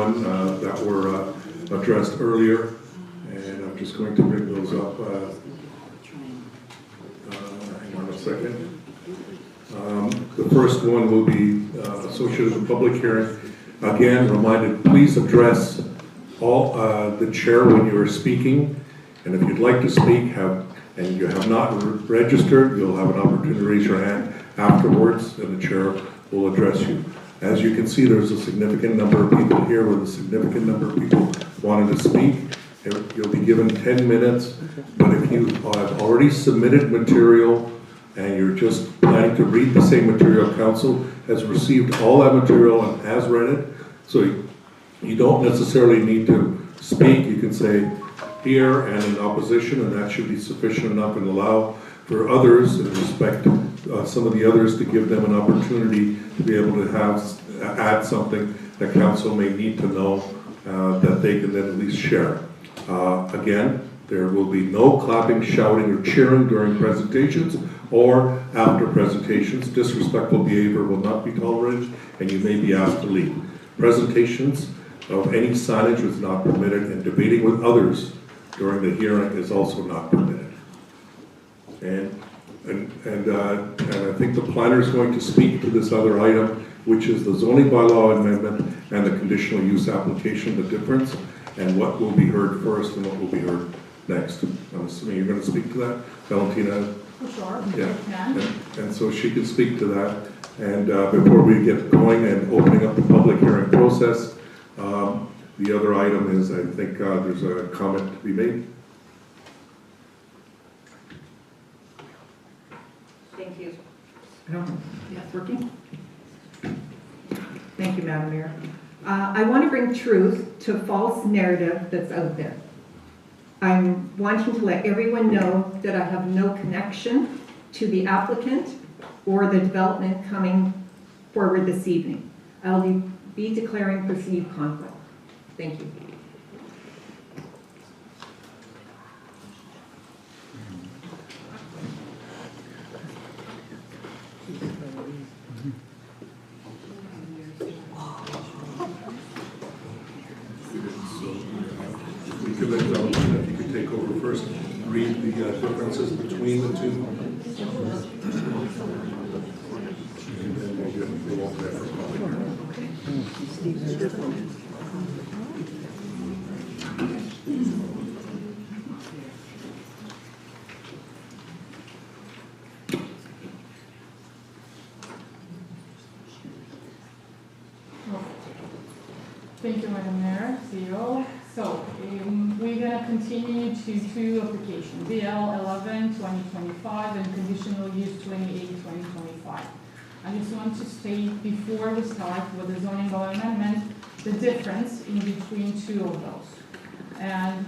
one that were addressed earlier, and I'm just going to bring those up. Hang on a second. The first one will be associated with the public hearing. Again, reminded, please address all the chair when you are speaking, and if you'd like to speak and you have not registered, you'll have an opportunity to raise your hand afterwards, and the chair will address you. As you can see, there's a significant number of people here with a significant number of people wanting to speak. You'll be given 10 minutes, but if you have already submitted material and you're just planning to read the same material, council has received all that material and has read it, so you don't necessarily need to speak. You can say here and in opposition, and that should be sufficient enough, and allow for others, and respect some of the others, to give them an opportunity to be able to add something that council may need to know that they can then at least share. Again, there will be no clapping, shouting, or cheering during presentations or after presentations. Disrespectful behavior will not be tolerated, and you may be asked to leave. Presentations of any signage is not permitted, and debating with others during the hearing is also not permitted. And I think the planner is going to speak to this other item, which is the zoning bylaw amendment and the conditional use application, the difference, and what will be heard first and what will be heard next. I'm assuming you're going to speak to that, Valentina? For sure. Yeah. And so she can speak to that. And before we get going and opening up the public hearing process, the other item is, I think there's a comment to be made. Thank you. Yes, working? Thank you, Madam Mayor. I want to bring truth to a false narrative that's out there. I'm wanting to let everyone know that I have no connection to the applicant or the development coming forward this evening. I'll be declaring perceived conflict. Thank you. If you could take over first, read the differences between the two. And then we'll go over that for public hearing. Thank you, Madam Mayor, CEO. So, we're going to continue to two applications, BL 11-2025 and conditional use 28-2025. I just want to state before we start with the zoning bylaw amendment, the difference in between two of those. And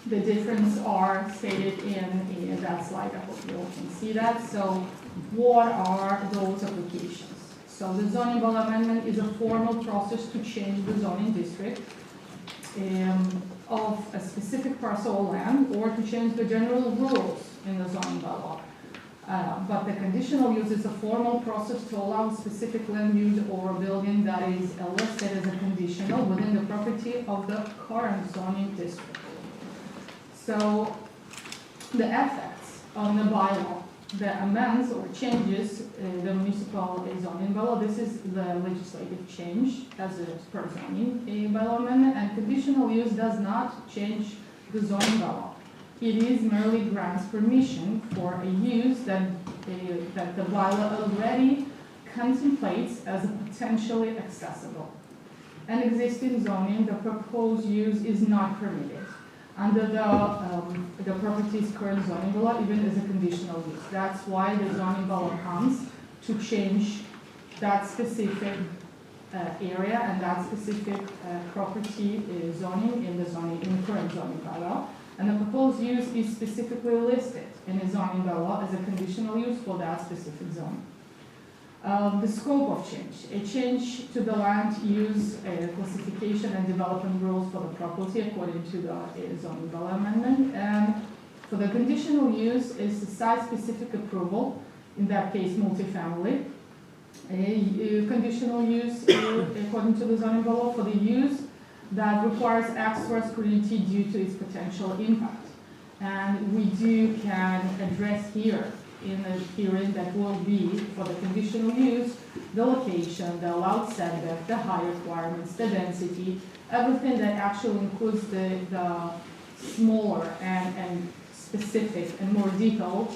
the difference are stated in that slide. I hope you all can see that. So, what are those applications? So the zoning bylaw amendment is a formal process to change the zoning district of a specific parcel of land, or to change the general rules in the zoning bylaw. But the conditional use is a formal process to allow specific land use or a building that is listed as a conditional within the property of the current zoning district. So the effects on the bylaw that amends or changes the municipal zoning bylaw. This is the legislative change as a per zoning bylaw amendment, and conditional use does not change the zoning bylaw. It is merely grants permission for a use that the bylaw already contemplates as potentially accessible. An existing zoning, the proposed use is not permitted under the property's current zoning bylaw, even as a conditional use. That's why the zoning bylaw comes to change that specific area and that specific property zoning in the current zoning bylaw. And the proposed use is specifically listed in the zoning bylaw as a conditional use for that specific zone. The scope of change. A change to the land use classification and development rules for the property according to the zoning bylaw amendment. And for the conditional use is the site-specific approval, in that case multifamily. A conditional use according to the zoning bylaw for the use that requires extra scrutiny due to its potential impact. And we can address here in the hearing that will be for the conditional use, the location, the allowed setback, the height requirements, the density, everything that actually includes the smaller and specific and more detailed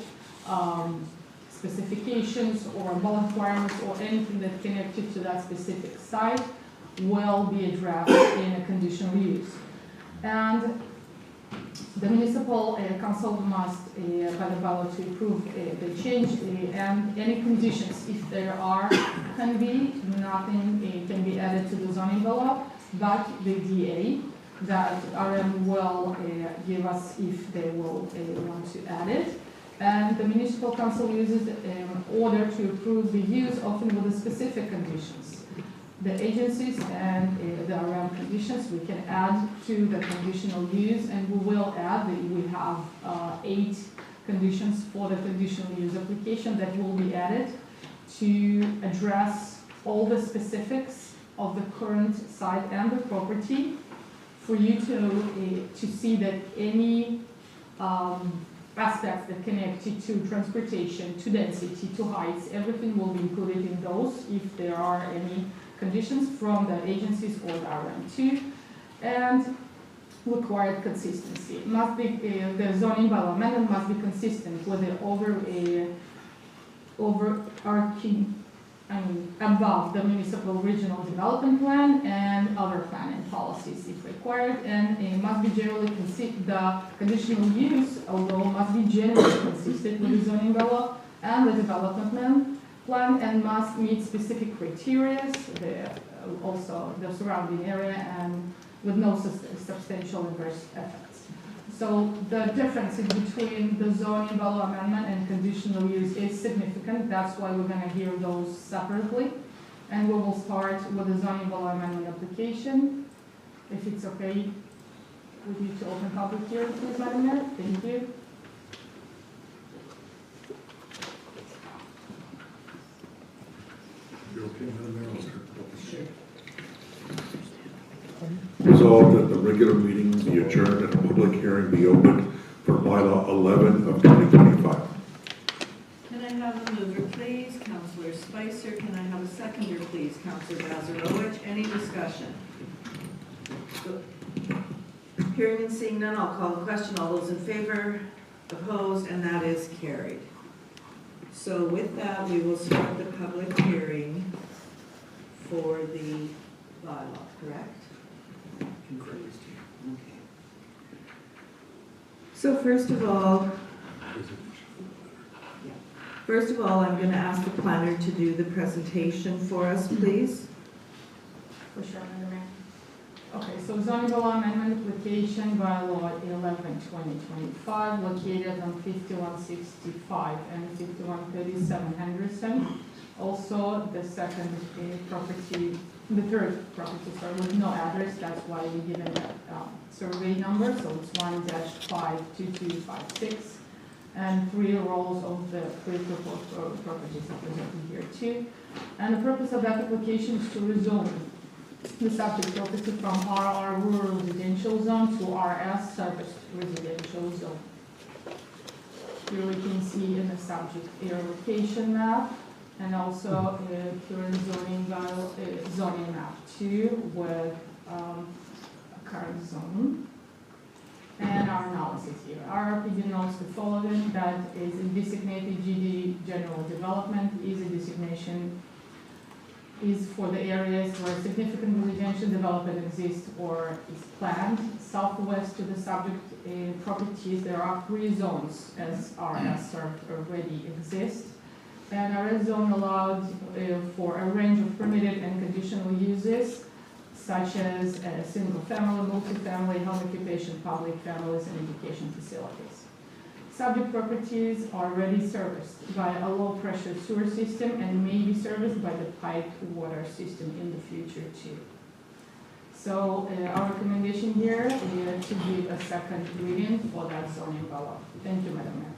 specifications or bulk requirements or anything that's connected to that specific site will be addressed in a conditional use. And the municipal council must, by the ballot, to approve the change and any conditions, if there are, can be, nothing can be added to the zoning bylaw, but the DA that RM will give us if they will want to add it. And the municipal council uses order to approve the use often with the specific conditions. The agencies and the RM conditions we can add to the conditional use, and we will add we have 8 conditions for the conditional use application that will be added to address all the specifics of the current site and the property for you to see that any aspects that connected to transportation, to density, to heights, everything will be included in those if there are any conditions from the agencies or the RM2, and required consistency. Must be the zoning bylaw amendment must be consistent with the overarching, above the municipal regional development plan and other planning policies if required, and it must be generally consistent. The conditional use, although must be generally consistent with the zoning bylaw and the development plan, and must meet specific criteria, also the surrounding area, and with no substantial adverse effects. So the difference between the zoning bylaw amendment and conditional use is significant. That's why we're going to hear those separately. And we will start with the zoning bylaw amendment application. If it's okay with you to open public hearing, please, Madam Mayor. Thank you. Resolved that the regular meeting be adjourned and a public hearing be opened for bylaw 11 of 2025. Can I have a mover, please? Councillor Spicer. Can I have a seconder, please? Councillor Bazarowicz. Any discussion? Hearing and seeing none, I'll call the question. All those in favor? Opposed? And that is carried. So with that, we will start the public hearing for the bylaw, correct? Okay. So first of all, I'm going to ask the planner to do the presentation for us, please. For sure, Madam Mayor. Okay, so zoning bylaw amendment application by law 11/2025, located on 5165 and 5137 Henderson. Also, the second property, the third property, sorry, with no address. That's why we given that survey number. So it's 1-52256, and 3 rows of the 3 proposed properties are presented here too. And the purpose of that application is to rezone the subject property from RR rural residential zone to RS serviced residential zone. Here we can see in the subject area location map, and also current zoning map too, with a current zone. And our analysis here. Our opinion notes the following: that is a designated GD general development is a designation is for the areas where significant residential development exists or is planned. Southwest to the subject properties, there are 3 zones as RS already exist. And RS zone allowed for a range of permitted and conditional uses, such as single family, multifamily, home occupation, public families, and education facilities. Subject properties are already serviced by a low-pressure sewer system and may be serviced by the piped water system in the future too. So our recommendation here is to give a second reading for that zoning bylaw. Thank you, Madam Mayor.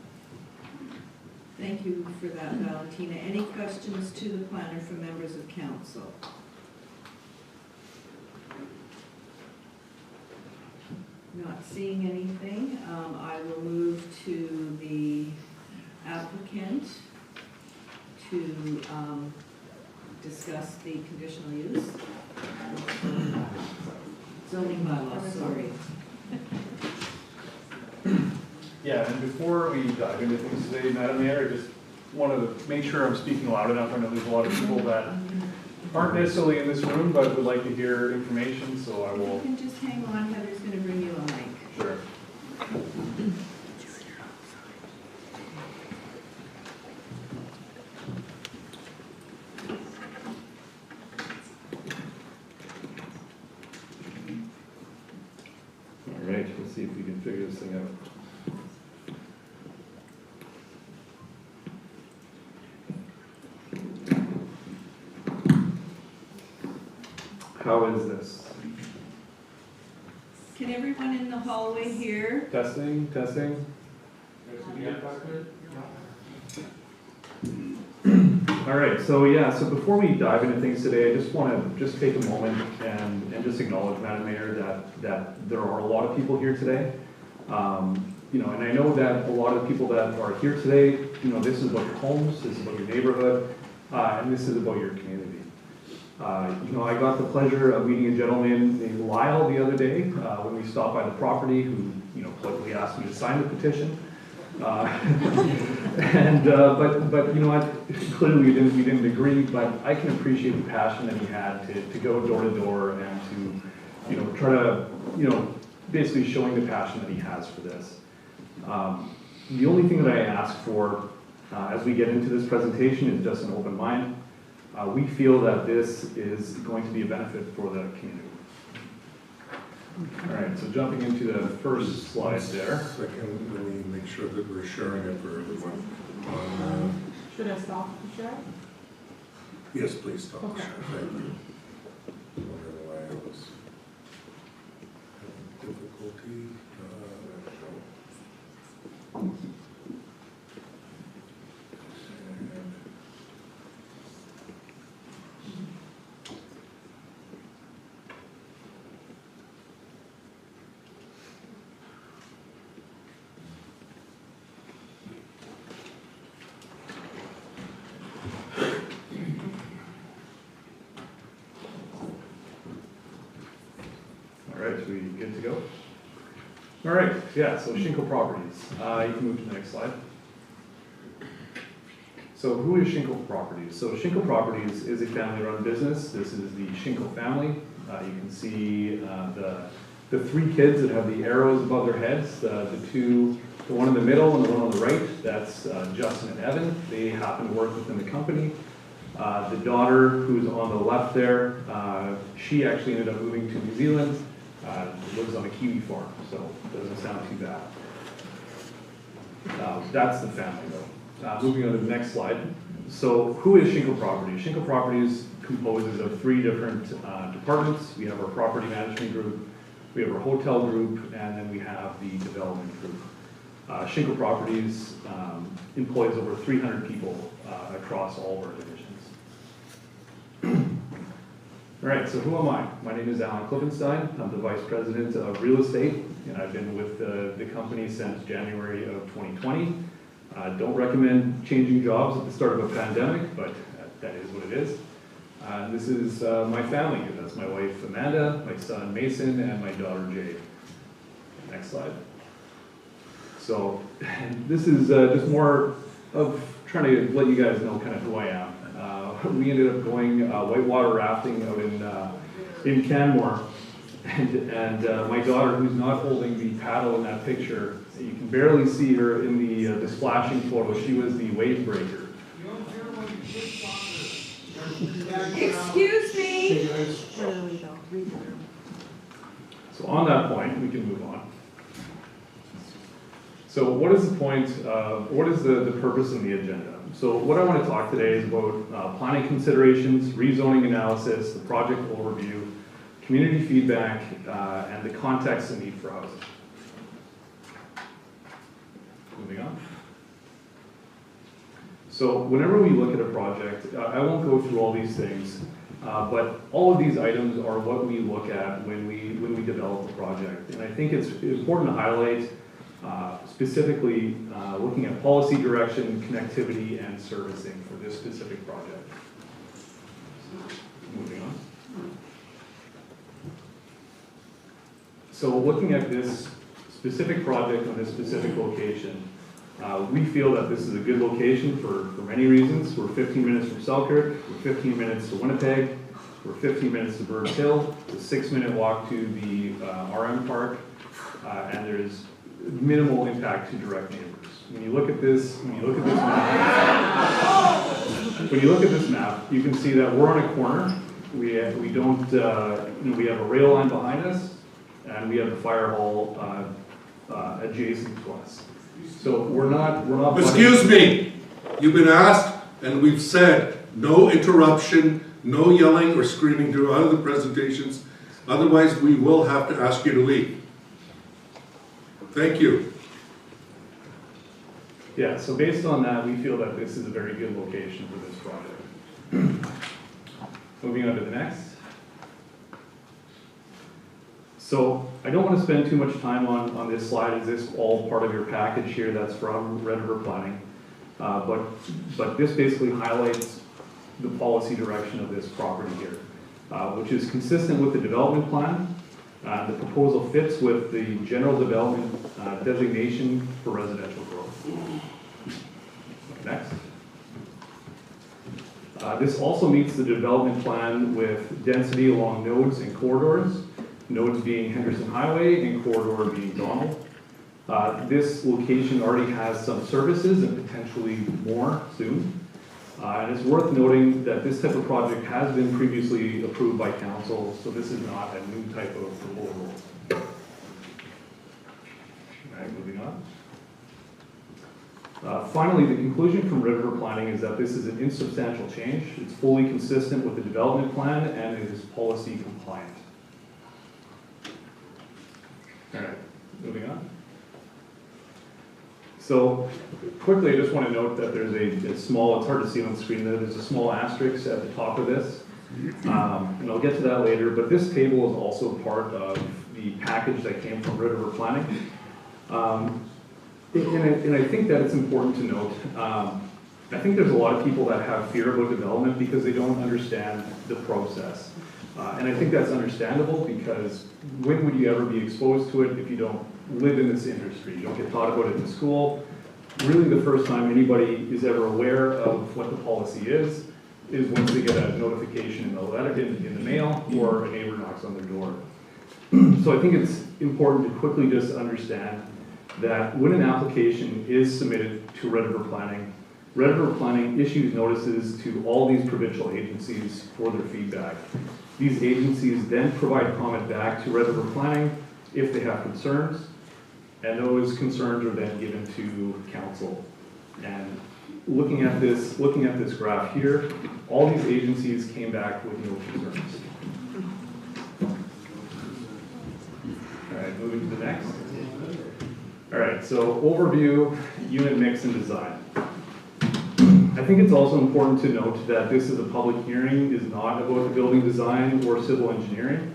Thank you for that, Valentina. Any questions to the planner from members of council? Not seeing anything, I will move to the applicant to discuss the conditional use. Zoning bylaws, sorry. Yeah, and before we dive into things today, Madam Mayor, I just wanted to make sure I'm speaking loud enough. I know there's a lot of people that aren't necessarily in this room, but would like to hear information, so I You will. can just hang on, Heather's gonna bring you a mic. Sure. All right, let's see if we can figure this thing out. How is this? Can everyone in the hallway hear? Testing, testing. All right, so yeah, so before we dive into things today, I just want to take a moment and just acknowledge, Madam Mayor, that there are a lot of people here today. You know, and I know that a lot of people that are here today, you know, this is about your homes, this is about your neighborhood, and this is about your community. You know, I got the pleasure of meeting a gentleman named Lyle the other day when we stopped by the property, who, you know, politely asked me to sign the petition. And but you know what? Clearly we didn't agree, but I can appreciate the passion that he had to go door to door and to, you know, try to, you know, basically showing the passion that he has for this. The only thing that I ask for as we get into this presentation is just an open mind. We feel that this is going to be a benefit for the community. All right, so jumping into the first slide there. Second, let me make sure that we're sharing it for everyone. Should I stop the share? Yes, please stop the Okay. share. Thank you. I wonder why I was having difficulty. And All right, so we good to go? All right, yeah, so Shinko Properties. You can move to the next slide. So who is Shinko Properties? So Shinko Properties is a family-run business. This is the Shinko family. You can see the three kids that have the arrows above their heads. The one in the middle and the one on the right, that's Justin and Evan. They happen to work within the company. The daughter who's on the left there, she actually ended up moving to New Zealand. Lives on a kiwi farm, so it doesn't sound too bad. That's the family though. Moving on to the next slide. So who is Shinko Properties? Shinko Properties composes of three different departments. We have our property management group, we have our hotel group, and then we have the development group. Shinko Properties employs over 300 people across all of our divisions. All right, so who am I? My name is Alan Klippenstein. I'm the Vice President of Real Estate, and I've been with the company since January of 2020. Don't recommend changing jobs at the start of a pandemic, but that is what it is. This is my family. That's my wife, Amanda, my son, Mason, and my daughter, Jade. Next slide. So this is just more of trying to let you guys know kind of who I am. We ended up going whitewater rafting out in Canmore, and my daughter, who's not holding the paddle in that picture, you can barely see her in the splashing photo. She was the wave breaker. Excuse me? So on that point, we can move on. So what is the point, what is the purpose of the agenda? So what I want to talk today is about planning considerations, rezoning analysis, the project overview, community feedback, and the context and need for housing. Moving on. So whenever we look at a project, I won't go through all these things, but all of these items are what we look at when we develop the project. And I think it's important to highlight specifically looking at policy direction, connectivity, and servicing for this specific project. Moving on. So looking at this specific project on this specific location, we feel that this is a good location for many reasons. We're 15 minutes from Selkirk, we're 15 minutes to Winnipeg, we're 15 minutes to Birds Hill, it's a 6-minute walk to the RM Park, and there's minimal impact to direct neighbors. When you look at this map, you can see that we're on a corner. We don't, we have a rail line behind us, and we have the fire hall adjacent to us. So we're not. Excuse me, you've been asked, and we've said, no interruption, no yelling or screaming throughout the presentations. Otherwise, we will have to ask you to leave. Thank you. Yeah, so based on that, we feel that this is a very good location for this project. Moving on to the next. So I don't want to spend too much time on this slide. Is this all part of your package here that's from Red River Planning? But this basically highlights the policy direction of this property here, which is consistent with the development plan. The proposal fits with the general development designation for residential growth. Next. This also meets the development plan with density along nodes and corridors, nodes being Henderson Highway and corridor being Donald. This location already has some services and potentially more soon. And it's worth noting that this type of project has been previously approved by council, so this is not a new type of proposal. All right, moving on. Finally, the conclusion from Red River Planning is that this is an insubstantial change. It's fully consistent with the development plan and it is policy compliant. All right, moving on. So quickly, I just want to note that there's a small, it's hard to see on the screen, there's a small asterisk at the top of this. And I'll get to that later, but this table is also part of the package that came from Red River Planning. And I think that it's important to note, I think there's a lot of people that have fear about development because they don't understand the process. And I think that's understandable because when would you ever be exposed to it if you don't live in this industry? You don't get taught about it in school. Really the first time anybody is ever aware of what the policy is once they get a notification in the letter, in the mail, or a neighbor knocks on their door. So I think it's important to quickly just understand that when an application is submitted to Red River Planning issues notices to all these provincial agencies for their feedback. These agencies then provide comment back to Red River Planning if they have concerns, and those concerns are then given to council. And looking at this graph here, all these agencies came back with no concerns. All right, moving to the next. All right, so overview, unit mix and design. I think it's also important to note that this is a public hearing, is not about the building design or civil engineering.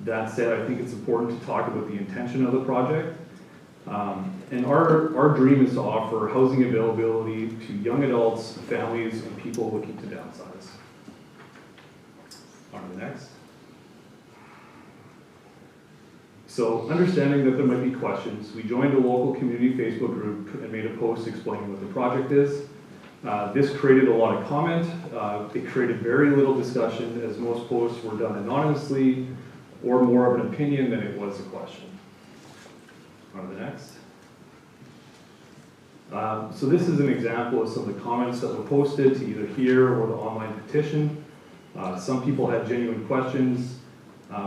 That said, I think it's important to talk about the intention of the project. And our dream is to offer housing availability to young adults, families, and people looking to downsize. On to the next. So understanding that there might be questions, we joined a local community Facebook group and made a post explaining what the project is. This created a lot of comment. It created very little discussion as most posts were done anonymously or more of an opinion than it was a question. On to the next. So this is an example of some of the comments that were posted to either here or the online petition. Some people had genuine questions.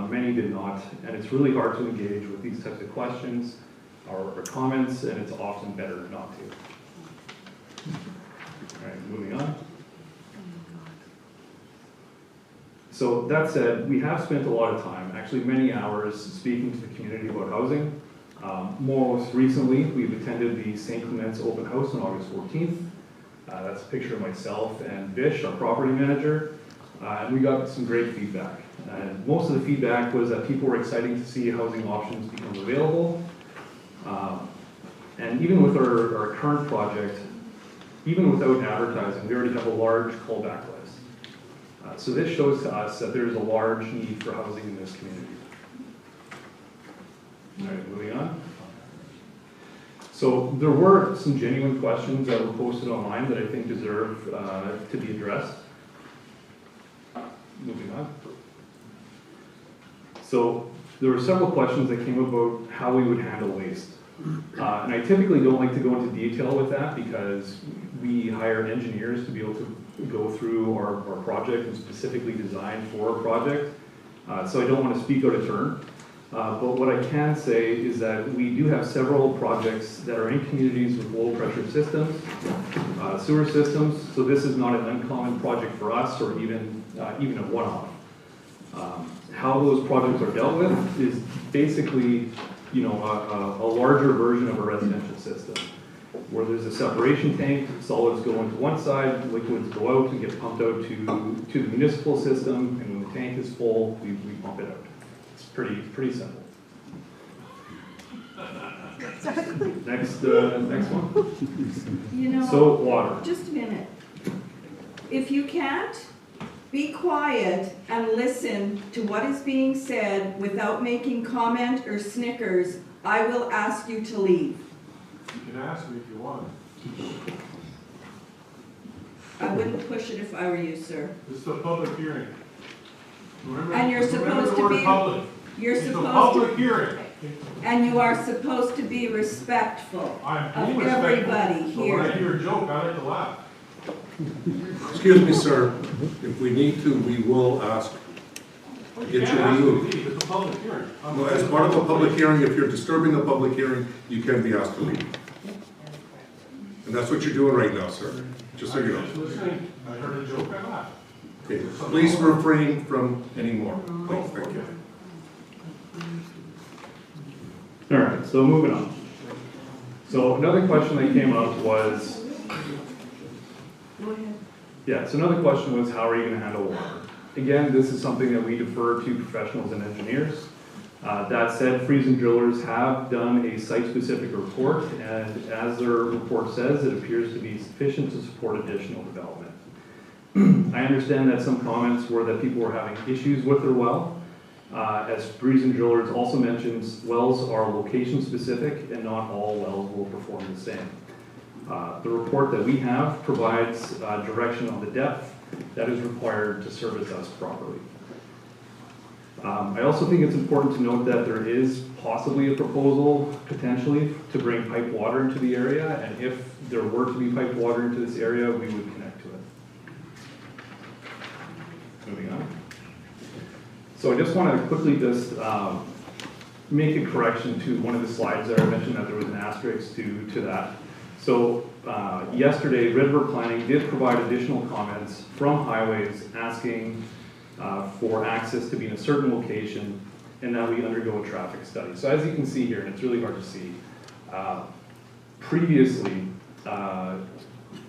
Many did not, and it's really hard to engage with these types of questions or comments, and it's often better not to. All right, moving on. So that said, we have spent a lot of time, actually many hours, speaking to the community about housing. Most recently, we've attended the St. Clement's open house on August 14th. That's a picture of myself and Vish, our property manager, and we got some great feedback. And most of the feedback was that people were excited to see housing options become available. And even with our current project, even without advertising, we already have a large callback list. So this shows to us that there is a large need for housing in this community. All right, moving on. So there were some genuine questions that were posted online that I think deserve to be addressed. Moving on. So there were several questions that came about how we would handle waste. And I typically don't like to go into detail with that because we hire engineers to be able to go through our project and specifically design for a project. So I don't want to speak out of turn. But what I can say is that we do have several projects that are in communities with low pressure systems, sewer systems. So this is not an uncommon project for us or even a one-off. How those projects are dealt with is basically, you know, a larger version of a residential system, where there's a separation tank, solids go into one side, liquids go out and get pumped out to the municipal system, and when the tank is full, we pump it out. It's pretty simple. Next one. You know. So water. Just a minute. If you can't be quiet and listen to what is being said without making comment or snickers, I will ask you to leave. You can ask me if you want. I wouldn't push it if I were you, sir. This is a public hearing. Remember, And you're remember supposed the to word be- public. You're It's a supposed public to, hearing. and you are supposed to be respectful I'm of being respectful. everybody But when I here. hear a joke, I like to laugh. Excuse me, sir, if we need to, we will ask. You Get can't your ask me to leave. leave. It's a public hearing. Well, as part of a public hearing, if you're disturbing a public hearing, you can be asked to leave. And that's what you're doing right now, sir, just so you I'm just know. listening. I heard a joke, I laughed. Okay, please refrain from any more, please, thank you. All right, so moving on. So another question that came up was, Go ahead. yeah, so another question was, how are you going to handle water? Again, this is something that we defer to professionals and engineers. That said, Friesen Drillers have done a site-specific report, and as their report says, it appears to be sufficient to support additional development. I understand that some comments were that people were having issues with their well. As Friesen Drillers also mentions, wells are location-specific, and not all wells will perform the same. The report that we have provides direction on the depth that is required to service us properly. I also think it's important to note that there is possibly a proposal, potentially, to bring piped water into the area, and if there were to be piped water into this area, we would connect to it. Moving on. So I just want to quickly just make a correction to one of the slides there. I mentioned that there was an asterisk to that. So yesterday, Red River Planning did provide additional comments from Highways asking for access to be in a certain location and that we undergo a traffic study. So as you can see here, and it's really hard to see, previously,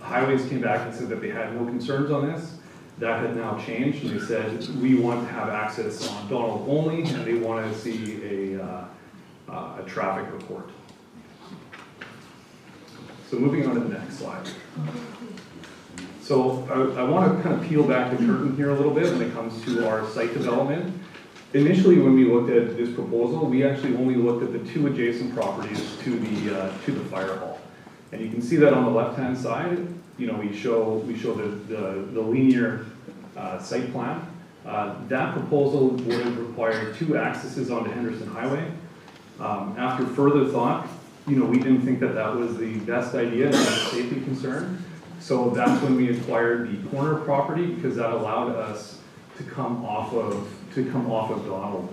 Highways came back and said that they had no concerns on this. That had now changed, and they said, we want to have access on Donald only, and they want to see a traffic report. So moving on to the next slide. So I want to kind of peel back the curtain here a little bit when it comes to our site development. Initially, when we looked at this proposal, we actually only looked at the two adjacent properties to the fire hall. And you can see that on the left-hand side, you know, we show the linear site plan. That proposal would have required two accesses onto Henderson Highway. After further thought, you know, we didn't think that that was the best idea and a safety concern. So that's when we acquired the corner property, because that allowed us to come off of Donald.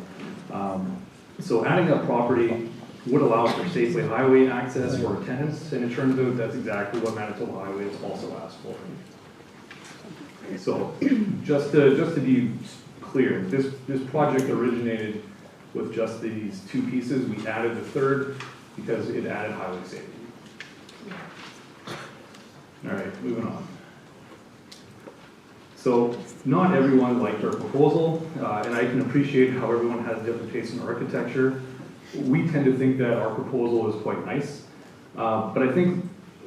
So adding that property would allow for safely highway access for tenants, and it turns out that's exactly what Manitoba Highway has also asked for. So just to be clear, this project originated with just these two pieces. We added the third because it added highway safety. All right, moving on. So not everyone liked our proposal, and I can appreciate how everyone has different tastes in architecture. We tend to think that our proposal is quite nice, but I think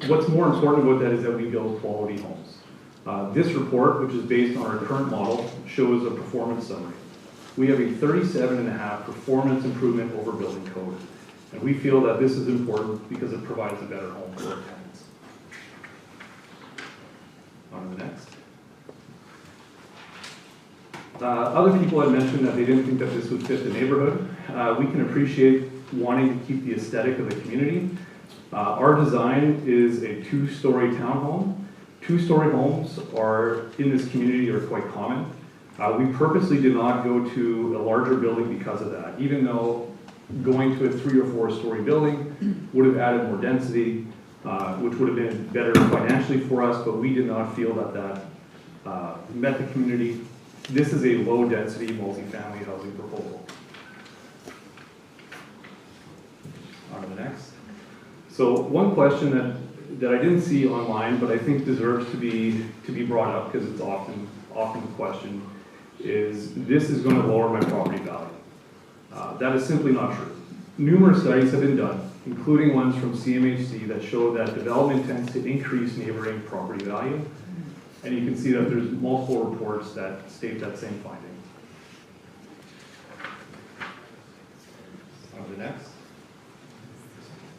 what's more important about that is that we build quality homes. This report, which is based on our current model, shows a performance summary. We have a 37.5 performance improvement over building code, and we feel that this is important because it provides a better home for our tenants. On to the next. Other people had mentioned that they didn't think that this would fit the neighborhood. We can appreciate wanting to keep the aesthetic of the community. Our design is a 2-story townhome. 2-story homes are, in this community, are quite common. We purposely did not go to a larger building because of that, even though going to a 3 or 4-story building would have added more density, which would have been better financially for us, but we did not feel that that met the community. This is a low-density multifamily housing proposal. On to the next. So one question that I didn't see online, but I think deserves to be brought up because it's often the question, is this is going to lower my property value. That is simply not true. Numerous studies have been done, including ones from CMHC, that show that development tends to increase neighboring property value. And you can see that there's multiple reports that state that same finding. On to the next.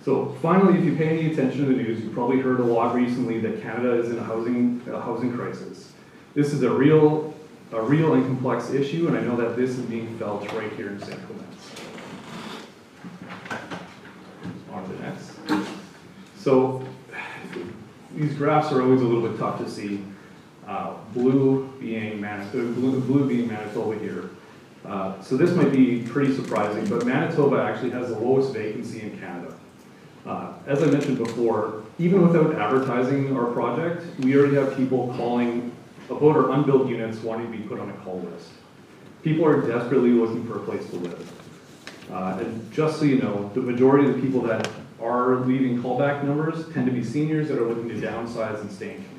So finally, if you pay any attention to the news, you've probably heard a lot recently that Canada is in a housing crisis. This is a real and complex issue, and I know that this is being felt right here in St. Clements. On to the next. So these graphs are always a little bit tough to see. Blue being Manitoba here. So this might be pretty surprising, but Manitoba actually has the lowest vacancy in Canada. As I mentioned before, even without advertising our project, we already have people calling about our unbuilt units wanting to be put on a call list. People are desperately looking for a place to live. And just so you know, the majority of the people that are leaving callback numbers tend to be seniors that are looking to downsize and stay in community.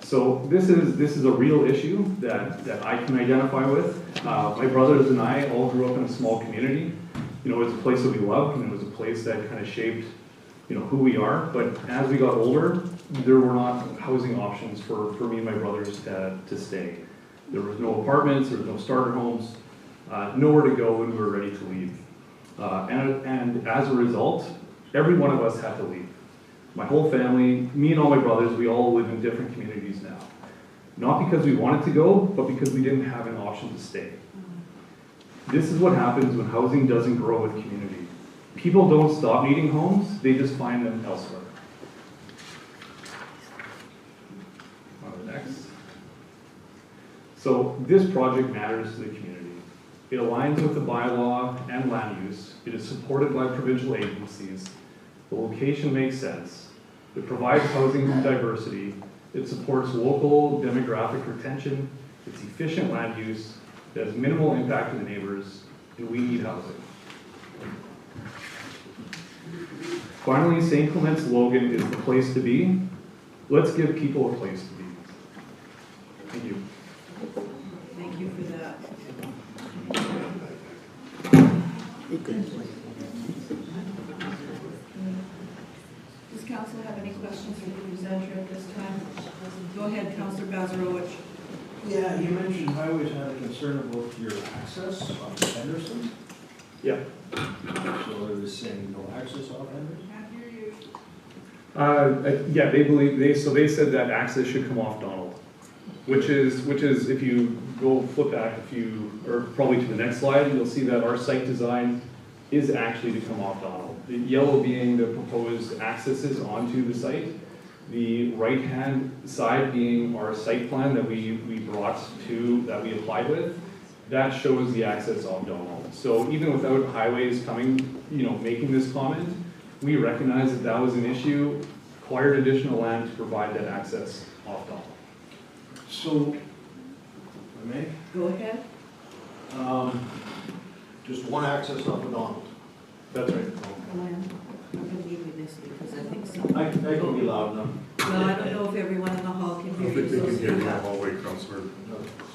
So this is a real issue that I can identify with. My brothers and I all grew up in a small community. You know, it was a place that we loved, and it was a place that kind of shaped, you know, who we are. But as we got older, there were not housing options for me and my brothers to stay. There was no apartments, there was no starter homes, nowhere to go when we were ready to leave. And as a result, every one of us had to leave. My whole family, me and all my brothers, we all live in different communities now. Not because we wanted to go, but because we didn't have an option to stay. This is what happens when housing doesn't grow with community. People don't stop needing homes, they just find them elsewhere. On to the next. So this project matters to the community. It aligns with the bylaw and land use. It is supported by provincial agencies. The location makes sense. It provides housing diversity. It supports local demographic retention. It's efficient land use. It has minimal impact to the neighbors, and we need housing. Finally, St. Clements Logan is the place to be. Let's give people a place to be. Thank you. Thank you for that. Does council have any questions for the presenter at this time? Go ahead, Councillor Bazarowicz. Yeah, you mentioned highways had a concern about your access on Henderson. Yeah. So they're just saying no access off Henderson? Yeah, they said that access should come off Donald, which is if you go flip back or probably to the next slide, you'll see that our site design is actually to come off Donald. The yellow being the proposed accesses onto the site, the right-hand side being our site plan that we applied with. That shows the access off Donald. So even without highways coming, making this comment, we recognize that was an issue, acquired additional land to provide that access off Donald. So, I may? Go ahead. Just one access off of Donald. That's right. I'm going to need this because I think some. I can be loud enough. Well, I don't know if everyone in the hall can I hear don't you. think they so can hear you in speak the up. hallway, Counselor.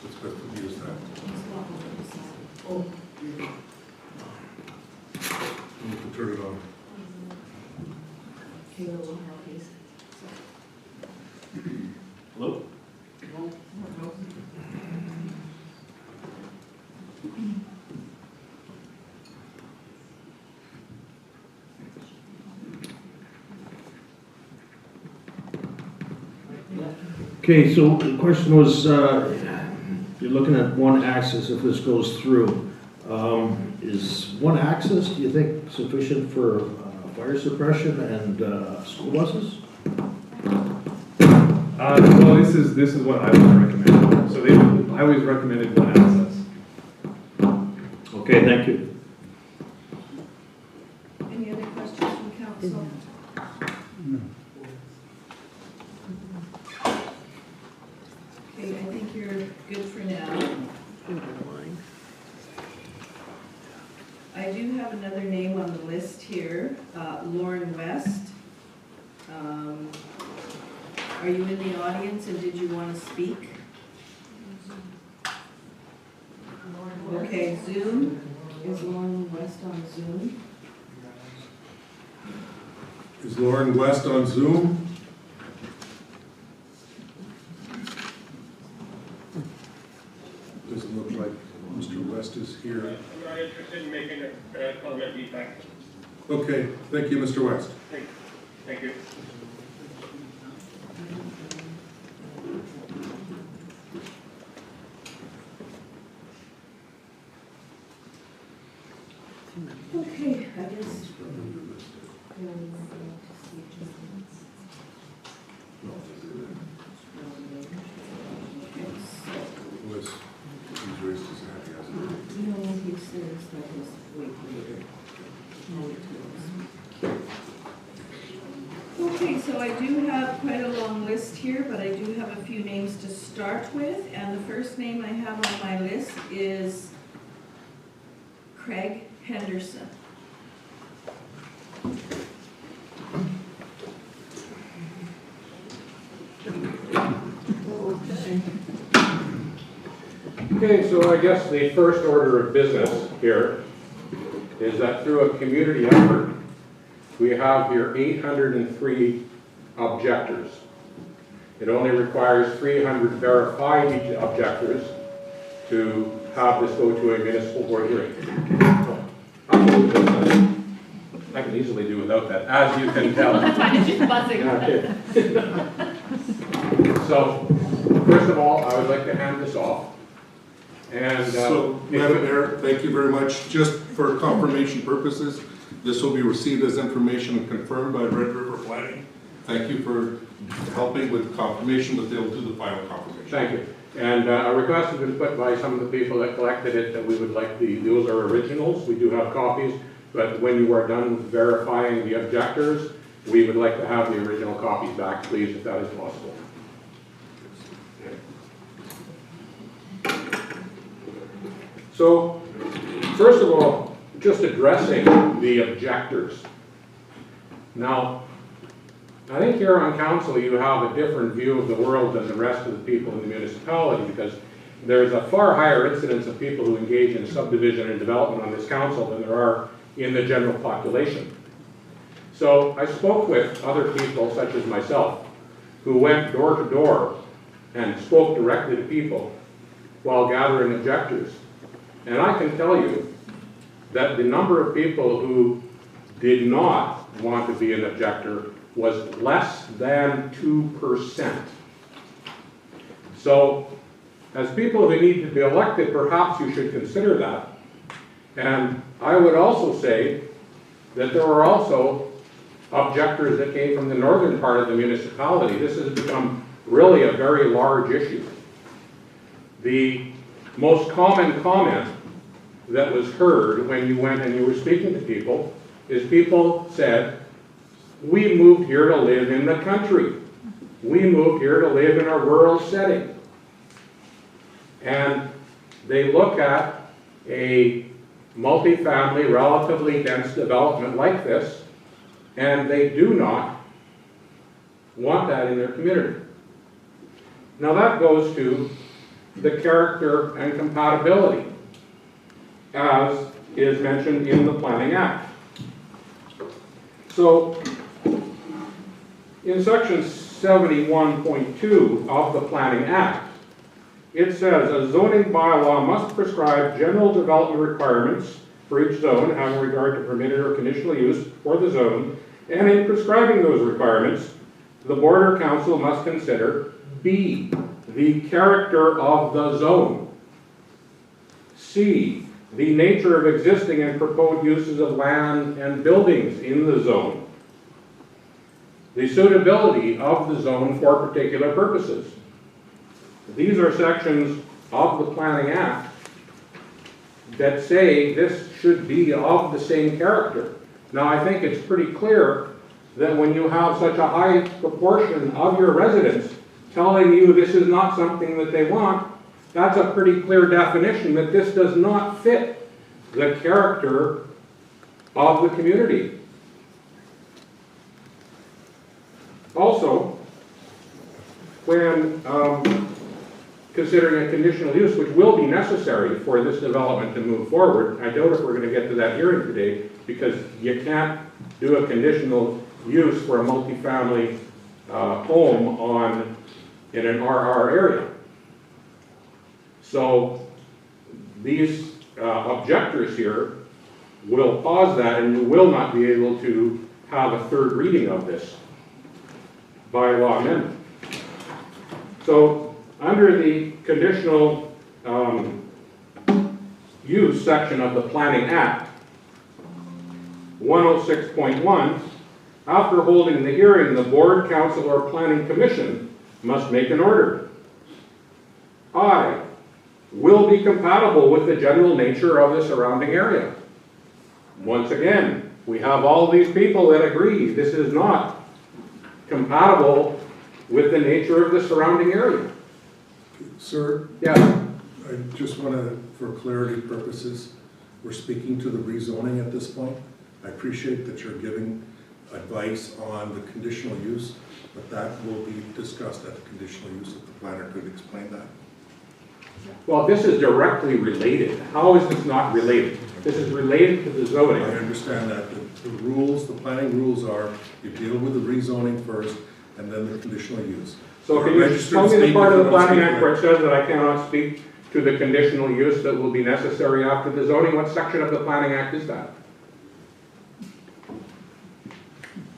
It's best to use that. Oh. You can turn it on. Kayla will help you. Hello? Okay, so the question was, you're looking at one axis if this goes through. Is one axis, do you think, sufficient for fire suppression and school buses? Well, this is what I would recommend. So I always recommended one access. Okay, thank you. Any other questions from council? Okay, I think you're good for now. I do have another name on the list here, Lauren West. Are you in the audience and did you want to speak? Okay, Zoom. Is Lauren West on Zoom? Is Lauren West on Zoom? Doesn't look like Mr. West is here. I'm not interested in making a comment, feedback. Okay, thank you, Mr. West. Thank you. Okay, I guess. Was, he's raised his hand, he hasn't. No, he says that was way later. Okay, so I do have quite a long list here, but I do have a few names to start with, and the first name I have on my list is Craig Henderson. Okay, so I guess the first order of business here is that through a community effort, we have here 803 objectors. It only requires 300 verified objectors to have this go to a municipal board hearing. I can easily do without that, as you can tell. I'm just buzzing. Okay. So, first of all, I would like to hand this off. And So, Madam Mayor, thank you very much. Just for confirmation purposes, this will be received as information and confirmed by Red River Planning. Thank you for helping with confirmation, but they'll do the final confirmation. Thank you. And a request has been put by some of the people that collected it that we would like those are originals. We do have copies, but when you are done verifying the objectors, we would like to have the original copies back, please, if that is possible. So, first of all, just addressing the objectors. Now, I think here on council you have a different view of the world than the rest of the people in the municipality, because there's a far higher incidence of people who engage in subdivision and development on this council than there are in the general population. So I spoke with other people, such as myself, who went door to door and spoke directly to people while gathering objectors. And I can tell you that the number of people who did not want to be an objector was less than 2%. So, as people who need to be elected, perhaps you should consider that. And I would also say that there were also objectors that came from the northern part of the municipality. This has become really a very large issue. The most common comment that was heard when you went and you were speaking to people is people said, we moved here to live in the country. We moved here to live in a rural setting. And they look at a multifamily, relatively dense development like this, and they do not want that in their community. Now that goes to the character and compatibility, as is mentioned in the Planning Act. So, in section 71.2 of the Planning Act, it says a zoning bylaw must prescribe general development requirements for each zone having regard to permitted or conditional use for the zone, and in prescribing those requirements, the Board or Council must consider B, the character of the zone, C, the nature of existing and proposed uses of land and buildings in the zone, the suitability of the zone for particular purposes. These are sections of the Planning Act that say this should be of the same character. Now, I think it's pretty clear that when you have such a high proportion of your residents telling you this is not something that they want, that's a pretty clear definition that this does not fit the character of the community. Also, when considering a conditional use, which will be necessary for this development to move forward, I doubt if we're going to get to that hearing today, because you can't do a conditional use for a multifamily home in an RR area. So these objectors here will pause that, and you will not be able to have a third reading of this bylaw amendment. So under the conditional use section of the Planning Act, 106.1, after holding the hearing, the Board, Council, or Planning Commission must make an order. I will be compatible with the general nature of the surrounding area. Once again, we have all these people that agree this is not compatible with the nature of the surrounding area. Sir, Yeah. I just want to, for clarity purposes, we're speaking to the rezoning at this point. I appreciate that you're giving advice on the conditional use, but that will be discussed at the conditional use, if the planner could explain that. Well, this is directly related. How is this not related? This is related to the I zoning. understand that the rules, the planning rules are, you deal with the rezoning first, and then the conditional use. So can you just tell me the part of the Planning Act where it says that I cannot speak to the conditional use that will be necessary after the zoning? What section of the Planning Act is that?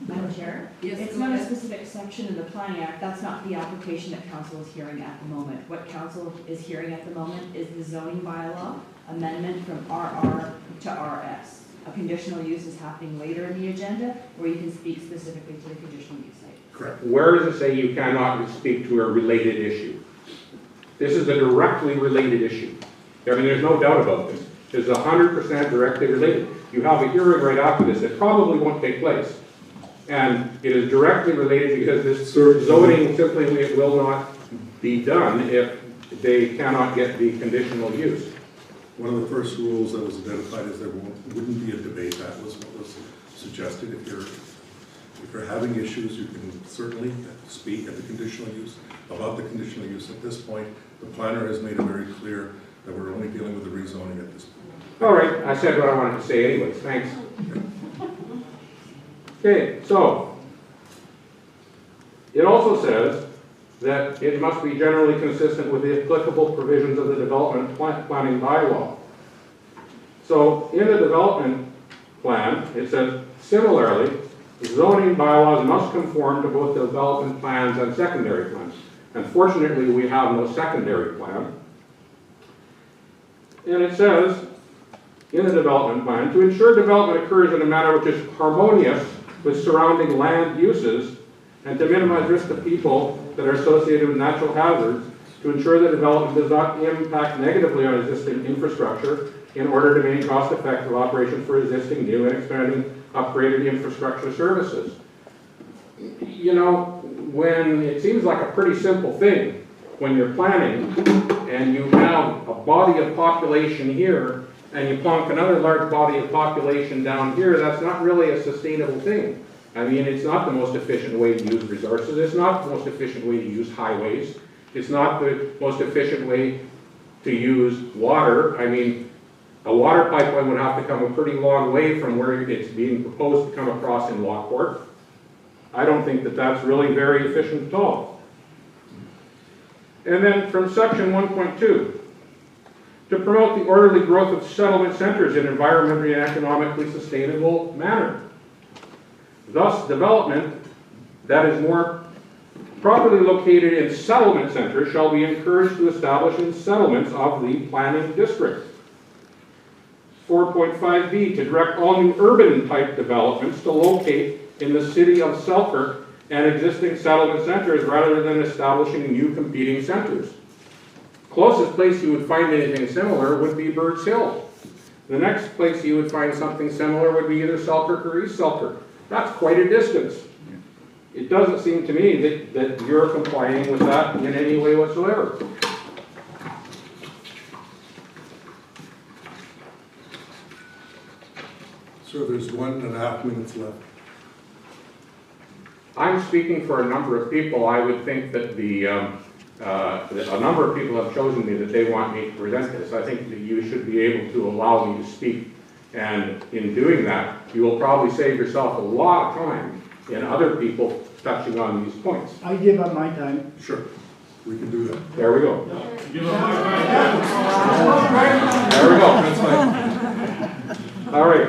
Madam Chair? Yes, It's go not a ahead. specific section of the Planning Act. That's not the application that council is hearing at the moment. What council is hearing at the moment is the zoning bylaw amendment from RR to RS. A conditional use is happening later in the agenda where you can speak specifically to the conditional use site. Correct. Where does it say you cannot speak to a related issue? This is a directly related issue. I mean, there's no doubt about this. It's 100% directly related. You have a hearing right after this. It probably won't take place. And it is directly related because this zoning simply will not be done if they cannot get the conditional use. One of the first rules that was identified is there wouldn't be a debate. That was what was suggested. If you're having issues, you can certainly speak at the conditional use, about the conditional use. At this point, the planner has made it very clear that we're only dealing with the rezoning at this point. All right, I said what I wanted to say anyways, thanks. Okay, so it also says that it must be generally consistent with the applicable provisions of the development planning bylaw. So in the development plan, it says, similarly, zoning bylaws must conform to both the development plans and secondary plans. Unfortunately, we have no secondary plan. And it says, in the development plan, to ensure development occurs in a manner which is harmonious with surrounding land uses and to minimize risk to people that are associated with natural hazards, to ensure that development does not impact negatively on existing infrastructure in order to maintain cost-effective operations for existing, new, and expanding upgraded infrastructure services. You know, when it seems like a pretty simple thing, when you're planning and you have a body of population here and you plonk another large body of population down here, that's not really a sustainable thing. I mean, it's not the most efficient way to use resources, it's not the most efficient way to use highways, it's not the most efficient way to use water. I mean, a water pipeline would have to come a pretty long way from where it's being proposed to come across in Lockport. I don't think that that's really very efficient at all. And then from section 1.2, to promote the orderly growth of settlement centers in an environmentally and economically sustainable manner. Thus, development that is more properly located in settlement centers shall be encouraged to establish in settlements of the planning district. 4.5b, to direct all new urban type developments to locate in the city of Selkirk and existing settlement centers rather than establishing new competing centers. Closest place you would find anything similar would be Birds Hill. The next place you would find something similar would be either Selkirk or East Selkirk. That's quite a distance. It doesn't seem to me that you're complying with that in any way whatsoever. So there's 1.5 minutes left. I'm speaking for a number of people. I would think that a number of people have chosen me that they want me to present this. I think that you should be able to allow me to speak. And in doing that, you will probably save yourself a lot of time in other people touching on these points. I give up my time. Sure, we can do that. There we go. Give them my There we go. That's fine. All right.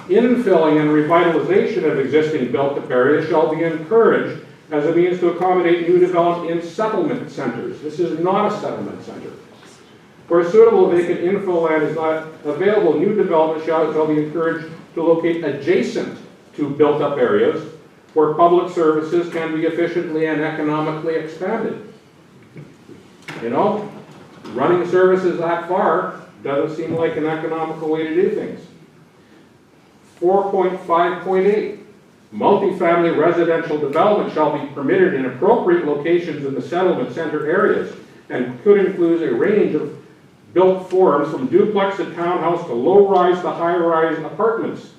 Infilling and revitalization of existing built-up areas shall be encouraged as a means to accommodate new development in settlement centers. This is not a settlement center. Where suitable vacant infill land is not available, new development shall be encouraged to locate adjacent to built-up areas where public services can be efficiently and economically expanded. You know, running services that far doesn't seem like an economical way to do things. 4.5.8, multifamily residential development shall be permitted in appropriate locations in the settlement center areas and could include a range of built forms from duplex to townhouse to low-rise to high-rise apartments.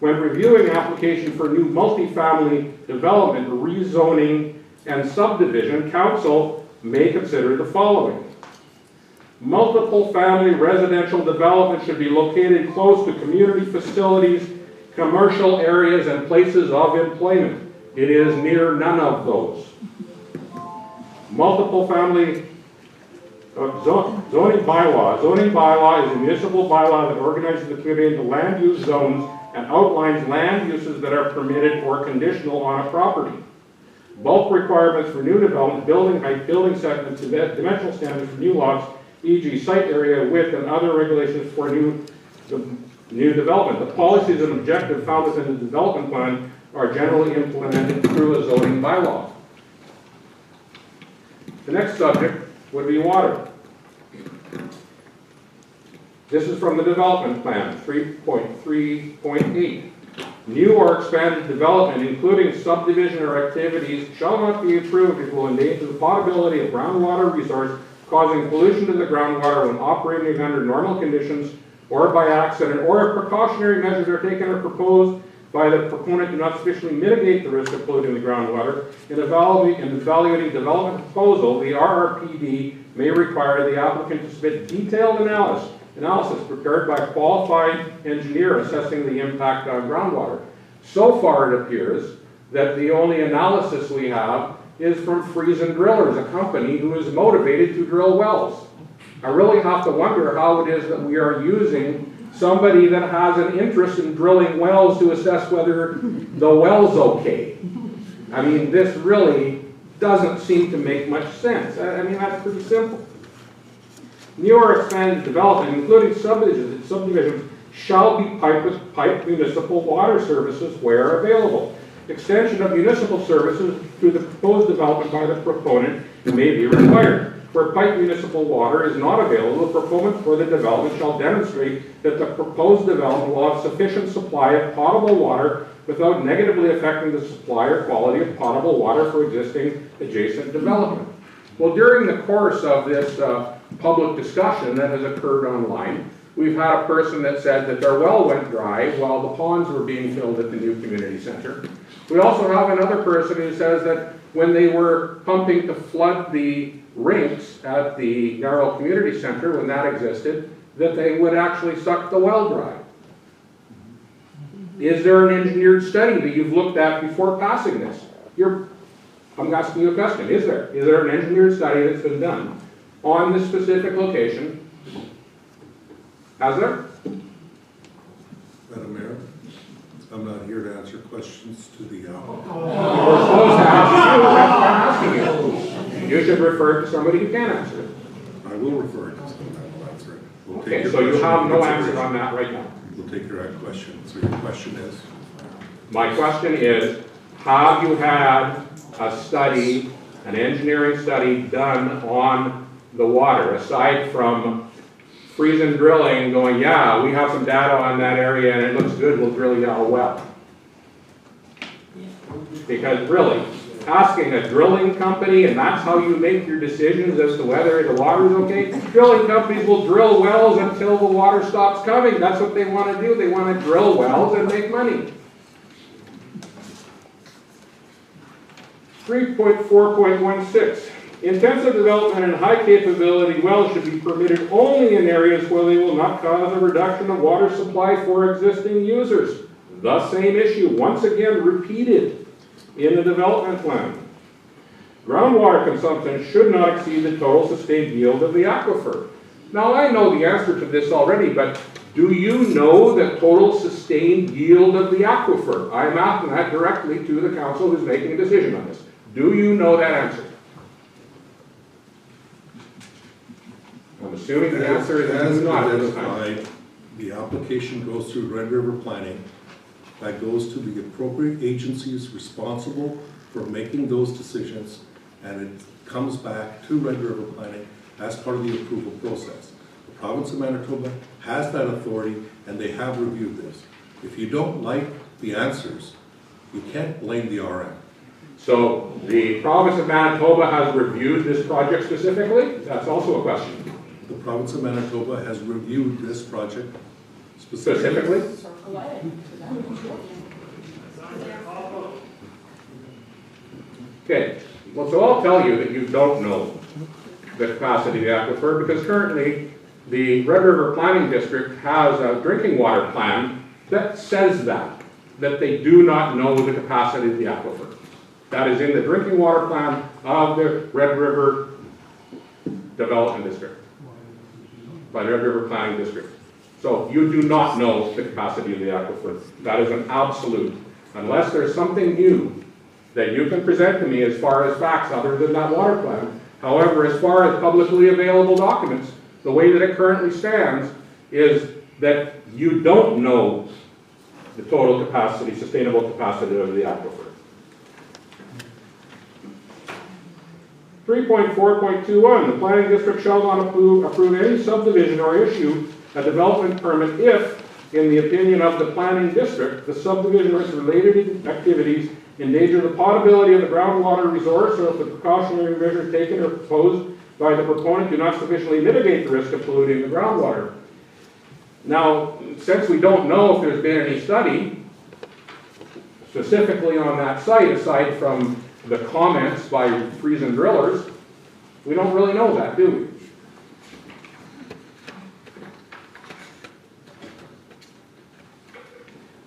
When reviewing application for new multifamily development, rezoning, and subdivision, council may consider the following. Multiple family residential development should be located close to community facilities, commercial areas, and places of employment. It is near none of those. Multiple family zoning bylaw. Zoning bylaw is a municipal bylaw that organizes the community into land use zones and outlines land uses that are permitted or conditional on a property. Bulk requirements for new development, building height, building segments, dimensional standards for new lots, e.g. site area, width, and other regulations for new development. The policies and objectives found within the development plan are generally implemented through a zoning bylaw. The next subject would be water. This is from the development plan, 3.3.8. New or expanded development, including subdivision or activities, shall not be approved if it will endanger the potability of groundwater resource, causing pollution to the groundwater when operating under normal conditions or by accident, or if precautionary measures are taken or proposed by the proponent do not sufficiently mitigate the risk of polluting the groundwater. In evaluating development proposal, the RRPD may require the applicant to submit detailed analysis prepared by a qualified engineer assessing the impact on groundwater. So far it appears that the only analysis we have is from Friesen Drillers, a company who is motivated to drill wells. I really have to wonder how it is that we are using somebody that has an interest in drilling wells to assess whether the well's okay. I mean, this really doesn't seem to make much sense. I mean, that's pretty simple. New or expanded development, including subdivisions, shall be piped with piped municipal water services where available. Extension of municipal services through the proposed development by the proponent may be required. Where piped municipal water is not available, the proponent for the development shall demonstrate that the proposed development will have sufficient supply of potable water without negatively affecting the supply or quality of potable water for existing adjacent development. Well, during the course of this public discussion that has occurred online, we've had a person that said that their well went dry while the ponds were being filled at the new community center. We also have another person who says that when they were pumping to flood the rinks at the Yarrow Community Center, when that existed, that they would actually suck the well dry. Is there an engineered study that you've looked at before passing this? I'm asking you a question. Is there? Is there an engineered study that's been done on this specific location? Has there? Madam Mayor, I'm not here to answer questions to the applicant. We're supposed to ask you, that's why I'm asking you. You should refer to somebody who can answer it. I will refer it to someone that will answer it. We'll take Okay, your so you question have into no answer consideration. on that right now. We'll take your question. So your question is? My question is, have you had a study, an engineering study done on the water, aside from freezing drilling, going, yeah, we have some data on that area and it looks good, we'll drill you a well? Because really, asking a drilling company, and that's how you make your decisions as to whether the water is okay, drilling companies will drill wells until the water stops coming. That's what they want to do. They want to drill wells and make money. 3.4.16. Intensive development and high capability wells should be permitted only in areas where they will not cause a reduction of water supply for existing users. The same issue, once again repeated in the development plan. Groundwater consumption should not exceed the total sustained yield of the aquifer. Now I know the answer to this already, but do you know the total sustained yield of the aquifer? I'm asking that directly to the council who's making a decision on this. Do you know that answer? I'm assuming the answer is As not at this time. identified, the application goes through Red River Planning. That goes to the appropriate agencies responsible for making those decisions, and it comes back to Red River Planning as part of the approval process. The province of Manitoba has that authority, and they have reviewed this. If you don't like the answers, you can't blame the RM. So the province of Manitoba has reviewed this project specifically? That's also a question. The province of Manitoba has reviewed this project Specifically? Okay, well, so I'll tell you that you don't know the capacity of the aquifer, because currently the Red River Planning District has a drinking water plan that says that they do not know the capacity of the aquifer. That is in the drinking water plan of the Red River Development District, by the Red River Planning District. So you do not know the capacity of the aquifer. That is an absolute. Unless there's something new that you can present to me as far as facts other than that water plan. However, as far as publicly available documents, the way that it currently stands is that you don't know the total capacity, sustainable capacity of the aquifer. 3.4.21, the planning district shall not approve any subdivision or issue a development permit if, in the opinion of the planning district, the subdivision or its related activities endanger the potability of the groundwater resource, or if the precautionary measures taken or proposed by the proponent do not sufficiently mitigate the risk of polluting the groundwater. Now, since we don't know if there's been any study specifically on that site, aside from the comments by freezing drillers, we don't really know that, do we?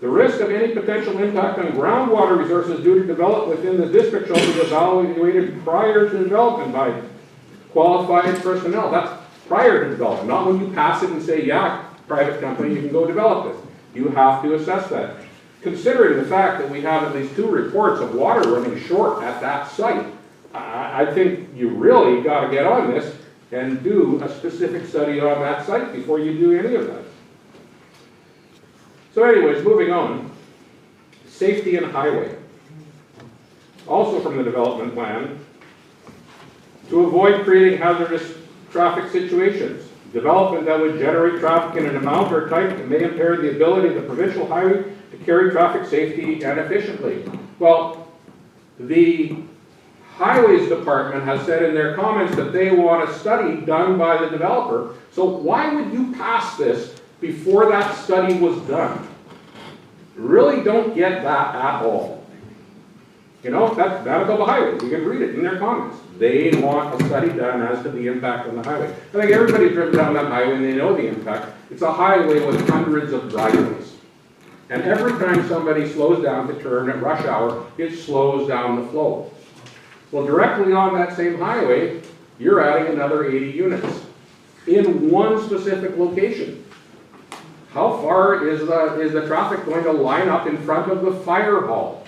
The risk of any potential impact on groundwater resources due to development within the district shall be evaluated prior to development by qualified personnel. That's prior to development, not when you pass it and say, yeah, private company, you can go develop it. You have to assess that. Considering the fact that we have at least 2 reports of water running short at that site, I think you really got to get on this and do a specific study on that site before you do any of that. So anyways, moving on. Safety and highway. Also from the development plan, to avoid creating hazardous traffic situations. Development that would generate traffic in an amount or type that may impair the ability of the provincial highway to carry traffic safely and efficiently. Well, the Highways Department has said in their comments that they want a study done by the developer. So why would you pass this before that study was done. Really don't get that at all. You know, that's Manitoba Highway, you can read it in their comments. They want a study done as to the impact on the highway. I think everybody's driven down that highway and they know the impact. It's a highway with hundreds of driveways. And every time somebody slows down to turn at rush hour, it slows down the flow. Well, directly on that same highway, you're adding another 80 units in one specific location. How far is the traffic going to line up in front of the fire hall?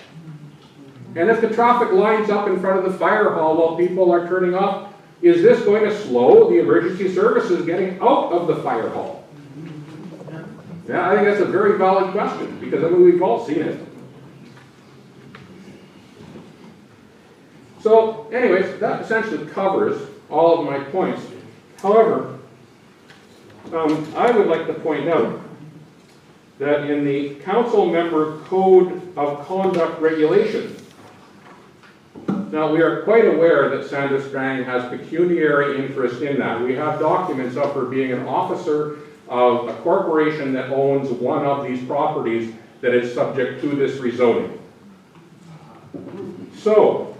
And if the traffic lines up in front of the fire hall while people are turning off, is this going to slow the emergency services getting out of the fire hall? Yeah, I think that's a very valid question, because I mean, we've all seen it. So, anyways, that essentially covers all of my points. However, I would like to point out that in the council member code of conduct regulation, now we are quite aware that Sandra Strang has pecuniary interest in that. We have documents of her being an officer of a corporation that owns one of these properties that is subject to this rezoning. So,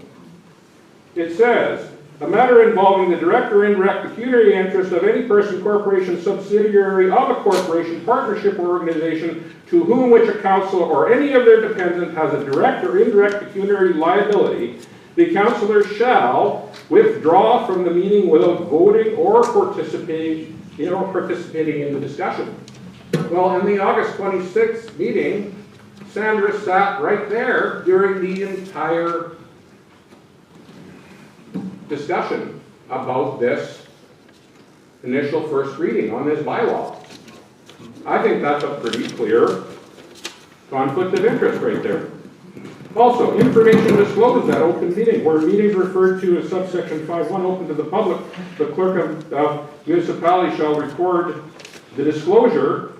it says, a matter involving the direct or indirect pecuniary interest of any person, corporation, subsidiary of a corporation, partnership, or organization to whom which a council or any of their dependents has a direct or indirect pecuniary liability, the councillor shall withdraw from the meeting without voting or participating in the discussion. Well, in the August 26th meeting, Sandra sat right there during the entire discussion about this initial first reading on this bylaw. I think that's a pretty clear conflict of interest right there. Also, information disclosed at open meeting, where meetings referred to as subsection 5.1 open to the public, the clerk of municipality shall record the disclosure,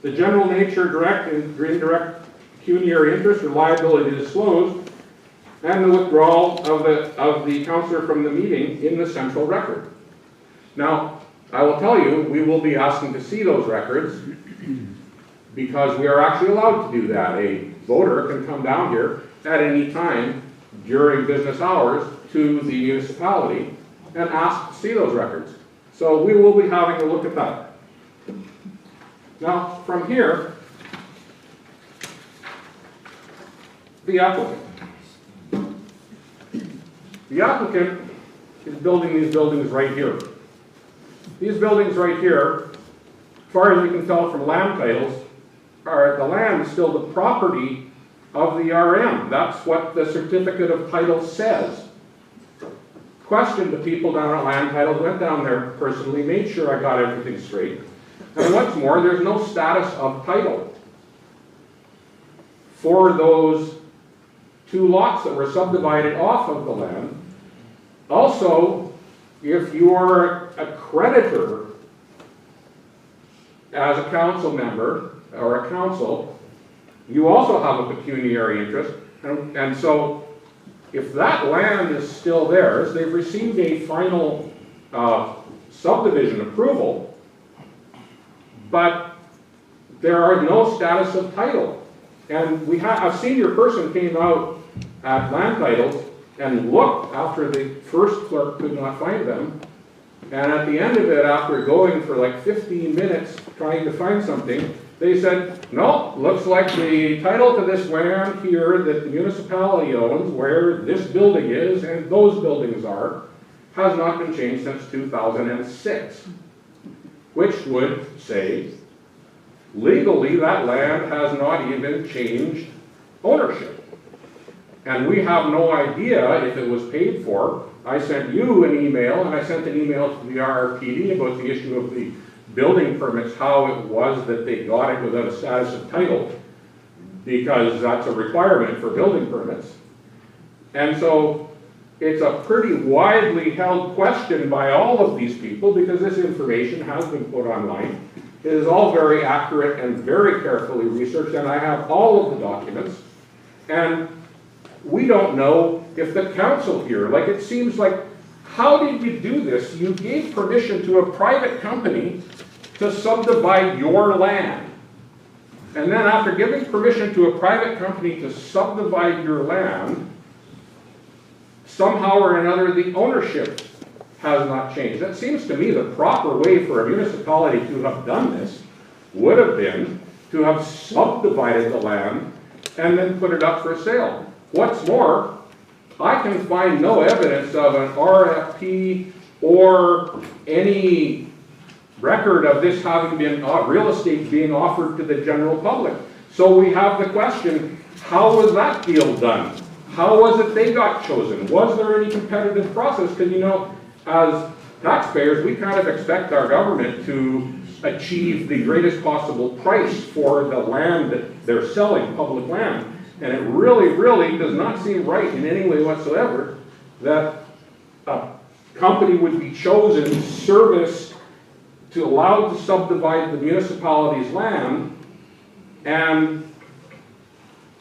the general nature, direct and indirect pecuniary interest or liability disclosed, and the withdrawal of the councillor from the meeting in the central record. Now, I will tell you, we will be asking to see those records because we are actually allowed to do that. A voter can come down here at any time during business hours to the municipality and ask to see those records. So we will be having a look at that. Now, from here, the applicant. The applicant is building these buildings right here. These buildings right here, as far as we can tell from land titles, the land is still the property of the RM. That's what the certificate of title says. Questioned the people down at land titles, went down there personally, made sure I got everything straight. And what's more, there's no status of title for those two lots that were subdivided off of the land. Also, if you are a creditor as a council member or a council, you also have a pecuniary interest. And so, if that land is still theirs, they've received a final subdivision approval, but there are no status of title. And we have a senior person came out at land titles and looked after the first clerk could not find them. And at the end of it, after going for like 15 minutes trying to find something, they said, no, looks like the title to this land here that the municipality owns, where this building is and those buildings are, has not been changed since 2006. Which would say, legally, that land has not even changed ownership. And we have no idea if it was paid for. I sent you an email, and I sent an email to the RRPD about the issue of the building permits, how it was that they got it without a status of title, because that's a requirement for building permits. And so it's a pretty widely held question by all of these people, because this information has been put online. It is all very accurate and very carefully researched, and I have all of the documents. And we don't know if the council here, like it seems like, how did you do this? You gave permission to a private company to subdivide your land. And then after giving permission to a private company to subdivide your land, somehow or another the ownership has not changed. That seems to me the proper way for a municipality to have done this would have been to have subdivided the land and then put it up for sale. What's more, I can find no evidence of an RFP or any record of this having been, real estate being offered to the general public. So we have the question, how was that deal done? How was it they got chosen? Was there any competitive process? Because you know, as taxpayers, we kind of expect our government to achieve the greatest possible price for the land that they're selling, public land. And it really, really does not seem right in any way whatsoever that a company would be chosen, serviced, to allow to subdivide the municipality's land, and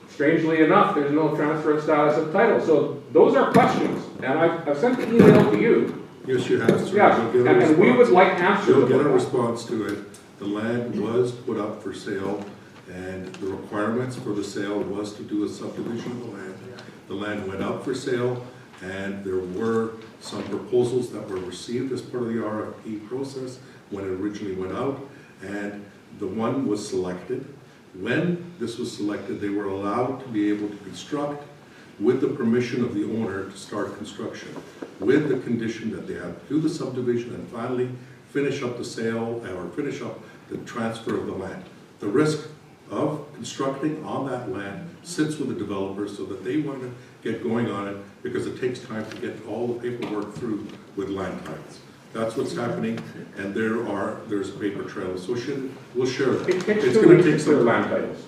strangely enough, there's no transfer of status of title. So those are questions, and I've sent the email to you. Yes, you have, sir. Yes, You'll get a and we would response. like answers. You'll get a about that. response to it. The land was put up for sale, and the requirements for the sale was to do a subdivision of the land. The land went up for sale, and there were some proposals that were received as part of the RFP process when it originally went out, and the one was selected. When this was selected, they were allowed to be able to construct with the permission of the owner to start construction, with the condition that they have to do the subdivision and finally finish up the sale or finish up the transfer of the land. The risk of constructing on that land sits with the developers so that they want to get going on it because it takes time to get all the paperwork through with land titles. That's what's happening, and there's a paper trail associated. We'll share it. It takes It's 2 going weeks to to take clear some land titles.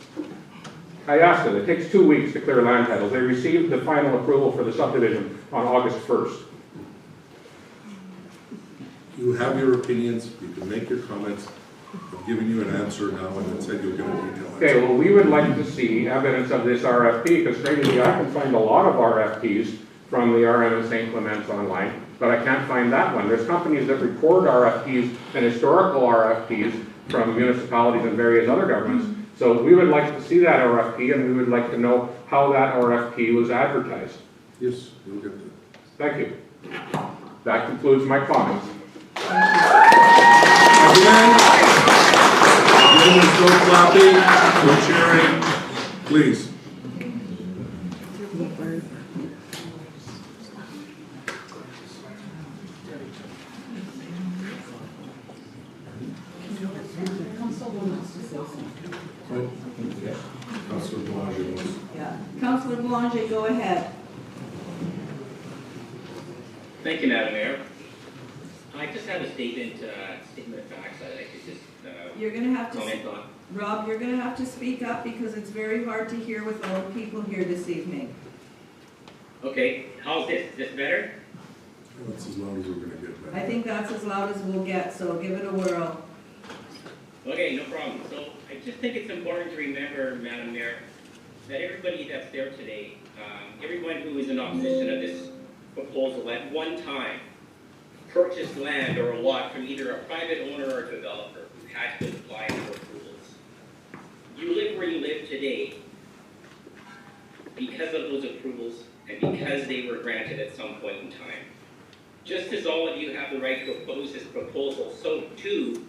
I asked it takes 2 weeks to clear land titles. They received the final approval for the subdivision on August 1st. You have your opinions, you can make your comments. I've given you an answer now, and then said you'll get a detailed answer. Okay, well, we would like to see evidence of this RFP, because strangely, I can find a lot of RFPs from the RM of St. Clements online, but I can't find that one. There's companies that record RFPs and historical RFPs from municipalities and various other governments. So we would like to see that RFP, and we would like to know how that RFP was advertised. Yes, you'll get that. Thank you. That concludes my comments. Again, there's no clapping, no cheering, please. Councilor Boulanger wants. Yeah. Councilor Boulanger, go ahead. Thank you, Madam Mayor. I just have a statement of facts that I could just You're gonna have to, comment on. Rob, you're gonna have to speak up because it's very hard to hear with all the people here this evening. Okay, how's this? Is this better? That's as loud as we're gonna get, I man. think that's as loud as we'll get, so give it a whirl. Okay, no problem. So I just think it's important to remember, Madam Mayor, that everybody that's there today, everyone who is in opposition of this proposal at one time purchased land or a lot from either a private owner or a developer who had to apply for approvals. You live where you live today because of those approvals and because they were granted at some point in time. Just as all of you have the right to oppose this proposal, so too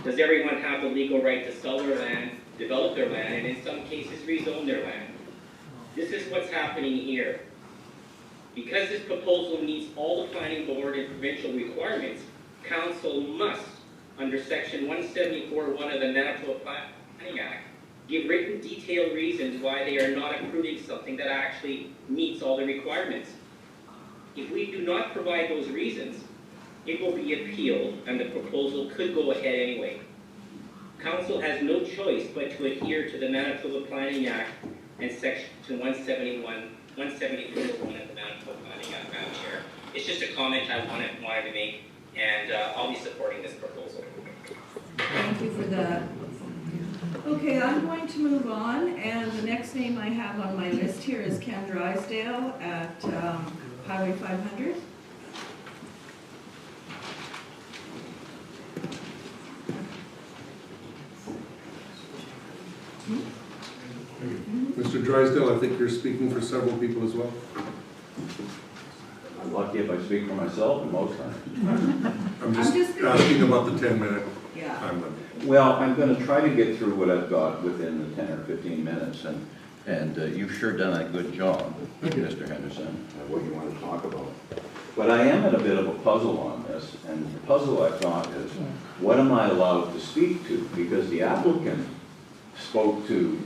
does everyone have the legal right to sell their land, develop their land, and in some cases rezone their land. This is what's happening here. Because this proposal meets all the planning board and provincial requirements, council must, under section 174(1) of the Manitoba Planning Act, give written detailed reasons why they are not approving something that actually meets all the requirements. If we do not provide those reasons, it will be appealed and the proposal could go ahead anyway. Council has no choice but to adhere to the Manitoba Planning Act and section 174(1) of the Manitoba Planning Act, Madam Chair. It's just a comment I wanted to make, and I'll be supporting this proposal. Thank you for that. Okay, I'm going to move on, and the next name I have on my list here is Ken Drysdale at Highway 500. Mr. Drysdale, I think you're speaking for several people as well. I'm lucky if I speak for myself, and most times. I'm just just- asking about the 10-minute Yeah. time limit. Well, I'm going to try to get through what I've got within the 10 or 15 minutes, and you've sure done a good job, Mr. Henderson, at what you want to talk about. But I am in a bit of a puzzle on this, and the puzzle I've got is, what am I allowed to speak to? Because the applicant spoke to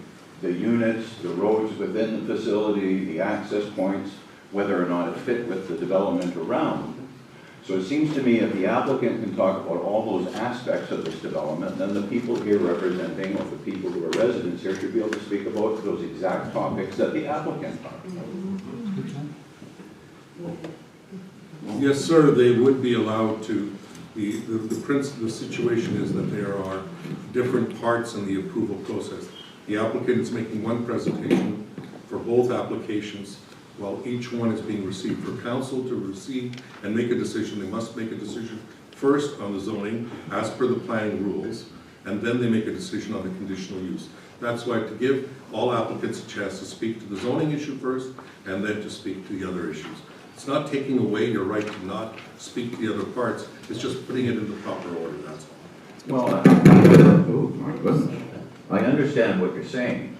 the units, the roads within the facility, the access points, whether or not it fit with the development around. So it seems to me if the applicant can talk about all those aspects of this development, then the people here representing, or the people who are residents here, should be able to speak about those exact topics that the applicant talked about. Yes, sir, they would be allowed to. The situation is that there are different parts in the approval process. The applicant is making one presentation for both applications, while each one is being received for council to receive and make a decision. They must make a decision first on the zoning as per the planning rules, and then they make a decision on the conditional use. That's why, to give all applicants a chance to speak to the zoning issue first and then to speak to the other issues. It's not taking away your right to not speak to the other parts, it's just putting it in the proper order, that's all. Well, oh my goodness. I understand what you're saying,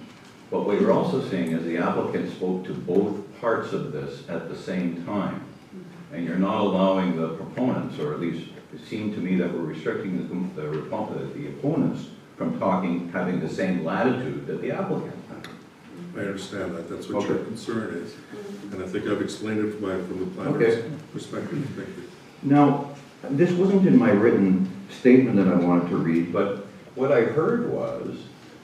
but what you're also saying is the applicant spoke to both parts of this at the same time. And you're not allowing the proponents, or at least it seemed to me that we're restricting the opponents from having the same latitude that the applicant had. I understand that, that's what your Okay. concern is. And I think I've explained it from the planner's Okay. perspective. Thank you. Now, this wasn't in my written statement that I wanted to read, but what I heard was,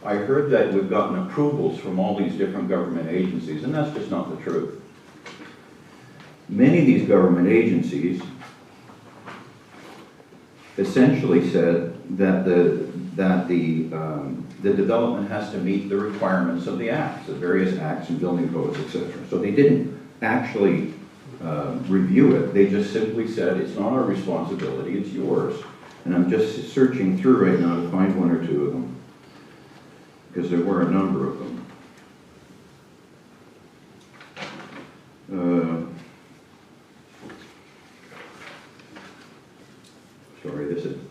I heard that we've gotten approvals from all these different government agencies, and that's just not the truth. Many of these government agencies essentially said that the development has to meet the requirements of the acts, the various acts and building codes, etc. So they didn't actually review it. They just simply said, it's not our responsibility, it's yours. And I'm just searching through right now to find one or two of them, because there were a number of them. Sorry,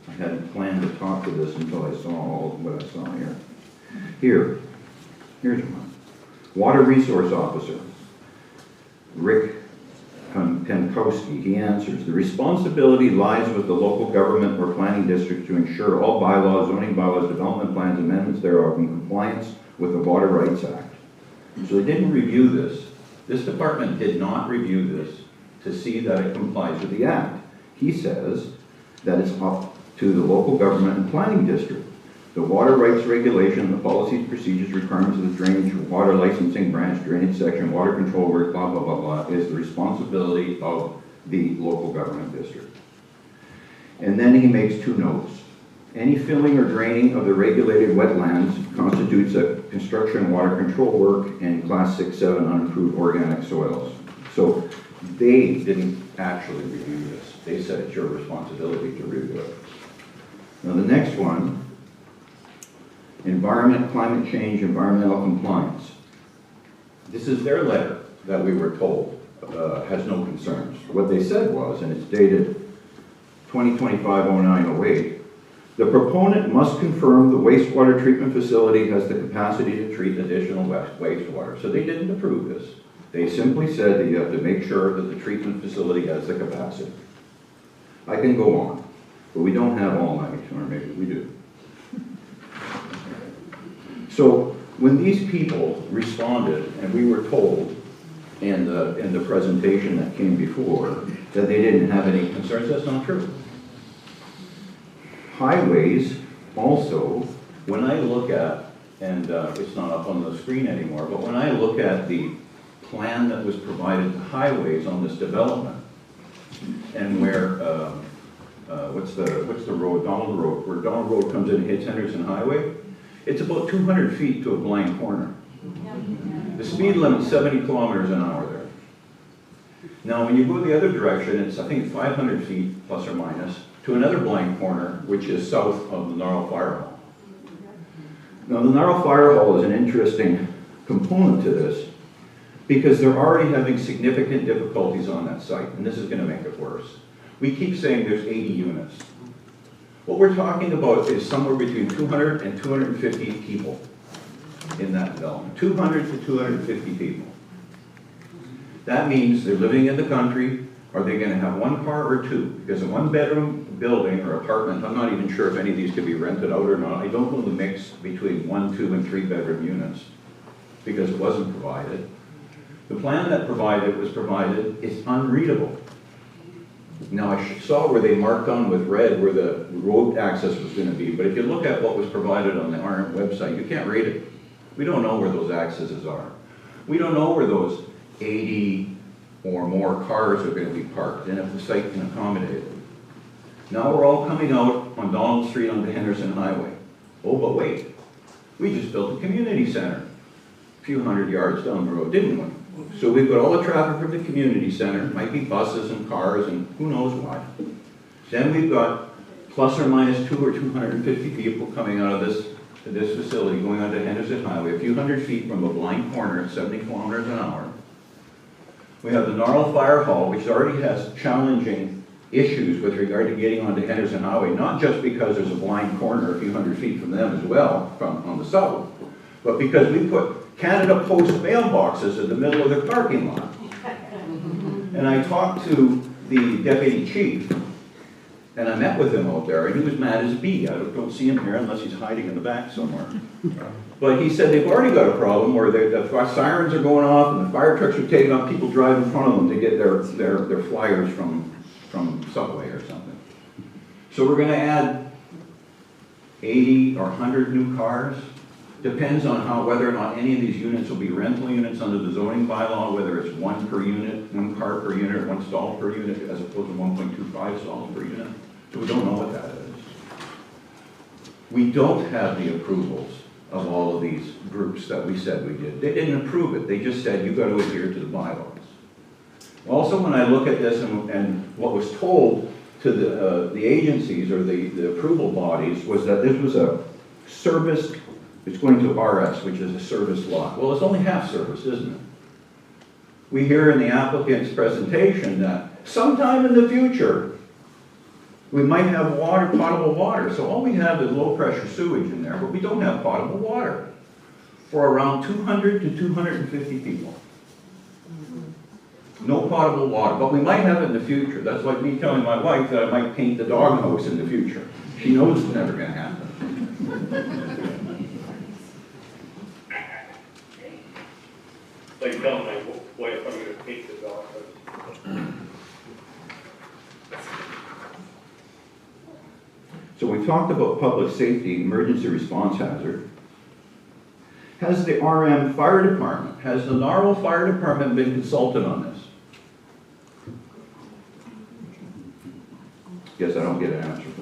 I hadn't planned to talk to this until I saw all of what I saw here. Here's one. Water Resource Officer, Rick Penkowski, he answers, the responsibility lies with the local government or planning district to ensure all bylaws, zoning bylaws, development plans, amendments thereof in compliance with the Water Rights Act. So they didn't review this. This department did not review this to see that it complies with the Act. He says that it's up to the local government and planning district. The water rights regulation, the policies, procedures, requirements of the drainage, water licensing branch, drainage section, water control work, blah, blah, blah, blah, is the responsibility of the local government district. And then he makes two notes. Any filling or draining of the regulated wetlands constitutes a construction water control work in class 6-7 unimproved organic soils. So they didn't actually review this. They said it's your responsibility to review it. Now the next one, environment, climate change, environmental compliance. This is their letter that we were told has no concerns. What they said was, and it's dated 2025-09-08, the proponent must confirm the wastewater treatment facility has the capacity to treat additional wastewater. So they didn't approve this. They simply said that you have to make sure that the treatment facility has the capacity. I can go on, but we don't have all night, or maybe we do. So when these people responded, and we were told in the presentation that came before that they didn't have any concerns, that's not true. Highways also, when I look at, and it's not up on the screen anymore, but when I look at the plan that was provided to highways on this development, and where, what's the road, Donald Road, where Donald Road comes in and hits Henderson Highway, it's about 200 feet to a blind corner. The speed limit's 70 kilometers an hour there. Now, when you go the other direction, it's, I think, 500 feet, plus or minus, to another blind corner, which is south of the Gnarl Fire Hall. Now, the Narrow Fire Hall is an interesting component to this because they're already having significant difficulties on that site, and this is going to make it worse. We keep saying there's 80 units. What we're talking about is somewhere between 200 and 250 people in that development. 200 to 250 people. That means they're living in the country. Are they going to have one car or two? Because a one-bedroom building or apartment, I'm not even sure if any of these could be rented out or not. I don't know the mix between 1, 2, and 3-bedroom units because it wasn't provided. The plan that was provided is unreadable. Now, I saw where they marked on with red where the road access was going to be, but if you look at what was provided on the RM website, you can't read it. We don't know where those accesses are. We don't know where those 80 or more cars are going to be parked and if the site can accommodate it. Now we're all coming out on Donald Street onto Henderson Highway. Oh, but wait, we just built a community center a few hundred yards down the road, didn't we? So we've got all the traffic from the community center, might be buses and cars and who knows what. Then we've got plus or minus 200 or 250 people coming out of this facility going onto Henderson Highway, a few hundred feet from a blind corner at 70 kilometers an hour. We have the Narl Fire Hall, which already has challenging issues with regard to getting onto Henderson Highway, not just because there's a blind corner a few hundred feet from them as well, on the south, but because we put Canada Post mailboxes in the middle of the parking lot. And I talked to the deputy chief, and I met with him out there, and he was mad as a bee. I don't see him here unless he's hiding in the back somewhere. But he said they've already got a problem where the sirens are going off and the fire trucks are taking off, people drive in front of them to get their flyers from Subway or something. So we're going to add 80 or 100 new cars. Depends on whether or not any of these units will be rental units under the zoning bylaw, whether it's one per unit, 1 car per unit, or 1 stall per unit, as opposed to 1.25 stalls per unit. So we don't know what that is. We don't have the approvals of all of these groups that we said we did. They didn't approve it. They just said, you've got to adhere to the bylaws. Also, when I look at this and what was told to the agencies or the approval bodies was that this was a service. It's going to RS, which is a service lot. Well, it's only half service, isn't it? We hear in the applicant's presentation that sometime in the future, we might have potable water. So all we have is low pressure sewage in there, but we don't have potable water for around 200 to 250 people. No potable water, but we might have it in the future. That's like me telling my wife that I might paint the doghouse in the future. She knows it's never going to happen. Like telling my wife I'm going to paint the doghouse. So we talked about public safety, emergency response hazard. Has the RM Fire Department, has the Narwhal Fire Department been consulted on this? Guess I don't get an answer for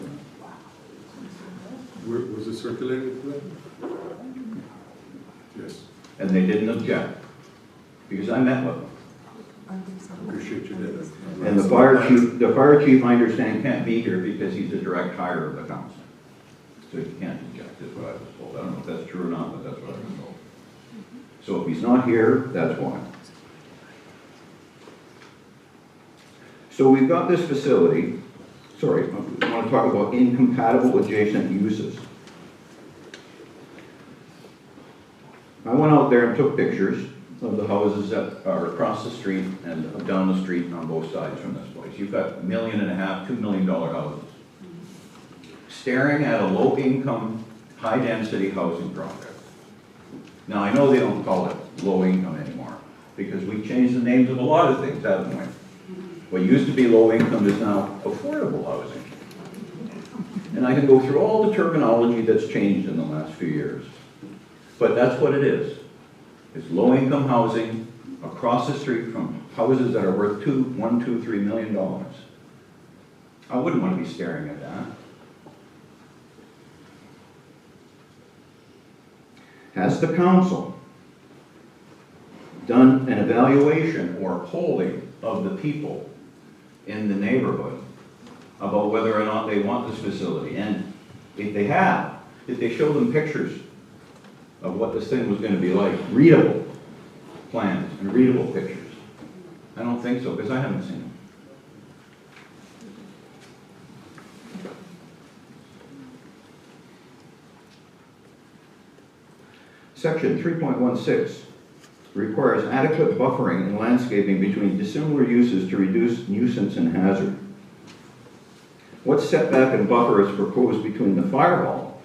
that. Was it circulated to them? Yes. And they didn't object, because I met with them. Appreciate you did it. And the fire chief, I understand, can't be here because he's a direct hire of the council. So he can't object, is what I was told. I don't know if that's true or not, but that's what I was told. So if he's not here, that's why. So we've got this facility. Sorry, I want to talk about incompatible adjacent uses. I went out there and took pictures of the houses that are across the street and down the street on both sides from this place. You've got $1.5 million, $2 million houses. Staring at a low-income, high-density housing project. Now, I know they don't call it low-income anymore, because we've changed the names of a lot of things, haven't we? What used to be low-income is now affordable housing. And I can go through all the terminology that's changed in the last few years. But that's what it is. It's low-income housing across the street from houses that are worth $1, $2, $3 million. I wouldn't want to be staring at that. Has the council done an evaluation or polling of the people in the neighborhood about whether or not they want this facility? And if they have, did they show them pictures of what this thing was gonna be like, readable plans and readable pictures? I don't think so, because I haven't seen them. Section 3.16 requires adequate buffering and landscaping between dissimilar uses to reduce nuisance and hazard. What setback and buffer is proposed between the fire hall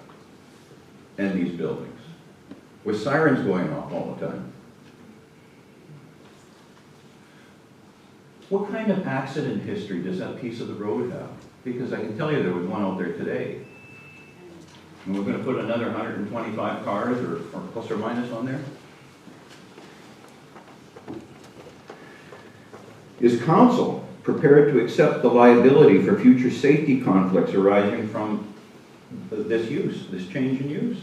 and these buildings, with sirens going off all the time? What kind of accident history does that piece of the road have? Because I can tell you there was one out there today. And we're gonna put another 125 cars or plus or minus on there? Is council prepared to accept the liability for future safety conflicts arising from this use, this change in use?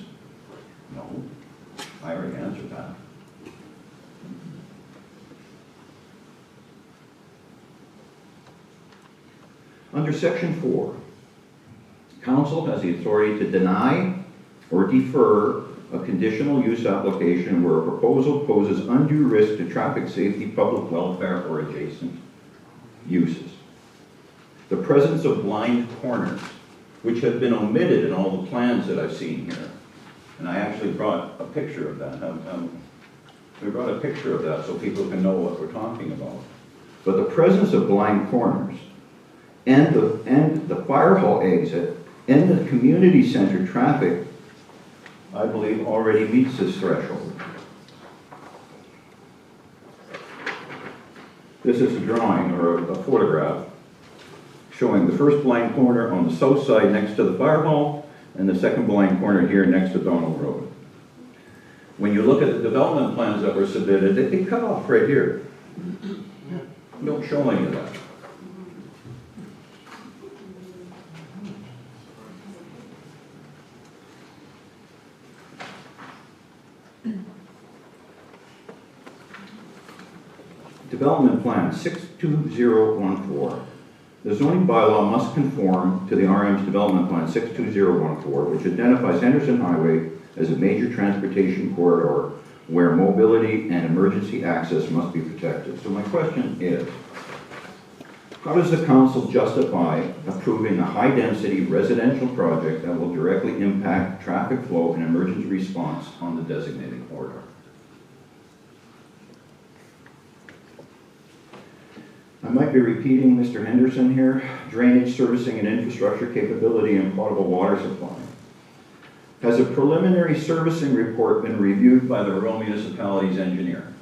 No. I already answered that. Under section 4, council has the authority to deny or defer a conditional use application where a proposal poses undue risk to traffic safety, public welfare, or adjacent uses. The presence of blind corners, which have been omitted in all the plans that I've seen here, and I actually brought a picture of that. We brought a picture of that so people can know what we're talking about. But the presence of blind corners and the fire hall exit and the community center traffic, I believe, already meets this threshold. This is a drawing or a photograph showing the first blind corner on the south side next to the fire hall and the second blind corner here next to Donald Road. When you look at the development plans that were submitted, they cut off right here. Don't show any of that. Development Plan 62014. The zoning bylaw must conform to the RM's Development Plan 62014, which identifies Henderson Highway as a major transportation corridor where mobility and emergency access must be protected. So my question is, how does the council justify approving a high-density residential project that will directly impact traffic flow and emergency response on the designated corridor? I might be repeating Mr. Henderson here. Drainage, servicing, and infrastructure capability and potable water supply. Has a preliminary servicing report been reviewed by the rural municipality's engineer?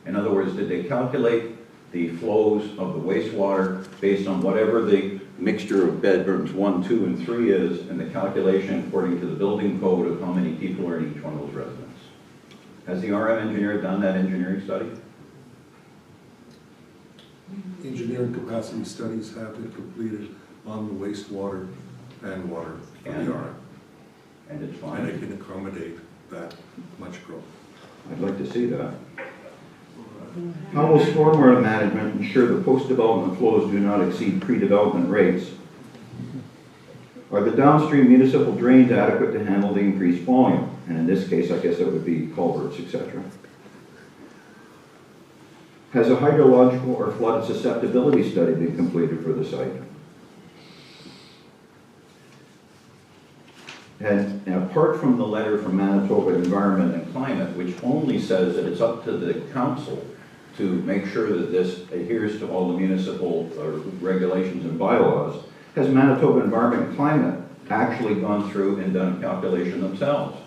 In other words, did they calculate the flows of the wastewater based on whatever the mixture of bedrooms 1, 2, and 3 is, and the calculation according to the building code of how many people are in each one of those residences? Has the RM engineer done that engineering study? Engineering capacity studies have been completed on the wastewater and water for the RM. And it's fine. And it can accommodate that much growth. I'd like to see that. How will stormwater management ensure the post-development flows do not exceed pre-development rates? Are the downstream municipal drains adequate to handle the increased volume? And in this case, I guess it would be culverts, etc. Has a hydrological or flood susceptibility study been completed for the site? And apart from the letter from Manitoba Environment and Climate, which only says that it's up to the council to make sure that this adheres to all the municipal regulations and bylaws, has Manitoba Environment and Climate actually gone through and done a calculation themselves?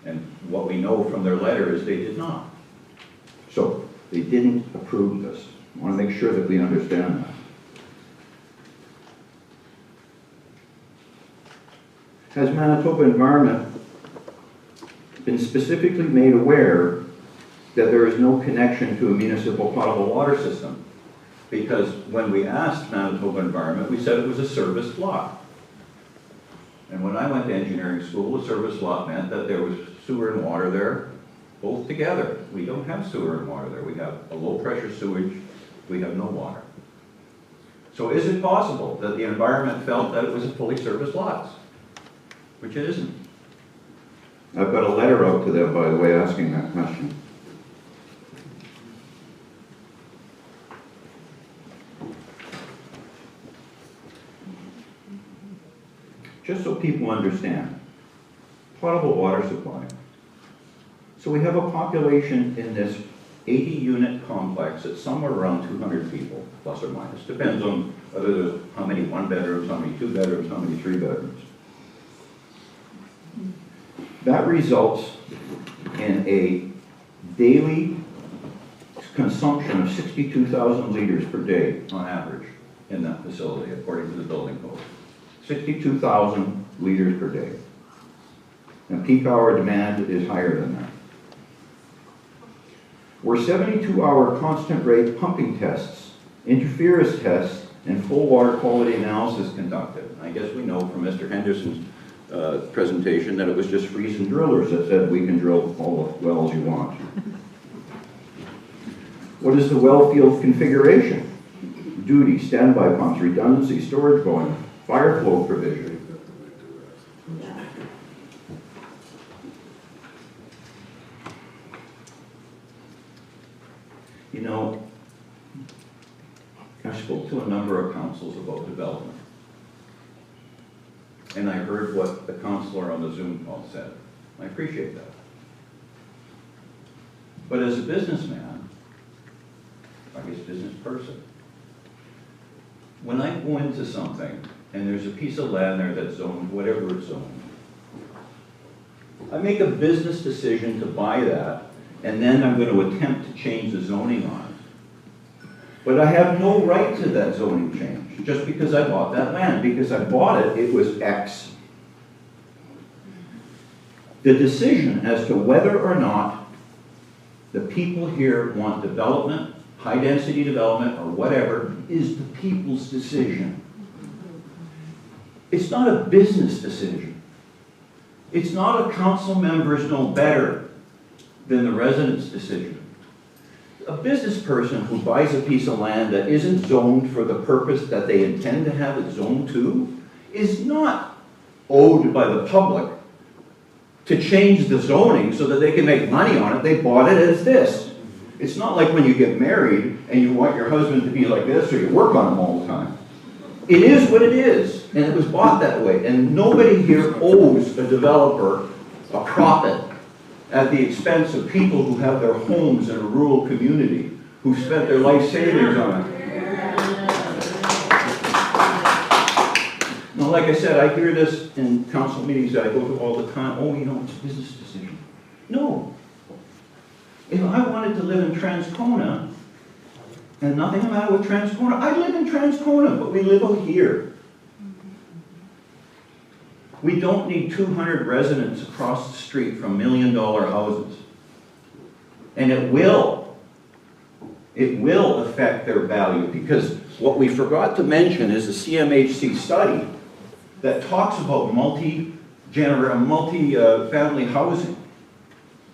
And what we know from their letter is they did not. So they didn't approve this. I want to make sure that we understand that. Has Manitoba Environment been specifically made aware that there is no connection to a municipal potable water system? Because when we asked Manitoba Environment, we said it was a service lot. And when I went to engineering school, a service lot meant that there was sewer and water there, both together. We don't have sewer and water there. We have a low pressure sewage, we have no water. So is it possible that the environment felt that it was a fully serviced lot? Which it isn't. I've got a letter out to them, by the way, asking that question. Just so people understand, potable water supply. So we have a population in this 80-unit complex that's somewhere around 200 people, plus or minus. Depends on whether there's how many one-bedrooms, how many two-bedrooms, how many three-bedrooms. That results in a daily consumption of 62,000 liters per day on average in that facility, according to the building code. 62,000 liters per day. And peak hour demand is higher than that. Were 72-hour constant rate pumping tests, interference tests, and full water quality analysis conducted. I guess we know from Mr. Henderson's presentation that it was just freeze and drillers that said we can drill all the wells you want. What is the well field configuration? Duty, standby pumps, redundancy, storage volume, fire flow provision. You know, I spoke to a number of councils about development. And I heard what the counselor on the Zoom call said. I appreciate that. But as a businessman, I guess business person, when I go into something and there's a piece of land there that's zoned, whatever it's zoned, I make a business decision to buy that, and then I'm going to attempt to change the zoning on it. But I have no right to that zoning change, just because I bought that land. Because I bought it, it was X. The decision as to whether or not the people here want development, high-density development, or whatever, is the people's decision. It's not a business decision. It's not a council member's no better than the residents' decision. A business person who buys a piece of land that isn't zoned for the purpose that they intend to have it zoned to is not owed by the public to change the zoning so that they can make money on it. They bought it as this. It's not like when you get married and you want your husband to be like this or you work on him all the time. It is what it is, and it was bought that way. And nobody here owes a developer a profit at the expense of people who have their homes in a rural community, who spent their life savings on it. Now, like I said, I hear this in council meetings that I go to all the time. Oh, you know, it's a business decision. No. If I wanted to live in Transcona, and nothing the matter with Transcona, I'd live in Transcona, but we live out here. We don't need 200 residents across the street from $1 million houses. And it will affect their value, because what we forgot to mention is the CMHC study that talks about multi-family housing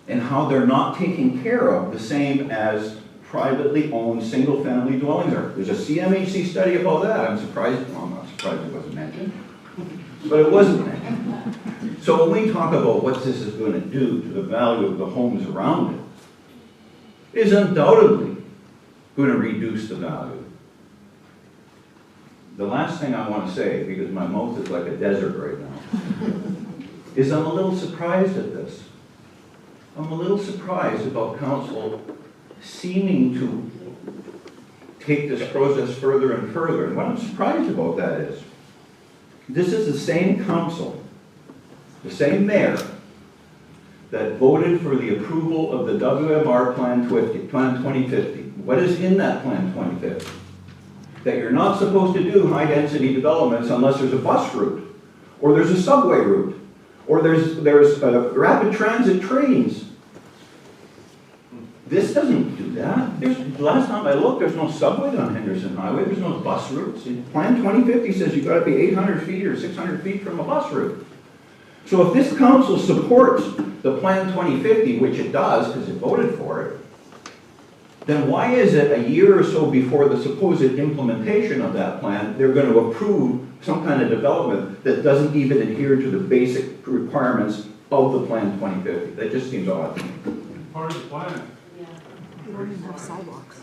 and how they're not taken care of the same as privately owned single-family dwellings are. There's a CMHC study about that. I'm surprised, well, I'm not surprised it wasn't mentioned. But it wasn't mentioned. So when we talk about what this is going to do to the value of the homes around it, it is undoubtedly going to reduce the value. The last thing I want to say, because my mouth is like a desert right now, is I'm a little surprised at this. I'm a little surprised about council seeming to take this process further and further. And what I'm surprised about that is, this is the same council, the same mayor, that voted for the approval of the WMR Plan 2050. What is in that Plan 2050? That you're not supposed to do high-density developments unless there's a bus route, or there's a subway route, or there's rapid transit trains. This doesn't do that. Last time I looked, there's no subway on Henderson Highway. There's no bus routes. Plan 2050 says you've got to be 800 feet or 600 feet from a bus route. So if this council supports the Plan 2050, which it does because it voted for it, then why is it a year or so before the supposed implementation of that plan, they're going to approve some kind of development that doesn't even adhere to the basic requirements of the Plan 2050. That just seems odd to me. Part of the plan. We don't even have sidewalks.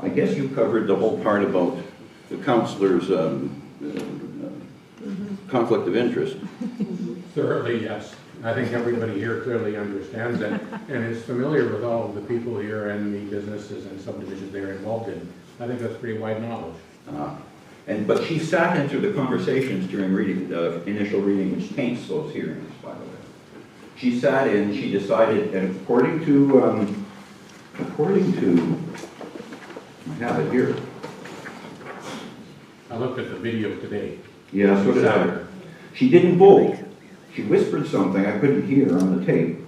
I guess you covered the whole part about the counselor's conflict of interest. Thoroughly, yes. I think everybody here clearly understands that and is familiar with all of the people here and the businesses and subdivisions they're involved in. I think that's pretty wide knowledge. But she sat into the conversations during reading, initial reading, which taints those hearings, by the way. She sat in, she decided, and according to, I have it here. I looked at the video today. Yeah, so did I. She didn't vote. She whispered something I couldn't hear on the tape.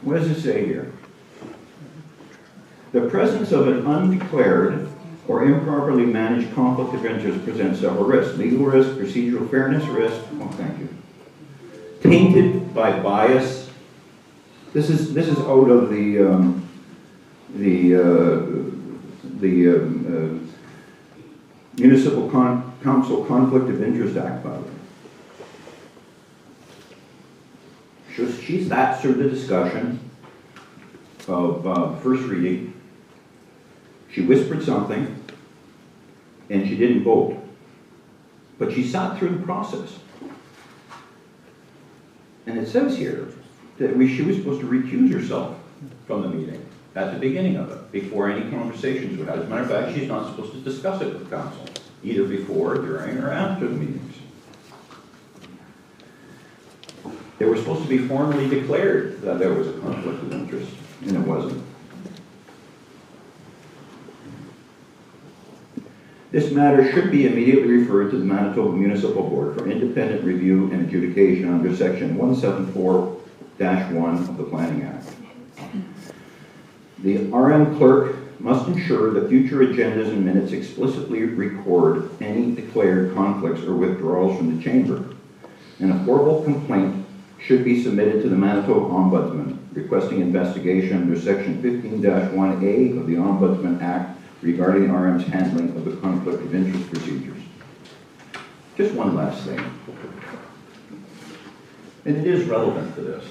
What does it say here? The presence of an undeclared or improperly managed conflict of interest presents several risks. Legal risk, procedural fairness risk, oh, thank you. Tainted by bias. This is out of the Municipal Council Conflict of Interest Act, by the way. She sat through the discussion of first reading. She whispered something, and she didn't vote. But she sat through the process. And it says here that she was supposed to recuse herself from the meeting at the beginning of it, before any conversations would have. As a matter of fact, she's not supposed to discuss it with council, either before, during, or after the meetings. They were supposed to be formally declared that there was a conflict of interest, and it wasn't. This matter should be immediately referred to the Manitoba Municipal Board for independent review and adjudication under Section 174-1 of the Planning Act. The RM clerk must ensure that future agendas and minutes explicitly record any declared conflicts or withdrawals from the chamber. And a formal complaint should be submitted to the Manitoba Ombudsman requesting investigation under Section 15-1A of the Ombudsman Act regarding RM's handling of the conflict of interest procedures. Just one last thing, and it is relevant to this.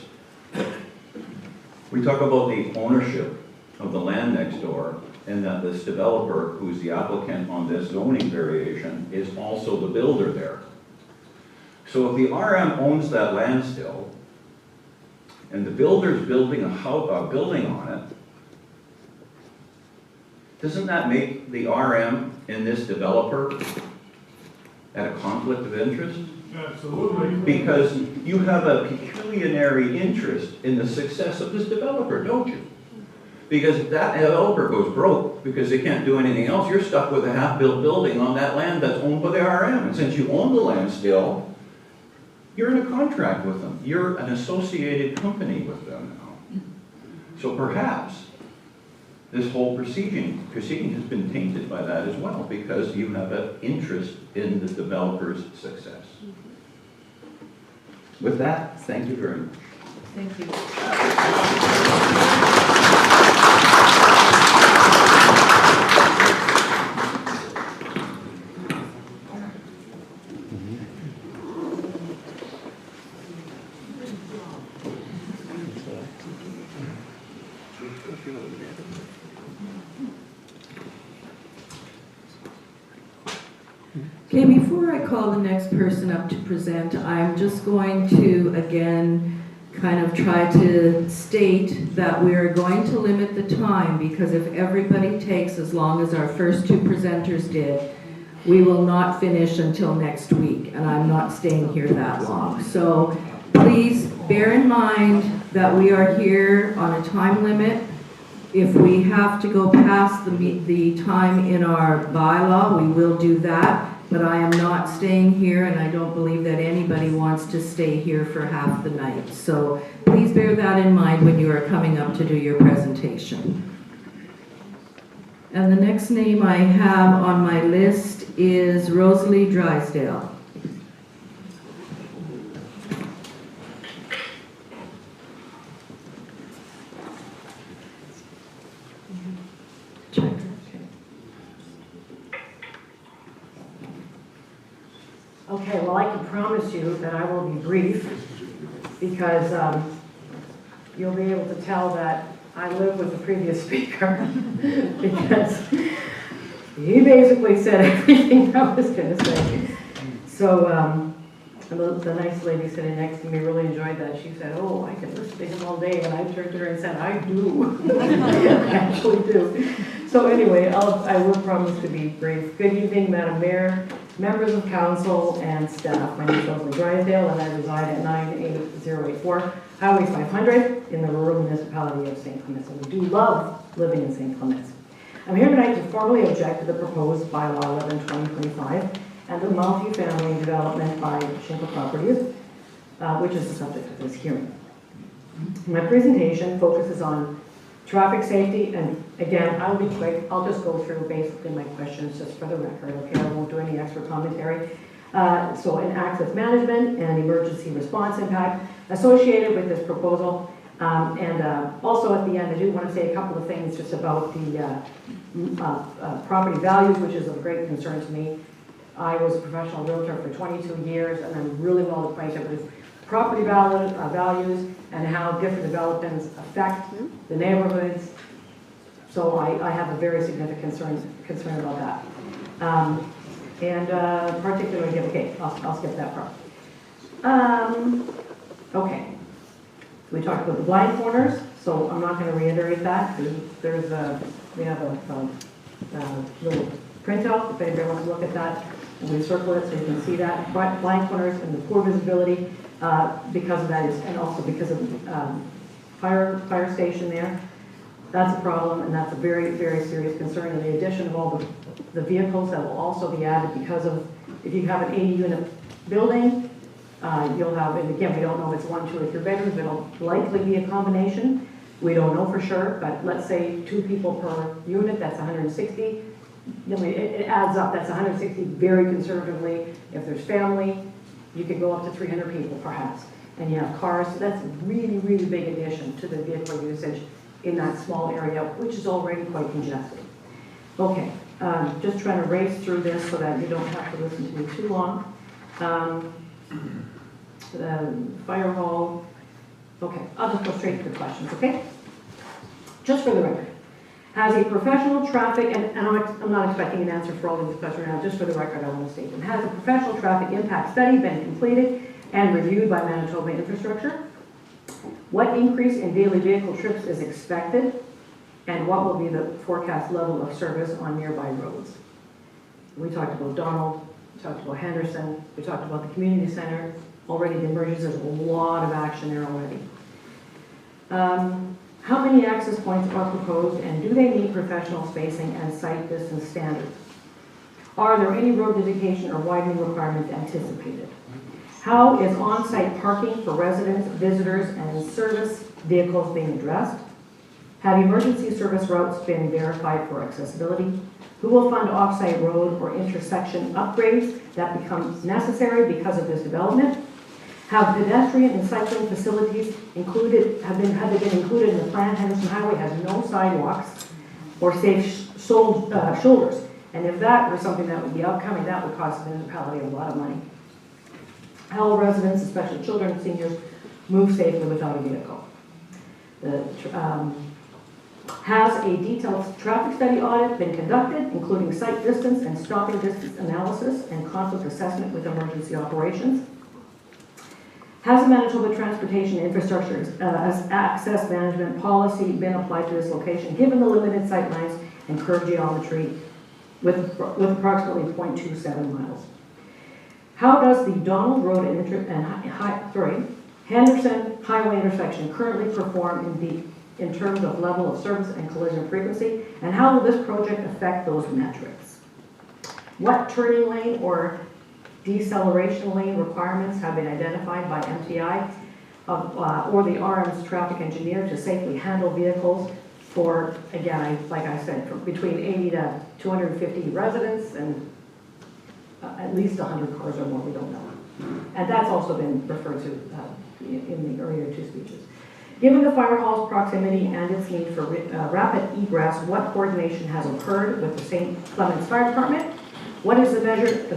We talk about the ownership of the land next door, and that this developer, who's the applicant on this zoning variation, is also the builder there. So if the RM owns that land still, and the builder's building a building on it, doesn't that make the RM in this developer at a conflict of interest? Absolutely. Because you have a pecuniary interest in the success of this developer, don't you? Because if that developer goes broke because they can't do anything else, you're stuck with a half-built building on that land that's owned by the RM. And since you own the land still, you're in a contract with them. You're an associated company with them now. So perhaps this whole proceeding has been tainted by that as well, because you have an interest in the developer's success. With that, thank you very much. Thank you. Okay, before I call the next person up to present, I'm just going to, again, kind of try to state that we are going to limit the time, because if everybody takes as long as our first two presenters did, we will not finish until next week, and I'm not staying here that long. So please bear in mind that we are here on a time limit. If we have to go past the time in our bylaw, we will do that. But I am not staying here, and I don't believe that anybody wants to stay here for half the night. So please bear that in mind when you are coming up to do your presentation. And the next name I have on my list is Rosalie Drysdale. Okay, well, I can promise you that I will be brief, because you'll be able to tell that I live with the previous speaker, because he basically said everything I was going to say. So the nice lady sitting next to me really enjoyed that. She said, oh, I can listen to him all day, and I turned to her and said, I do. I actually do. So anyway, I will promise to be brief. Good evening, Madam Mayor, members of council, and staff. My name is Leslie Drysdale, and I reside at 98084 Highway 500 in the rural municipality of St. Clements. And we do love living in St. Clements. I'm here tonight to formally object to the proposed bylaw 11/2025 and the multifamily development by Shingle Properties, which is the subject of this hearing. My presentation focuses on traffic safety, and again, I'll be quick. I'll just go through basically my questions just for the record, okay? I won't do any extra commentary. So in access management and emergency response impact associated with this proposal. Also at the end, I do want to say a couple of things just about the property values, which is of great concern to me. I was a professional realtor for 22 years, and I'm really well acquainted with property values and how different developments affect the neighborhoods. So I have a very significant concern about that. Particularly, okay, I'll skip that part. Okay, we talked about the blind corners, so I'm not going to reiterate that. We have a little printout if anybody wants to look at that. And we circle it so you can see that. Blind corners and the poor visibility because of that and also because of fire station there. That's a problem, and that's a very, very serious concern. And the addition of all the vehicles that will also be added because of, if you have an 80-unit building, you'll have, and again, we don't know if it's 1, 2, or 3 bedrooms, it'll likely be a combination. We don't know for sure, but let's say 2 people per unit, that's 160. It adds up, that's 160 very conservatively. If there's family, you could go up to 300 people perhaps. And you have cars, so that's a really, really big addition to the vehicle usage in that small area, which is already quite congested. Okay, just trying to race through this so that you don't have to listen to me too long. The fire hall, okay, I'll just go straight to the questions, okay? Just for the record, has a professional traffic, and I'm not expecting an answer for all of these questions now, just for the record I want to state them. Has a professional traffic impact study been completed and reviewed by Manitoba Infrastructure? What increase in daily vehicle trips is expected? And what will be the forecast level of service on nearby roads? We talked about Donald, we talked about Henderson, we talked about the community center, already the emergencies, there's a lot of action there already. How many access points are proposed, and do they meet professional spacing and site distance standards? Are there any road dedication or widening requirements anticipated? How is on-site parking for residents, visitors, and service vehicles being addressed? Have emergency service routes been verified for accessibility? Who will fund off-site road or intersection upgrades that become necessary because of this development? Have pedestrian and cycling facilities have they been included in the plan? Henderson Highway has no sidewalks or safe shoulders. And if that were something that would be upcoming, that would cost the municipality a lot of money. How will residents, especially children and seniors, move safely without a vehicle? Has a detailed traffic study audit been conducted, including site distance and stopping distance analysis and conflict assessment with emergency operations? Has the Manitoba Transportation Infrastructure Access Management Policy been applied to this location, given the limited sight lines and curved geometry with approximately 0.27 miles? How does the Donald Road and Henderson Highway intersection currently perform in terms of level of service and collision frequency, and how will this project affect those metrics? What turning lane or deceleration lane requirements have been identified by MTI or the RM's traffic engineer to safely handle vehicles for, again, like I said, for between 80 to 250 residents and at least 100 cars or more, we don't know. And that's also been referred to in the earlier 2 speeches. Given the fire hall's proximity and its need for rapid egress, what coordination has occurred with the St. Clements Fire Department What is the measured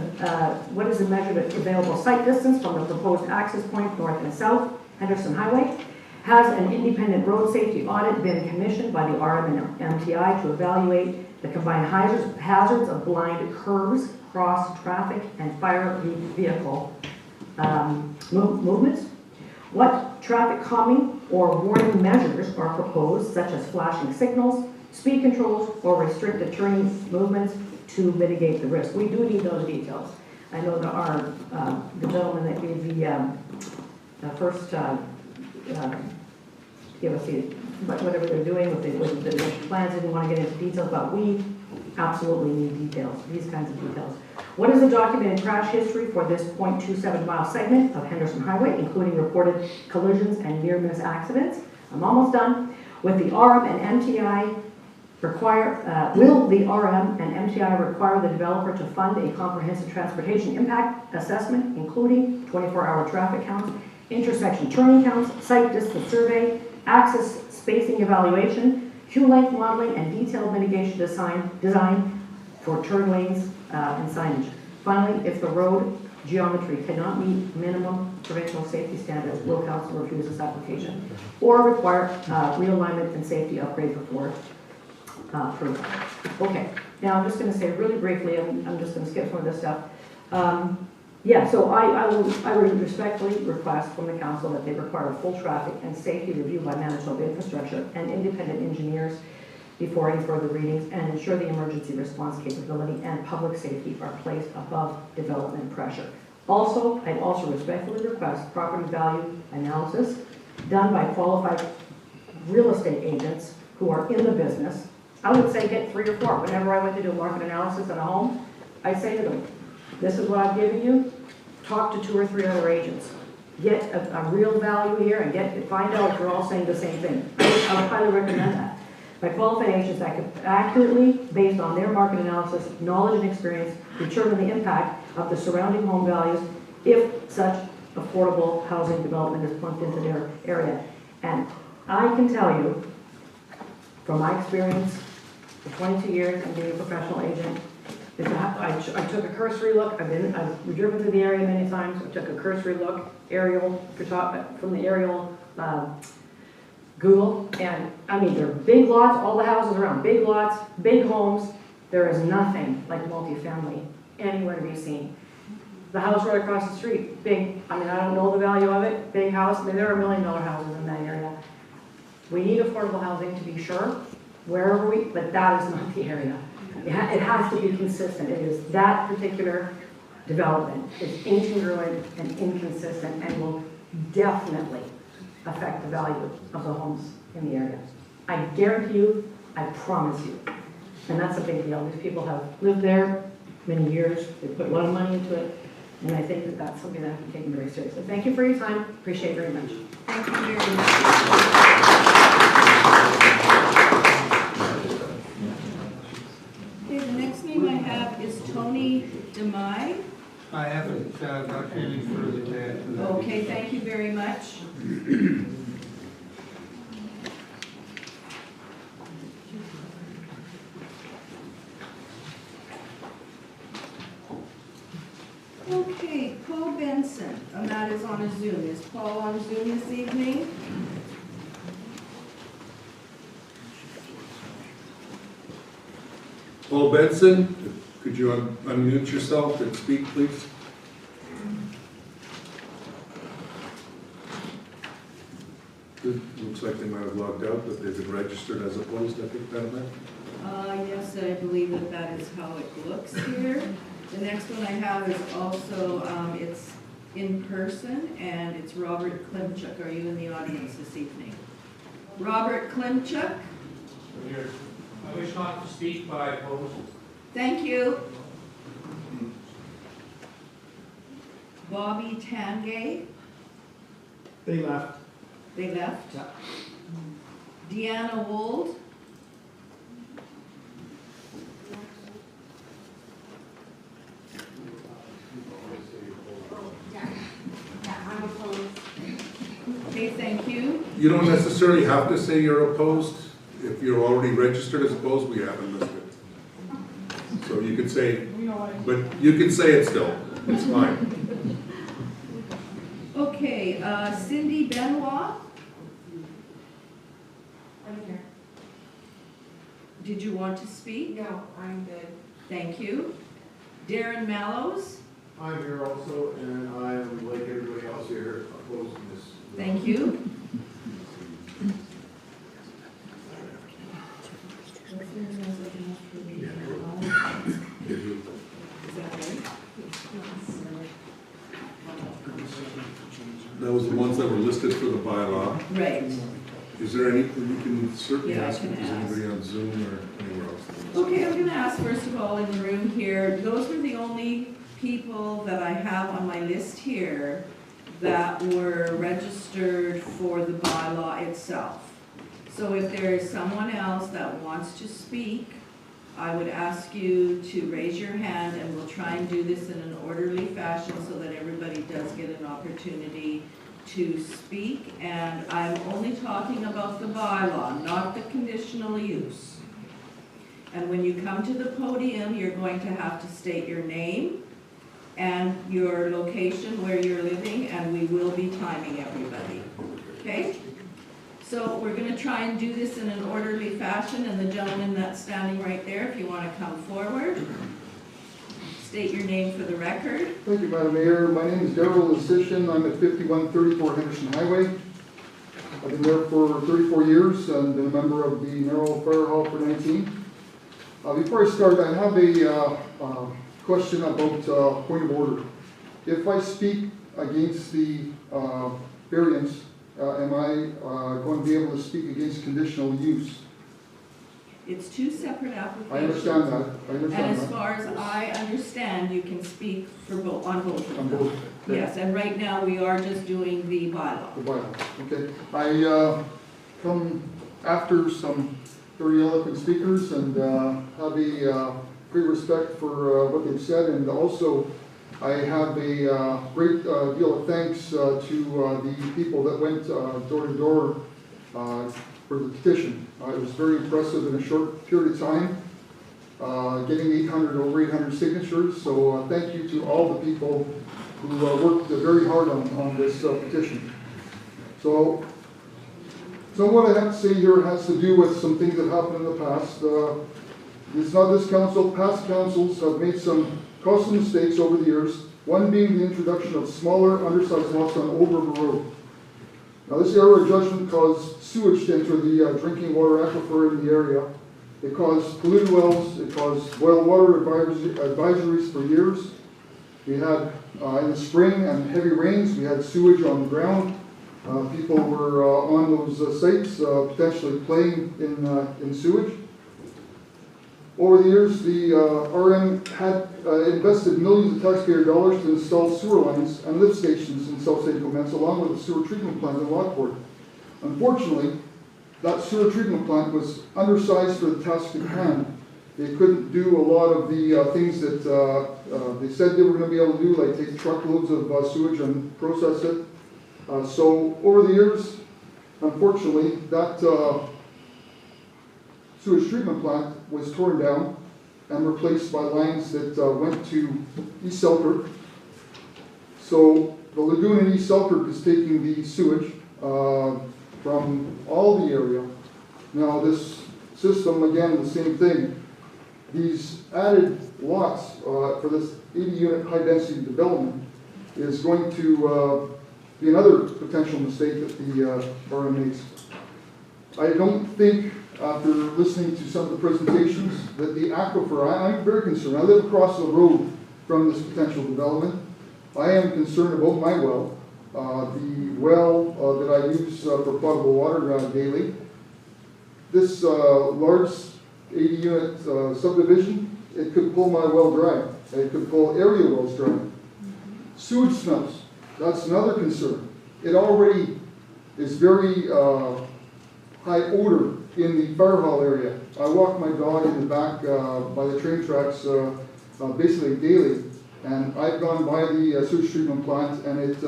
available site distance from the proposed access point north and south, Henderson Highway? Has an independent road safety audit been commissioned by the RM and MTI to evaluate the combined hazards of blind curves, cross traffic, and fire vehicle movements? What traffic calming or warning measures are proposed, such as flashing signals, speed controls, or restricted turning movements to mitigate the risk? We do need those details. I know that the gentleman that gave the first give us whatever they're doing with the plans, didn't want to get into details, but we absolutely need details, these kinds of details. What is the documented crash history for this 0.27 mile segment of Henderson Highway, including reported collisions and near-miss accidents? I'm almost done. With the RM and MTI will the RM and MTI require the developer to fund a comprehensive transportation impact assessment, including 24-hour traffic counts, intersection turning counts, site distance survey, access spacing evaluation, queue length modeling, and detailed mitigation design for turn lanes and signage? Finally, if the road geometry cannot meet minimum provincial safety standards, will council refuse this application or require realignment and safety upgrade before approval? Okay, now I'm just going to say really briefly, I'm just going to skip some of this stuff. Yeah, so I would respectfully request from the council that they require a full traffic and safety review by management of infrastructure and independent engineers before any further readings, and ensure the emergency response capability and public safety are placed above development pressure. Also, I'd also respectfully request property value analysis done by qualified real estate agents who are in the business. I would say get 3 or 4. Whenever I went to do market analysis on a home, I say to them, this is what I've given you. Talk to 2 or 3 other agents. Get a real value here and find out if you're all saying the same thing. I would highly recommend that. By qualified agents that could accurately, based on their market analysis, knowledge and experience, determine the impact of the surrounding home values if such affordable housing development is plunked into their area. And I can tell you, from my experience for 22 years and being a professional agent, I took a cursory look. I've driven through the area many times. I took a cursory look, from the aerial Google, and I mean, they're big lots, all the houses around, big lots, big homes. There is nothing like multifamily anywhere to be seen. The house right across the street, big, I mean, I don't know the value of it, big house. I mean, there are $1 million houses in that area. We need affordable housing to be sure, wherever but that is not the area. It has to be consistent. It is that particular development is incongruent and inconsistent and will definitely affect the value of the homes in the area. I guarantee you, I promise you. And that's a big deal. These people have lived there many years. They put a lot of money into it. And I think that that's something that I have to take very seriously. Thank you for your time. Appreciate it very much. Thank you very much. Okay, the next name I have is Tony DeMai. I haven't got any further to add to that. Okay, thank you very much. Okay, Paul Benson, and that is on a Zoom. Is Paul on Zoom this evening? Paul Benson, could you unmute yourself and speak, please? Good. Looks like they might have logged out, but they've been registered as opposed, I think, Madam Mayor? Yes, I believe that that is how it looks here. The next one I have is also, it's in person, and it's Robert Klimchuk. Are you in the audience this evening? Robert Klimchuk? Here. I wish not to speak, but I oppose. Thank you. Bobby Tangay? They left. They left? Yeah. Deanna Wold? I'm opposed. Okay, thank you. You don't necessarily have to say you're opposed. If you're already registered as opposed, we haven't listed. So you could say, but you can say it still, it's fine. Okay, Cindy Benoit? I'm here. Did you want to speak? No, I'm good. Thank you. Darren Mallows? I'm here also, and I am, like everybody else here, opposing this. Thank you. That was the ones that were listed for the bylaw. Right. Is there any, you can certainly Yeah, I ask can if there's ask. anybody on Zoom or anywhere else. Okay, I'm gonna ask first of all in the room here, those were the only people that I have on my list here that were registered for the bylaw itself. So if there is someone else that wants to speak, I would ask you to raise your hand and we'll try and do this in an orderly fashion so that everybody does get an opportunity to speak. And I'm only talking about the bylaw, not the conditional use. And when you come to the podium, you're going to have to state your name and your location where you're living, and we will be timing everybody, okay? So we're gonna try and do this in an orderly fashion, and the gentleman that's standing right there, if you wanna come forward, state your name for the record. Thank you, Madam Mayor. My name is Darrell Lasitian. I'm at 5134 Henderson Highway. I've been there for 34 years and been a member of the Merrill Fire Hall for 19. Before I start, I have a question about point of order. If I speak against the variance, am I going to be able to speak against conditional use? It's two separate applications. I understand that. And as far as I understand, you can speak for both, on both of them. Yes, and right now we are just doing the bylaw. The bylaw, okay. I come after some very eloquent speakers and have a great respect for what they've said, and also I have a great deal of thanks to the people that went door to door for the petition. It was very impressive in a short period of time, getting over 800 signatures, so thank you to all the people who worked very hard on this petition. So what I have to say here has to do with some things that happened in the past. It's not this council, past councils have made some costly mistakes over the years, one being the introduction of smaller, undersized lots on Old River Road. Now, this error of judgment caused sewage to enter the drinking water aquifer in the area. It caused polluted wells, it caused boil water advisories for years. We had, in the spring and heavy rains, we had sewage on the ground. People were on those sites, potentially playing in sewage. Over the years, the RM had invested millions of taxpayer dollars to install sewer lines and lift stations in South St. Clements, along with a sewer treatment plant in Lockport. Unfortunately, that sewer treatment plant was undersized for the task at hand. They couldn't do a lot of the things that they said they were going to be able to do, like take truckloads of sewage and process it. So over the years, unfortunately, that sewage treatment plant was torn down and replaced by lines that went to East Selkirk. So the lagoon in East Selkirk is taking the sewage from all the area. Now this system, again, the same thing. These added lots for this 80-unit high-density development is going to be another potential mistake that the borough makes. I don't think, after listening to some of the presentations, that the aquifer, I'm very concerned. I live across the road from this potential development. I am concerned about my well, the well that I use for potable water daily. This large 80-unit subdivision, it could pull my well dry. It could pull area wells dry. Sewage smells, that's another concern. It already is very high odor in the fire hall area. I walk my dog in the back by the train tracks basically daily, and I've gone by the sewage treatment plant, and it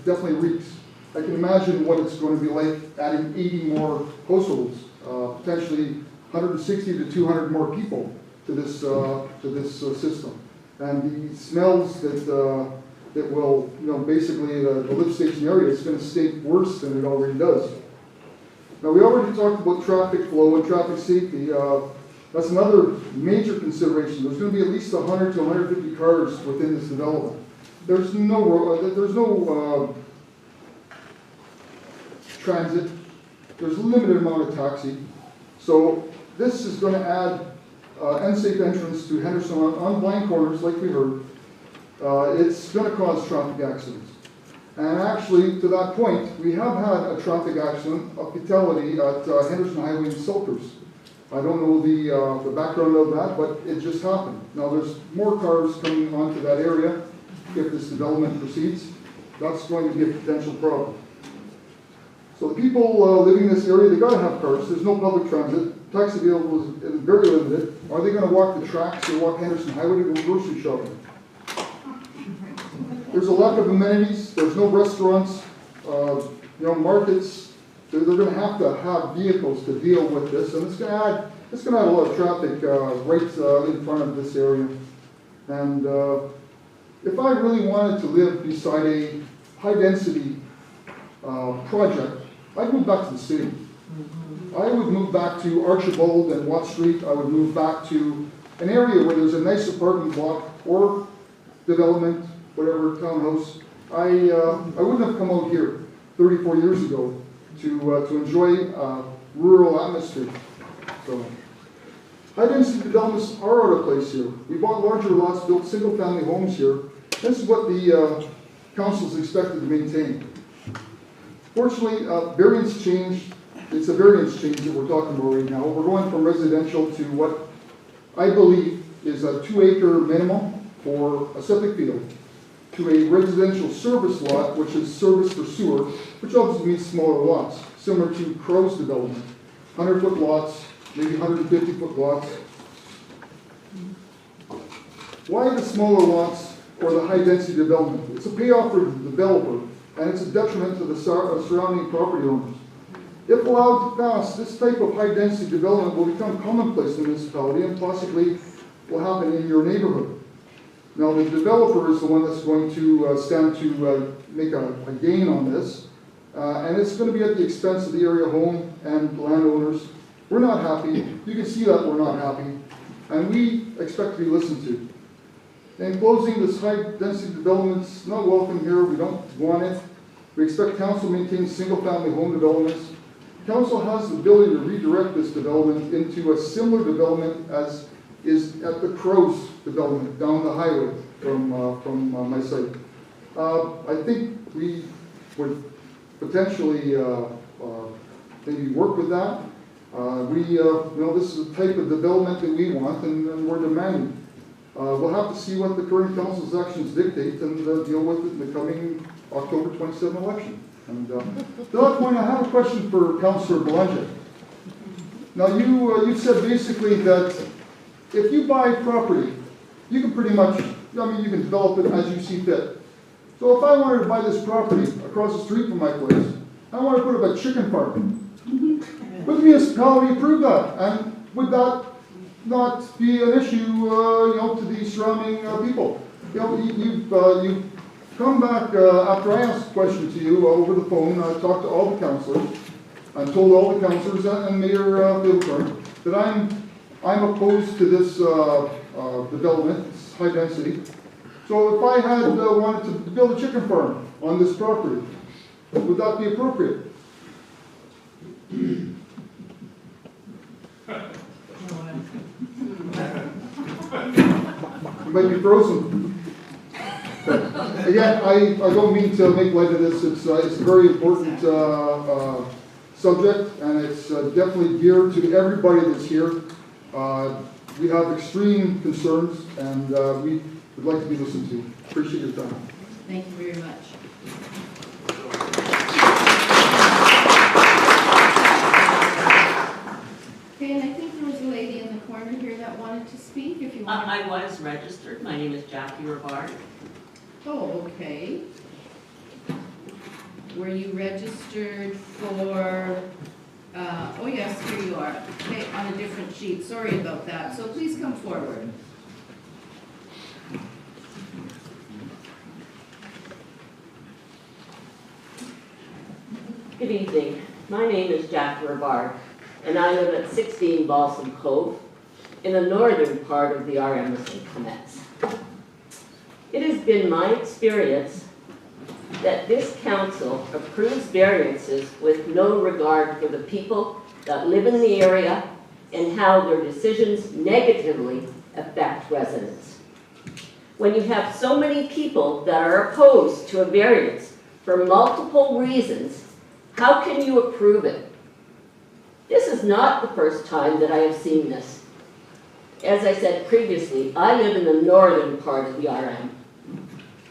definitely reeks. I can imagine what it's going to be like adding 80 more households, potentially 160 to 200 more people to this system. And the smells that will, basically the lift station area is gonna stink worse than it already does. Now, we already talked about traffic flow and traffic safety. That's another major consideration. There's gonna be at least 100 to 150 cars within this development. There's no transit. There's a limited amount of taxi. So this is gonna add unsafe entrance to Henderson on blind corners, like we heard. It's gonna cause traffic accidents. And actually, to that point, we have had a traffic accident, a fatality at Henderson Highway in Salters. I don't know the background of that, but it just happened. Now, there's more cars coming onto that area if this development proceeds. That's going to be a potential problem. So the people living in this area, they gotta have cars. There's no public transit. Taxi available is very limited. Are they gonna walk the tracks or walk Henderson Highway to go grocery shopping? There's a lack of amenities. There's no restaurants, markets. They're gonna have to have vehicles to deal with this, and it's gonna add a lot of traffic right in front of this area. And if I really wanted to live beside a high-density project, I'd move back to the city. I would move back to Archibald and Watt Street. I would move back to an area where there's a nice apartment block or development, whatever, townhouse. I wouldn't have come out here 34 years ago to enjoy rural atmosphere. So, high-density developments are out of place here. We bought larger lots, built single-family homes here. This is what the council is expected to maintain. Fortunately, variance change, it's a variance change that we're talking about right now. We're going from residential to what I believe is a 2-acre minimum for a septic field, to a residential service lot, which is service for sewer, which obviously means smaller lots, similar to Crow's development. 100-foot lots, maybe 150-foot lots. Why the smaller lots or the high-density development? It's a payoff for the developer, and it's a detriment to the surrounding property owners. If allowed to pass, this type of high-density development will become commonplace in the municipality and possibly will happen in your neighborhood. Now, the developer is the one that's going to stand to make a gain on this, and it's going to be at the expense of the area home and landowners. We're not happy. You can see that we're not happy, and we expect to be listened to. In closing, this high-density development is not welcome here. We don't want it. We expect council to maintain single-family home developments. Council has the ability to redirect this development into a similar development as is at the Crow's development down the highway from my site. I think we would potentially maybe work with that. This is the type of development that we want and we're demanding. We'll have to see what the current council's actions dictate and deal with it in the coming October 27 election. And to that point, I have a question for Councillor Belanger. Now, you said basically that if you buy property, you can pretty much, you can develop it as you see fit. So if I wanted to buy this property across the street from my place, I want to put up a chicken farm. Would the municipality approve that? And would that not be an issue, to the surrounding people? You've come back after I asked a question to you over the phone. I talked to all the councillors. I told all the councillors and Mayor Bilburn that I'm opposed to this development, this high density. So if I had wanted to build a chicken farm on this property, would that be appropriate? You might be frozen. Again, I don't mean to make light of this. It's a very important subject, and it's definitely geared to everybody that's here. We have extreme concerns, and we would like to be listened to. Appreciate your time. Thank you very much. Okay, and I think there was a lady in the corner here that wanted to speak, if you want. I was registered. My name is Jackie Rivard. Oh, okay. Were you registered for, oh yes, here you are, okay, on a different sheet. Sorry about that. So please come forward. Good evening. My name is Jack Rivard, and I live at 16 Balsam Cove in the northern part of the RMLC Clements. It has been my experience that this council approves variances with no regard for the people that live in the area and how their decisions negatively affect residents. When you have so many people that are opposed to a variance for multiple reasons, how can you approve it? This is not the first time that I have seen this. As I said previously, I live in the northern part of the RM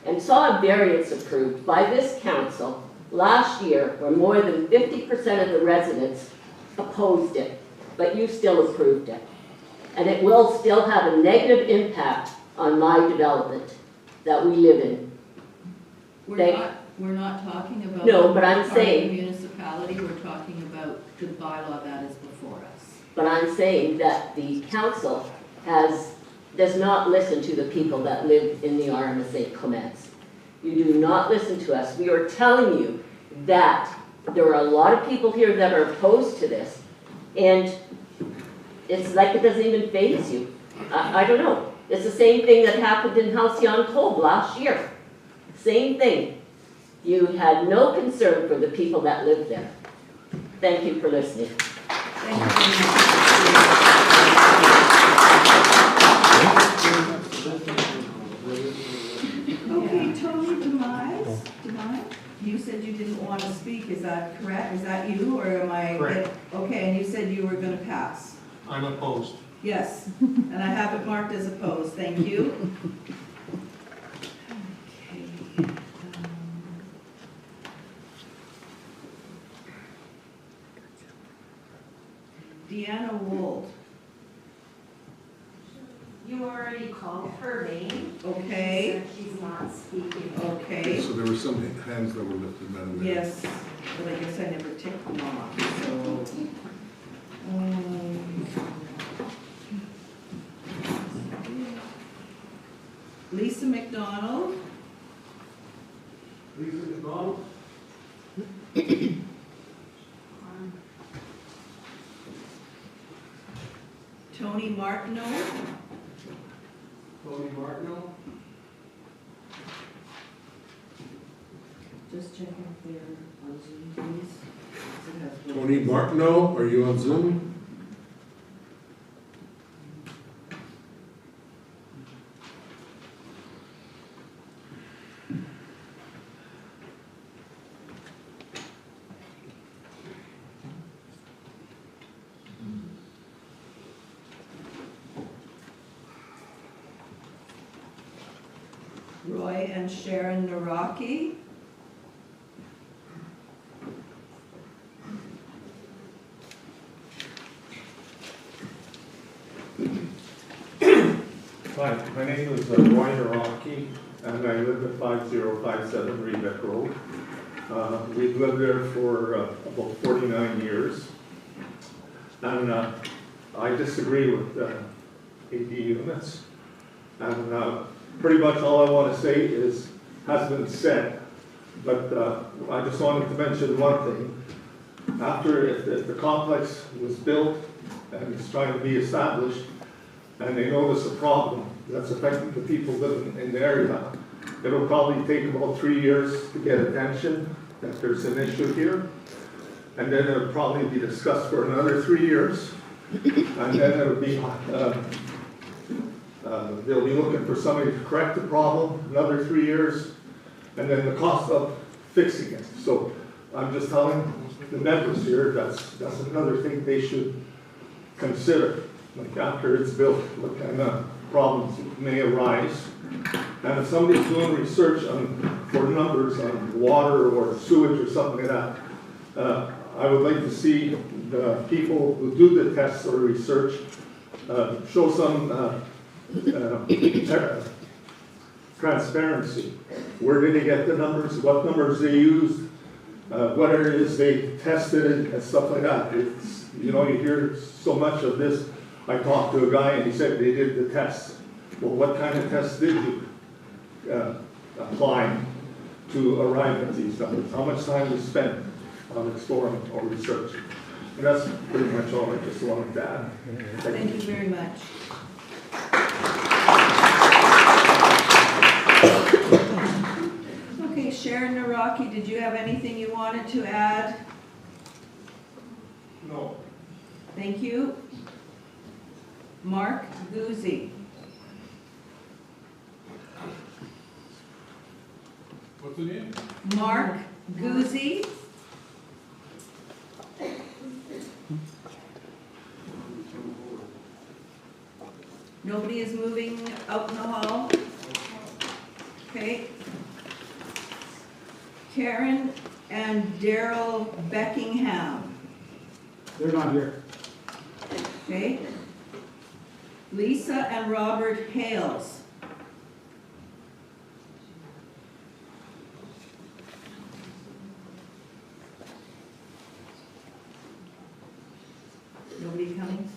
and saw a variance approved by this council last year where more than 50% of the residents opposed it, but you still approved it. And it will still have a negative impact on my development that we live in. We're not talking about. No, but I'm part of saying- the municipality, we're talking about the bylaw that is before us. But I'm saying that the council does not listen to the people that live in the RMSA Clements. You do not listen to us. We are telling you that there are a lot of people here that are opposed to this, and it's like it doesn't even faze you. I don't know. It's the same thing that happened in Halcyon Cove last year. Same thing. You had no concern for the people that live there. Thank you for listening. Okay, Tony Demise, you said you didn't want to speak, is that correct? Is that you, or am I? Correct. Okay, and you said you were going to pass? I'm opposed. Yes, and I have it marked as opposed, thank you. Deanna Wold. You already called her name. Okay. So she's not speaking. Okay. So there were some hands that were lifted, Madam Mayor. Yes, but I guess I never ticked them off, so. Lisa McDonald. Lisa McDonald? Tony Martineau. Tony Martineau? Just checking if they're on Zoom, please. Tony Martineau, are you on Zoom? Roy and Sharon Naraki. Hi, my name is Roy Naraki, and I live at 5057 Rebec Road. We've lived there for about 49 years. And I disagree with 80 units. And pretty much all I want to say has been said. But I just wanted to mention one thing. After, if the complex was built and it's trying to be established, and they notice a problem that's affecting the people living in the area, it'll probably take about 3 years to get attention that there's an issue here. And then it'll probably be discussed for another 3 years. And then it'll be, they'll be looking for somebody to correct the problem, another 3 years, and then the cost of fixing it. So I'm just telling the members here, that's another thing they should consider. Like after it's built, what kind of problems may arise. And if somebody's doing research for numbers on water or sewage or something like that, I would like to see the people who do the tests or research show some transparency. Where did they get the numbers? What numbers they used? What areas they tested and stuff like that. It's, you know, you hear so much of this. I talked to a guy and he said they did the tests. Well, what kind of tests did you apply to arrive at these numbers? How much time was spent? exploring or researching. And that's pretty much all I just wanted to add. Thank you very much. Okay, Sharon Naraki, did you have anything you wanted to add? No. Thank you. Mark Guzzi. What's the name? Mark Guzzi. Nobody is moving out in the hall? Okay. Karen and Daryl Beckingham. They're not here. Okay. Lisa and Robert Hales. Nobody coming?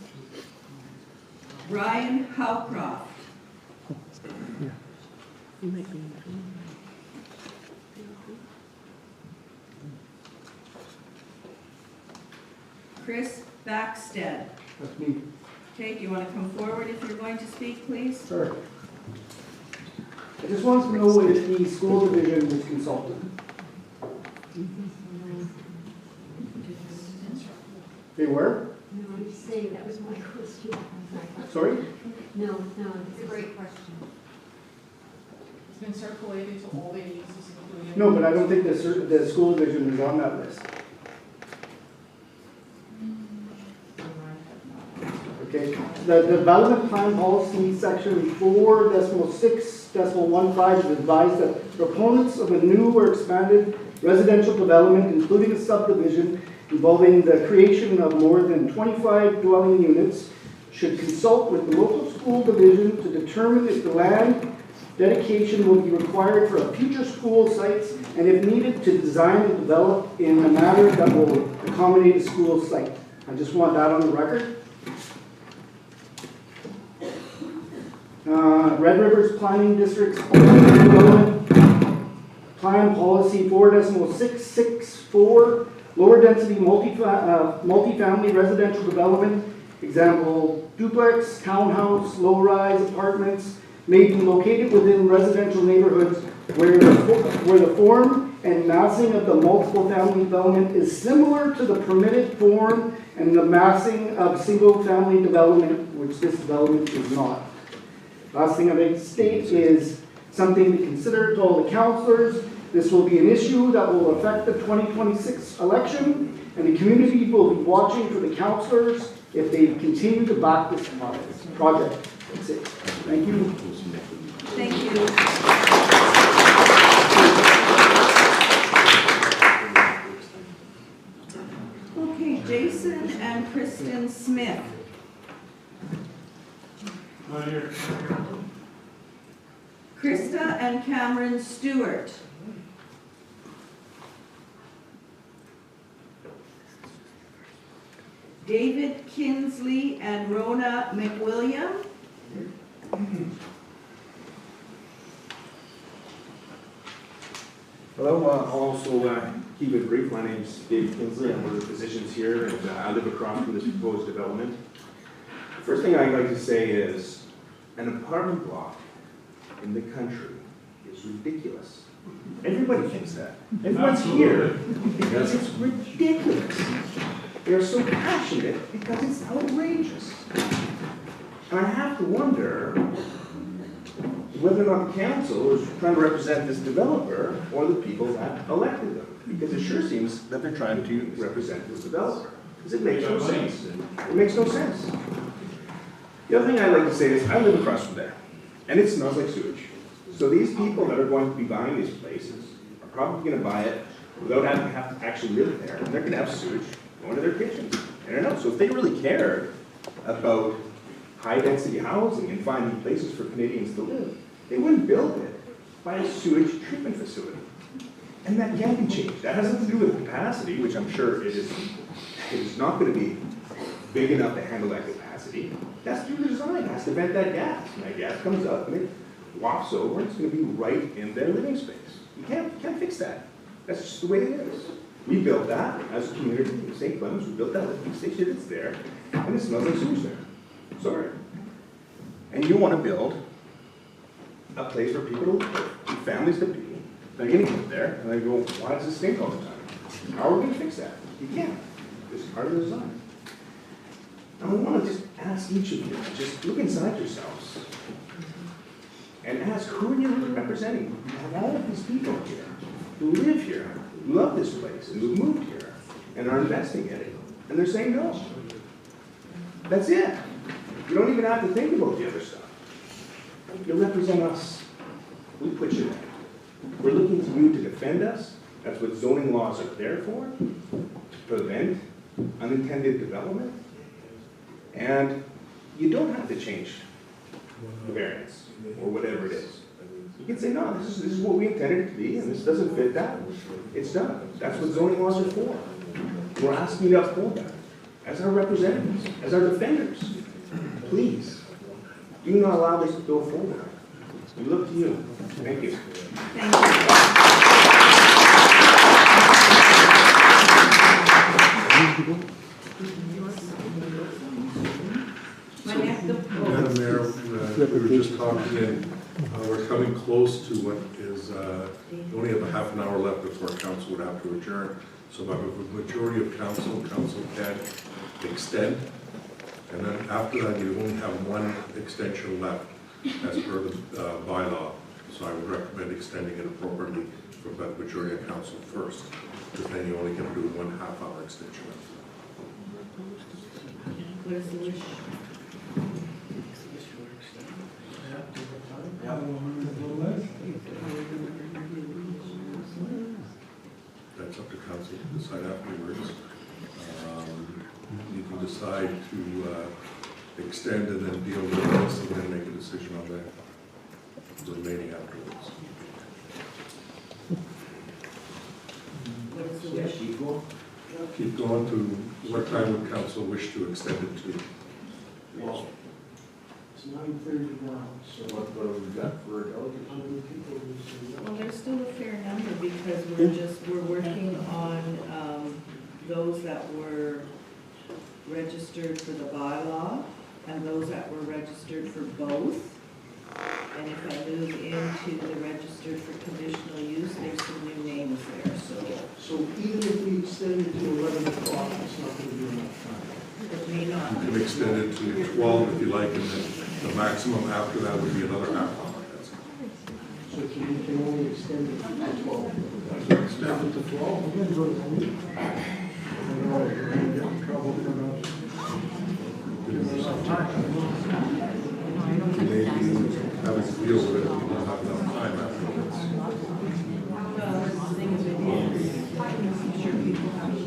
Brian Howcroft. Chris Backstead. That's me. Okay, do you want to come forward if you're going to speak, please? Sure. I just wanted to know if the school division was consulted. They were? No, I'm just saying that was my question. Sorry? No, it's a great question. It's been circulated to all the agencies, including. No, but I don't think the school division is on that list. Okay, the development plan policy section 4.6.15 advised that proponents of a new or expanded residential development, including a subdivision involving the creation of more than 25 dwelling units, should consult with the local school division to determine if the land dedication will be required for a future school sites and if needed to design and develop in a manner that will accommodate a school site. I just want that on the record. Red Rivers Planning District's Development Plan Policy 4.664, lower density multifamily residential development, example duplex, townhouse, low-rise apartments, may be located within residential neighborhoods where the form and massing of the multiple family development is similar to the permitted form and the massing of single family development, which this development is not. Last thing I'd like to state is something to consider to all the councillors. This will be an issue that will affect the 2026 election, and the community will be watching for the councillors if they continue to back this project. That's it. Thank you. Thank you. Okay, Jason and Kristen Smith. Not here. Krista and Cameron Stewart. David Kinsley and Rona McWilliam. Hello, I'll also keep it brief. My name is David Kinsley. I'm one of the physicians here, and I live across from this proposed development. The first thing I'd like to say is an apartment block in the country is ridiculous. Everybody thinks that. Everyone's here because it's ridiculous. They're so passionate because it's outrageous. And I have to wonder whether or not the council is trying to represent this developer or the people that elected them. Because it sure seems that they're trying to represent this developer. Because it makes no sense. It makes no sense. The other thing I'd like to say is I live across from there, and it smells like sewage. So these people that are going to be buying these places are probably going to buy it without having to have to actually live there. And they're going to have sewage going to their kitchens. I don't know. So if they really cared about high-density housing and finding places for Canadians to live, they wouldn't build it by a sewage treatment facility. And that can be changed. That has nothing to do with capacity, which I'm sure it is not going to be big enough to handle that capacity. That's through the design. It has to vent that gas. And that gas comes up and it wafts over and it's going to be right in their living space. You can't fix that. That's just the way it is. We built that as a community in St. Clemens, we built that lift station, it's there, and it smells like sewage there. Sorry. And you want to build a place for people to live, families to be, they're gonna get there, and they go, why does it stink all the time? How are we gonna fix that? You can't. It's part of the design. And I want to just ask each of you, just look inside yourselves and ask who are you representing? You have all of these people here who live here, who love this place, and who've moved here, and are investing in it, and they're saying no. That's it. You don't even have to think about the other stuff. You represent us. We put you there. We're looking to you to defend us. That's what zoning laws are there for, to prevent unintended development. And you don't have to change the variance or whatever it is. You can say, no, this is what we intended it to be, and this doesn't fit that. It's done. That's what zoning laws are for. We're asking you to uphold that as our representatives, as our defenders. Please, do not allow this to go forward. We look to you. Thank you. Thank you. Madam Mayor, we were just talking, and we're coming close to what is, we only have a half an hour left before council would have to adjourn. So by the majority of council can extend. And then after that, you only have one extension left as per the bylaw. So I would recommend extending it appropriately for the majority of council first, because then you only can do 1 half-hour extension. What is the wish? That's up to council to decide afterwards. You can decide to extend and then deal with this and then make a decision on the remaining afterwards. What is the wish? Keep going to what time would council wish to extend it to? Well, it's 9:30 now, so what have we got for a delegate? How many people do we see? Well, there's still a fair number because we're working on those that were registered for the bylaw and those that were registered for both. And if I move into the registered for conditional use, there's some new names there, So even if we extend it to 11 o'clock, it's not going to be enough time. it may not. You can extend it to 12 if you like, and then the maximum after that would be another half hour. So you can only extend it to 12. Extend it to 12, we're going to go to the meeting. I don't know, we're going to get in trouble for not giving us enough time. Maybe have a deal with it, you don't have enough time afterwards. Well, the thing is, I'm sure people have to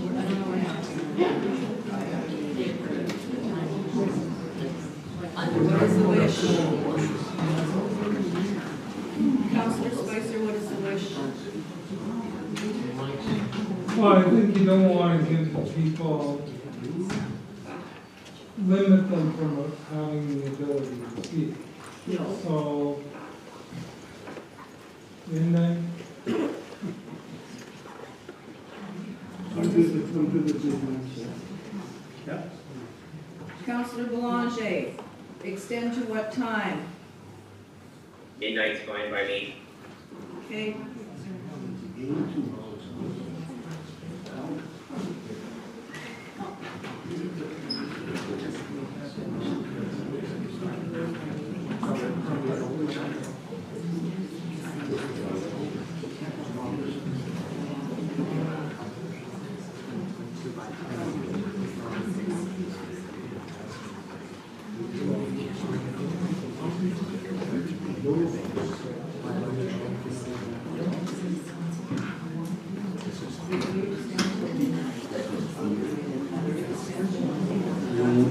What is the wish? Councillor Spicer, what is the wish? Well, I think you don't want to give the people, limit them from having the ability to speak. No. So, midnight? I'm good with midnight, so. Yeah. Councillor Boulanger, extend to what time? Midnight's fine by me. Okay.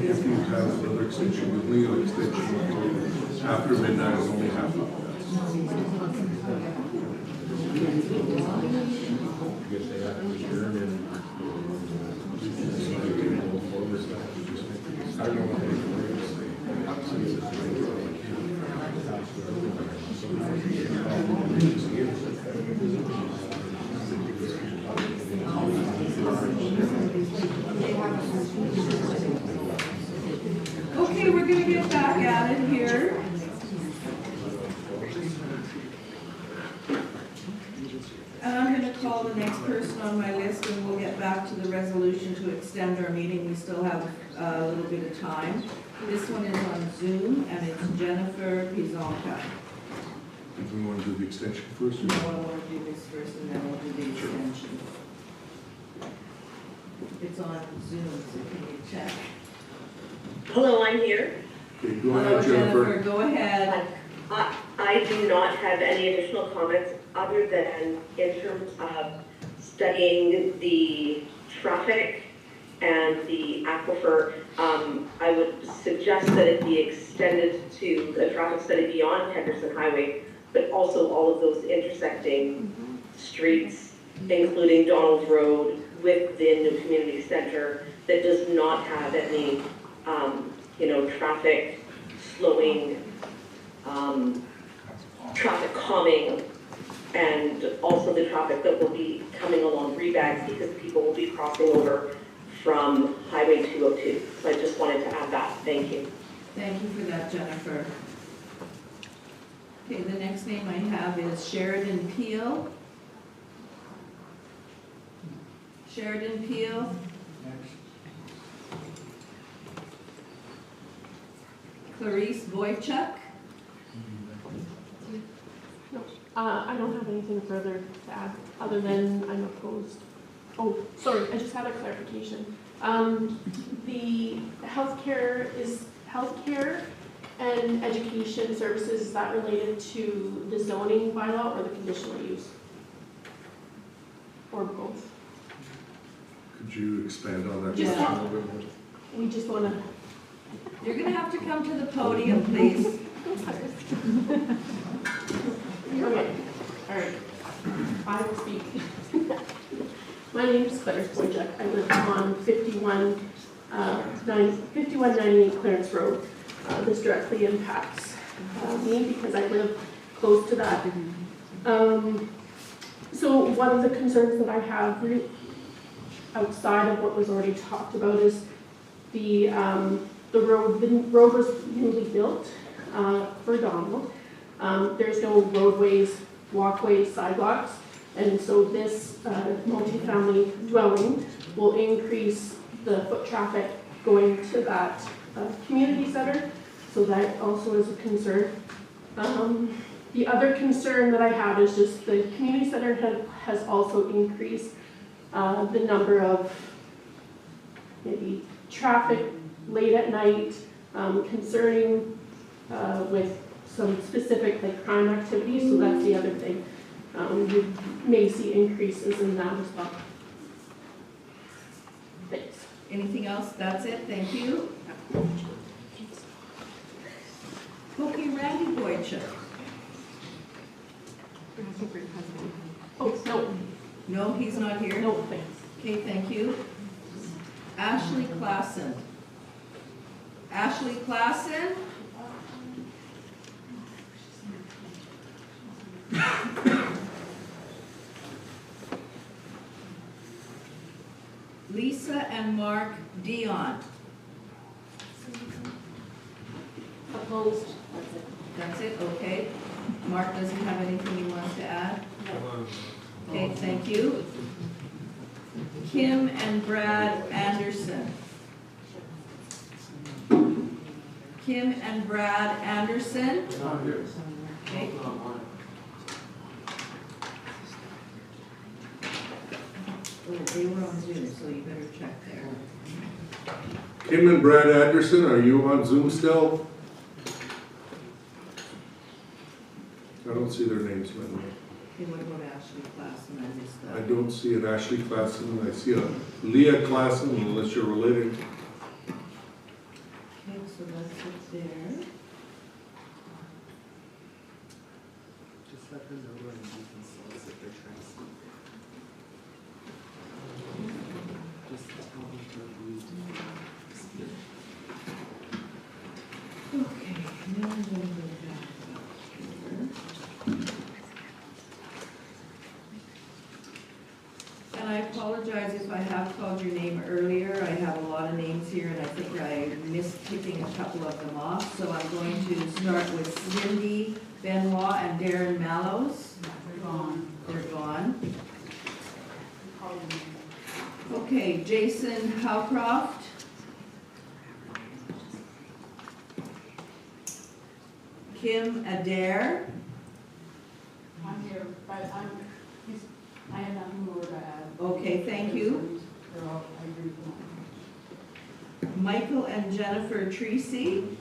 If you have another extension, the legal extension after midnight is only half hour. I don't know. And I'm gonna call the next person on my list, and we'll get back to the resolution to extend our meeting. We still have a little bit of time. This one is on Zoom, and it's Jennifer Pizonka. Do we want to do the extension first? or- No, I want to do this first, and then we'll do the extension. It's on Zoom, so can you check? Hello, I'm here. Okay, go Hello, ahead, Jennifer. Go ahead. I do not have any additional comments other than in terms of studying the traffic and the aquifer. I would suggest that it be extended to the traffic study beyond Henderson Highway, but also all of those intersecting streets, including Donald Road with the new community center that does not have any, traffic slowing, traffic calming, and also the traffic that will be coming along Rebags because people will be crossing over from Highway 202. So I just wanted to add that. Thank you. Thank you for that, Jennifer. Okay, the next name I have is Sheridan Peel. Sheridan Peel. Clarice Boychuk. I don't have anything further to add, other than I'm opposed. Oh, sorry, I just had a clarification. The healthcare and education services, is that related to the zoning bylaw or the conditional use? Or both? Could you expand on that Just question a little bit more? We just want to. You're going to have to come to the podium, please. Okay, all right. I will speak. My name is Claire Boychuk. I live on 5198 Clarence Road. This directly impacts me because I live close to that. So one of the concerns that I have outside of what was already talked about is the road. The road was newly built for Donald. There's no roadways, walkways, sidewalks, and so this multifamily dwelling will increase the foot traffic going to that community center, so that also is a concern. The other concern that I have is just the community center has also increased the number of maybe traffic late at night, concerning with some specific like crime activities, so that's the other thing. You may see increases in that as well. Thanks. Anything else? That's it. Thank you. Okay, Randy Boychuk. Oh, no. No, he's not here? No, thanks. Okay, thank you. Ashley Klassen. Ashley Klassen? Lisa and Mark Dion. Opposed. That's it, okay. Mark doesn't have anything he wants to add? Okay, thank you. Kim and Brad Anderson. Kim and Brad Anderson. Okay. Oh, they were on Zoom, so you better check there. Kim and Brad Anderson, are you on Zoom still? I don't see their names, by the way. Okay, what about Ashley Klassen? I missed that. I don't see an Ashley Klassen. I see a Leah Klassen, unless you're related. Okay, so that's it there. Just let her know when you can solicit their trust. Just tell them to read. Okay, now I'm going to go back here. And I apologize if I have called your name earlier. I have a lot of names here, and I think I missed picking a couple of them off. So I'm going to start with Cindy Benoit and Darren Mallows. They're gone. They're gone. Okay, Jason Howcroft. Kim Adair. I'm here, but I have nothing more to add. Okay, thank you. They're all, I agree with them. Michael and Jennifer Treacy.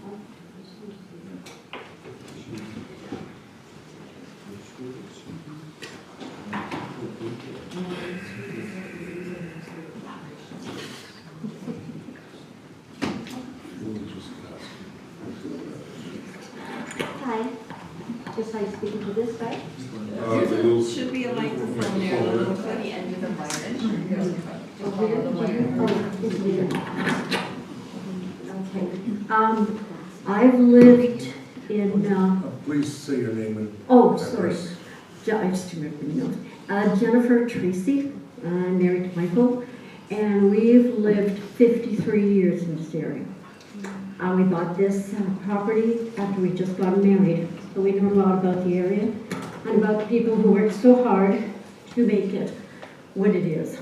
Hi, just like speaking to this guy. Should be a microphone there, a little at the end of the Okay, I've lived in, Please say your name and. oh, sorry. I just remembered the notes. Jennifer Tracy, I'm married to Michael, and we've lived 53 years in this area. We bought this property after we just got married, so we know a lot about the area and about the people who worked so hard to make it what it is.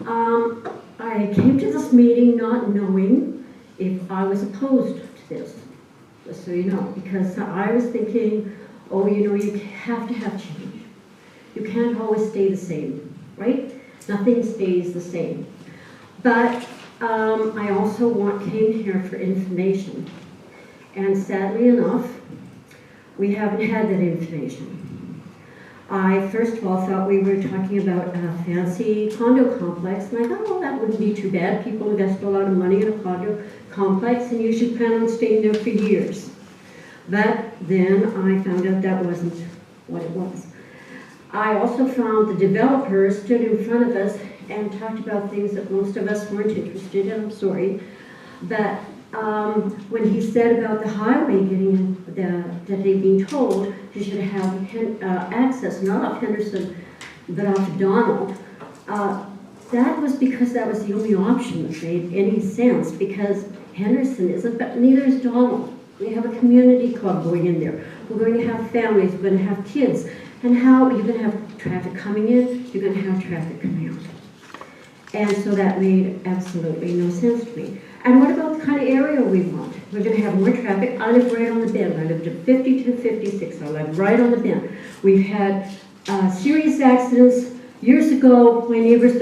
I came to this meeting not knowing if I was opposed to this, just so you know, because I was thinking, oh, you know, you have to have change. You can't always stay the same, right? Nothing stays the same. But I also came here for information. And sadly enough, we haven't had that information. I first of all thought we were talking about a fancy condo complex, and I thought, well, that wouldn't be too bad. People invest a lot of money in a condo complex, and you should plan on staying there for years. But then I found out that wasn't what it was. I also found the developer stood in front of us and talked about things that most of us weren't interested in. I'm sorry. But when he said about the highway getting, that they've been told they should have access, not off Henderson, but off Donald, that was because that was the only option that made any sense, because Henderson isn't, but neither is Donald. We have a community club going in there. We're going to have families, we're going to have kids. And how you're going to have traffic coming in, you're going to have traffic coming out. And so that made absolutely no sense to me. And what about the kind of area we want? We're going to have more traffic. I live right on the bend. I lived at 52, 56. I live right on the bend. We've had serious accidents. Years ago, my neighbors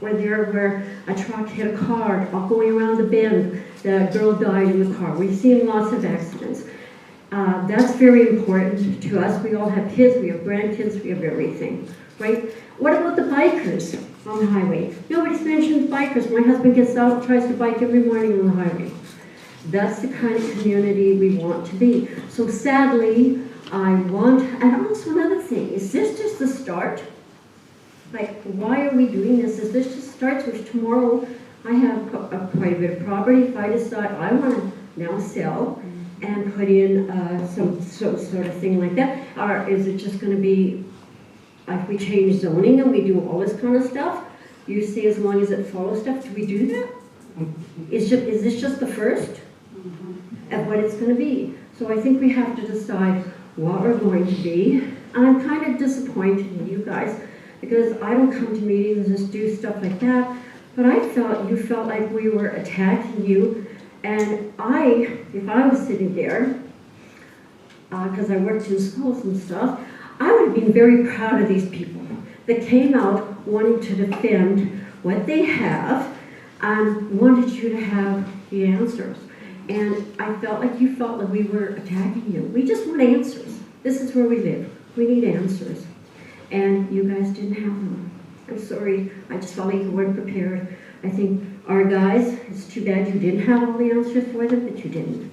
were there where a truck hit a car going around the bend. The girl died in the car. We've seen lots of accidents. That's very important to us. We all have kids, we have grandkids, we have everything, right? What about the bikers on the highway? Nobody's mentioned bikers. My husband gets out and tries to bike every morning on the highway. That's the kind of community we want to be. So sadly, and also another thing, is this just the start? Like, why are we doing this? Is this just starts with tomorrow? I have quite a bit of property. If I decide I want to now sell and put in some sort of thing like that, or is it just going to be, if we change zoning and we do all this kind of stuff, you see, as long as it follows stuff, do we do that? Is this just the first of what it's going to be? So I think we have to decide what we're going to be. And I'm kind of disappointed in you guys, because I don't come to meetings and just do stuff like that, but I felt you felt like we were attacking you. And if I was sitting there, because I worked in schools and stuff, I would have been very proud of these people that came out wanting to defend what they have and wanted you to have the answers. And I felt like you felt like we were attacking you. We just want answers. This is where we live. We need answers. And you guys didn't have them. I'm sorry. I just felt like you weren't prepared. I think our guys, it's too bad you didn't have all the answers for them, but you didn't.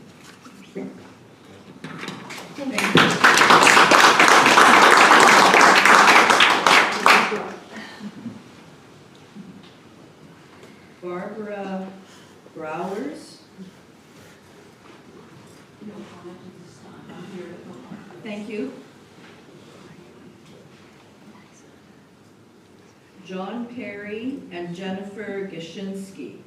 Barbara Growers. Thank you. John Perry and Jennifer Gashinsky.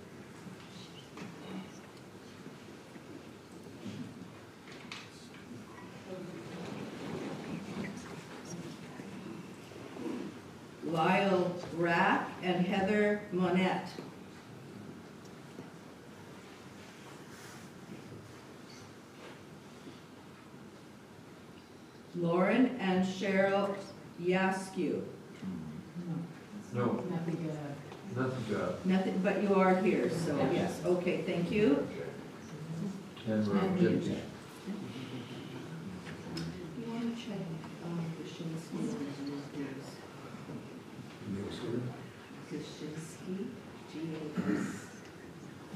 Lyle Rack, and Heather Monette. Lauren and Cheryl Yaskew. No. Nothing good. Nothing, but you are here, so yes, okay, thank you. And And Jim. you want to check the Shinsky? Gushinsky, G-A-S.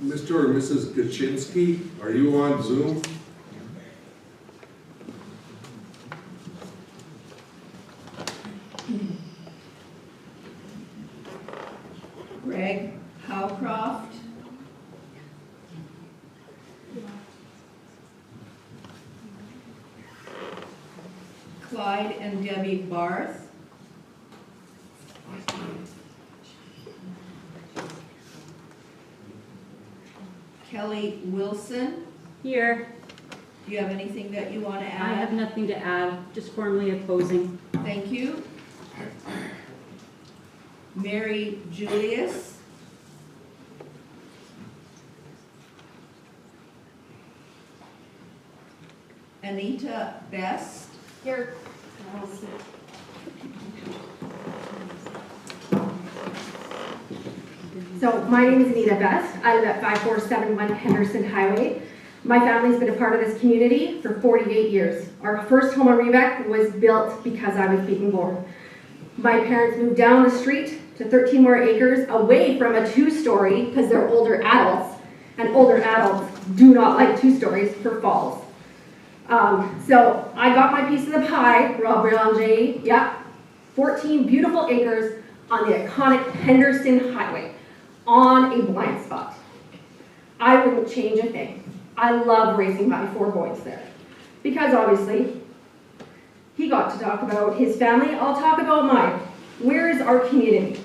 Mr. or Mrs. Gachinsky, are you on Zoom? Greg Howcroft. Clyde and Debbie Barth. Kelly Wilson. Here. Do you have anything that you want to add? I have nothing to add, just formally opposing. Thank you. Mary Julius. Anita Best. Here. So my name is Anita Best. I live at 5471 Henderson Highway. My family's been a part of this community for 48 years. Our first home on Rebec was built because I was being born. My parents moved down the street to 13 more acres away from a two-story because they're older adults, and older adults do not like two stories for falls. So I got my piece of the pie, Rob Belanger, yeah, 14 beautiful acres on the iconic Henderson Highway on a blind spot. I wouldn't change a thing. I love raising my 4 boys there because obviously he got to talk about his family. I'll talk about mine. Where is our community?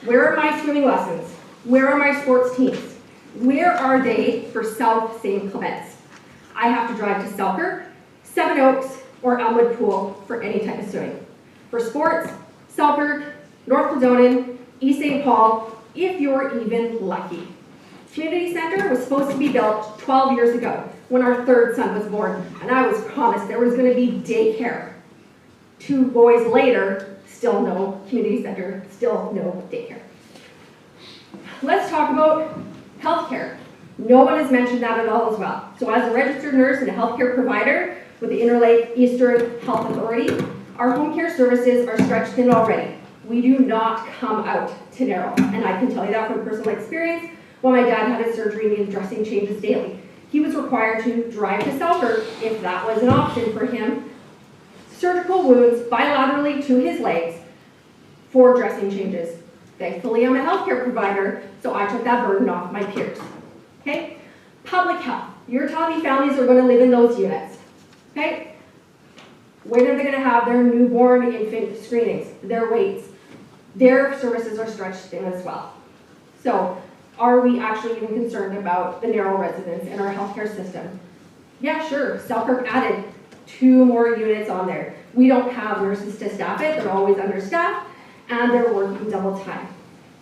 Where are my swimming lessons? Where are my sports teams? Where are they for South St. Clements? I have to drive to Selkirk, Seven Oaks, or Elmwood Pool for any type of swimming. For sports, Selkirk, North Cledonan, East St. Paul, if you're even lucky. Community Center was supposed to be built 12 years ago when our 3rd son was born, and I was promised there was going to be daycare. 2 boys later, still no community center, still no daycare. Let's talk about healthcare. No one has mentioned that at all as well. So as a registered nurse and a healthcare provider with the Interlake Eastern Health Authority, our home care services are stretched thin already. We do not come out to narrow, and I can tell you that from personal experience. When my dad had his surgery and he was dressing changes daily, he was required to drive to Selkirk if that was an option for him. Surgical wounds bilaterally to his legs for dressing changes. Thankfully, I'm a healthcare provider, so I took that burden off my peers. Okay? Public health. You're telling me families are going to live in those units. Okay? When are they going to have their newborn infant screenings, their weights? Their services are stretched thin as well. So, are we actually even concerned about the narrow residents in our healthcare system? Yeah, sure. Selkirk added 2 more units on there. We don't have nurses to staff it. They're always understaffed, and they're working double time.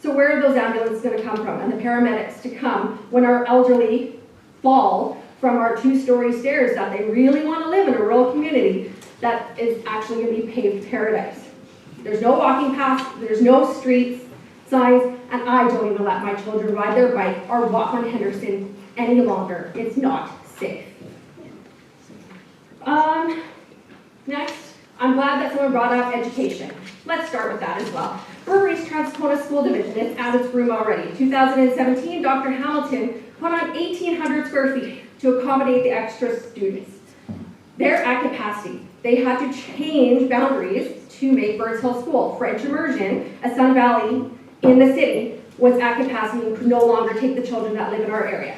So where are those ambulances going to come from, and the paramedics to come when our elderly fall from our 2-story stairs that they really want to live in a rural community that is actually going to be paved paradise? There's no walking paths, there's no streets, signs, and I don't even let my children ride their bike or walk on Henderson any longer. It's not safe. Next, I'm glad that someone brought up education. Let's start with that as well. Brewery's Transcona School Division is at its room already. 2017, Dr. Hamilton put on 1,800 square feet to accommodate the extra students. They're at capacity. They had to change boundaries to make Birds Hill School. French Immersion at Sun Valley in the city was at capacity and could no longer take the children that live in our area.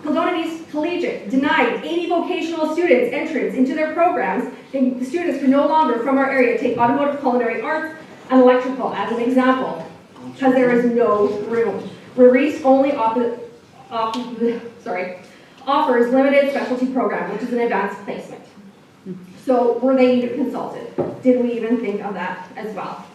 Caledonia East Collegiate denied 80 vocational students entrance into their programs, and the students could no longer from our area take automotive, culinary arts, and electrical as an example, because there is no room. Rarice only offers limited specialty program, which is an advanced placement. So were they even consulted? Did we even think of that as well?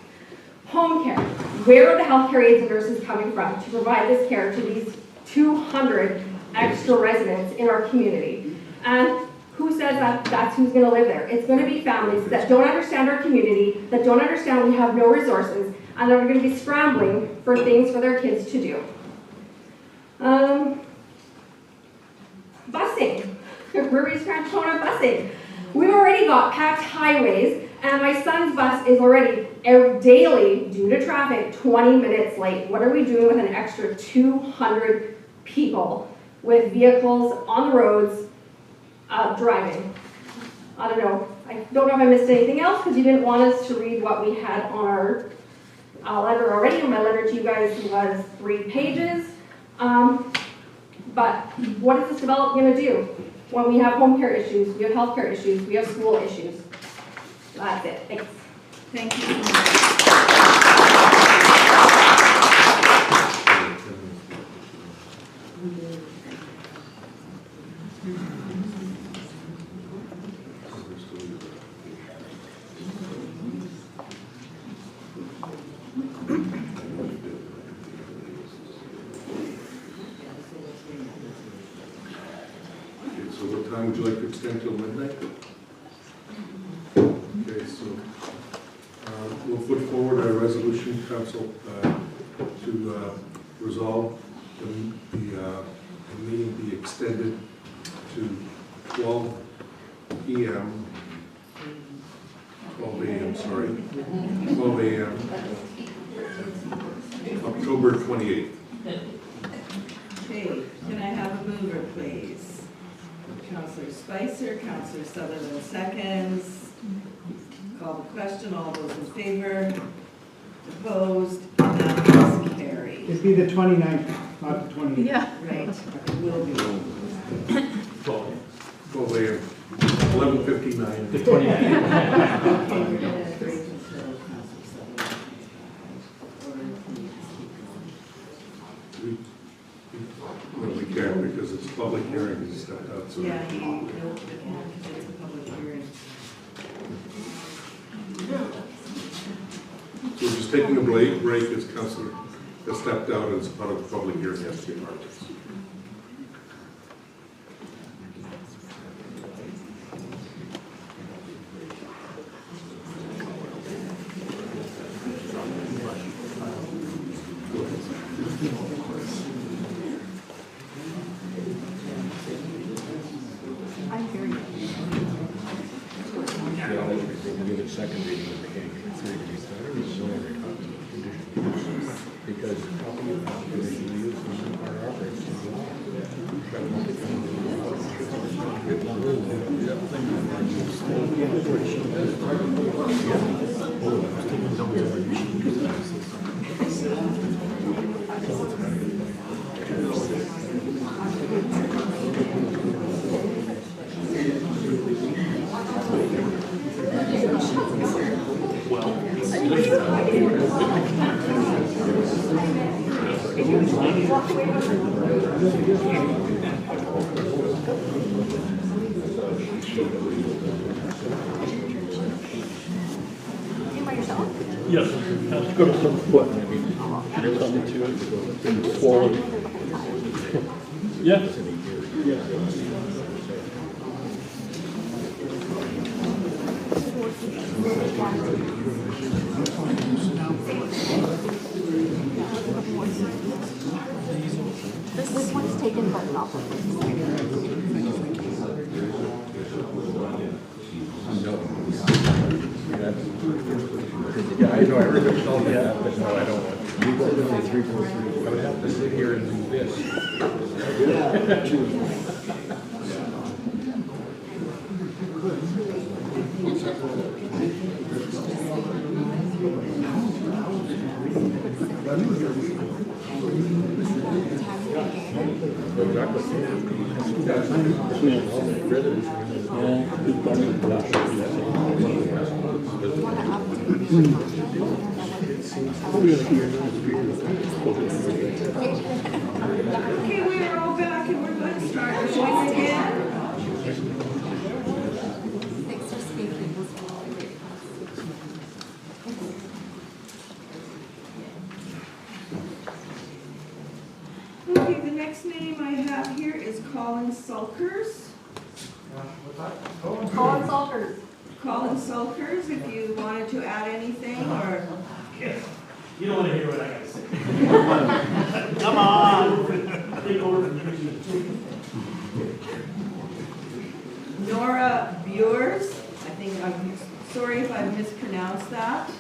Home care. Where are the healthcare aides and nurses coming from to provide this care to these 200 extra residents in our community? And who says that that's who's gonna live there? It's gonna be families that don't understand our community, that don't understand we have no resources, and that are gonna be scrambling for things for their kids to do. Busing. Ruby's Crantona busing. We've already got packed highways, and my son's bus is already daily, due to traffic, 20 minutes late. What are we doing with an extra 200 people with vehicles on the roads driving? I don't know. I don't know if I missed anything else because you didn't want us to read what we had on our letter already. My letter to you guys was 3 pages. But what is this development going to do when we have home care issues, we have health care issues, we have school issues? That's it. Thanks. Thank you. So what time would you like to extend till midnight? Okay, so we'll put forward our resolution, council, to resolve the meeting be extended to 12 p.m. 12 a.m. sorry, 12 a.m. October 28th. Okay, can I have a mover, please? Councillor Spicer, Councillor Sutherland seconds. Call the question, all those in favor? Opposed? And that is carried. It'd be the 29th, not the 28th. Yeah. Right, it will be. 12 a.m. 11:59. The 29th. Okay, we're going to break until Councillor Sutherland. Well, we can't because it's a public hearing and stuff. So. Yeah, we can't because it's a public hearing. So we're just taking a break as Councillor has stepped out as part of the public hearing has to be marked. Yes, has to go to some foot. There's something to it. Quality. Yes. This one's taken, but not. Yeah, I know everybody told me that, but no, I don't want to. You go to 343. I would have to sit here and do this. Okay, we are all back and we're going to start our voice again. next name I have here is Colin Sulkers. Colin Salters. Colin Sulkers, if you wanted to add anything, or? You don't want to hear what I gotta say. Come on. Take over the Nora Bures, I think, I'm sorry if I mispronounced that.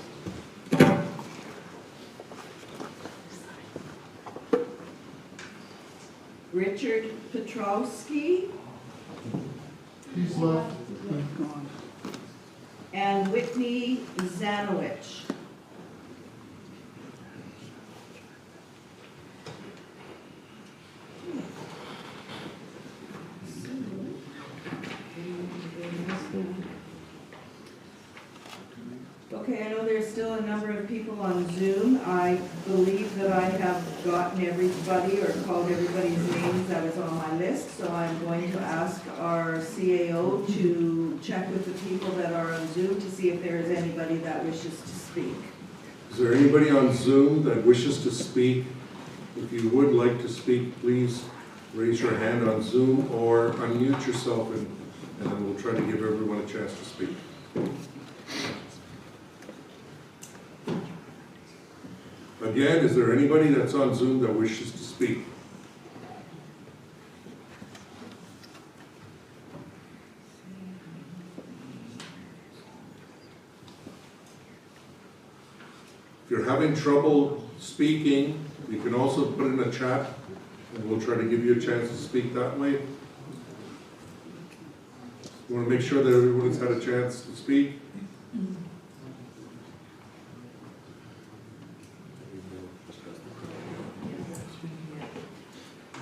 Richard Petrowski. He's left. And Whitney Zanowich. Okay, I know there's still a number of people on Zoom. I believe that I have gotten everybody or called everybody's names that was on my list, so I'm going to ask our CAO to check with the people that are on Zoom to see if there is anybody that wishes to speak. Is there anybody on Zoom that wishes to speak? If you would like to speak, please raise your hand on Zoom or unmute yourself, and then we'll try to give everyone a chance to speak. Again, is there anybody that's on Zoom that wishes to speak? If you're having trouble speaking, you can also put in a chat, and we'll try to give you a chance to speak that way. You want to make sure that everyone has had a chance to speak?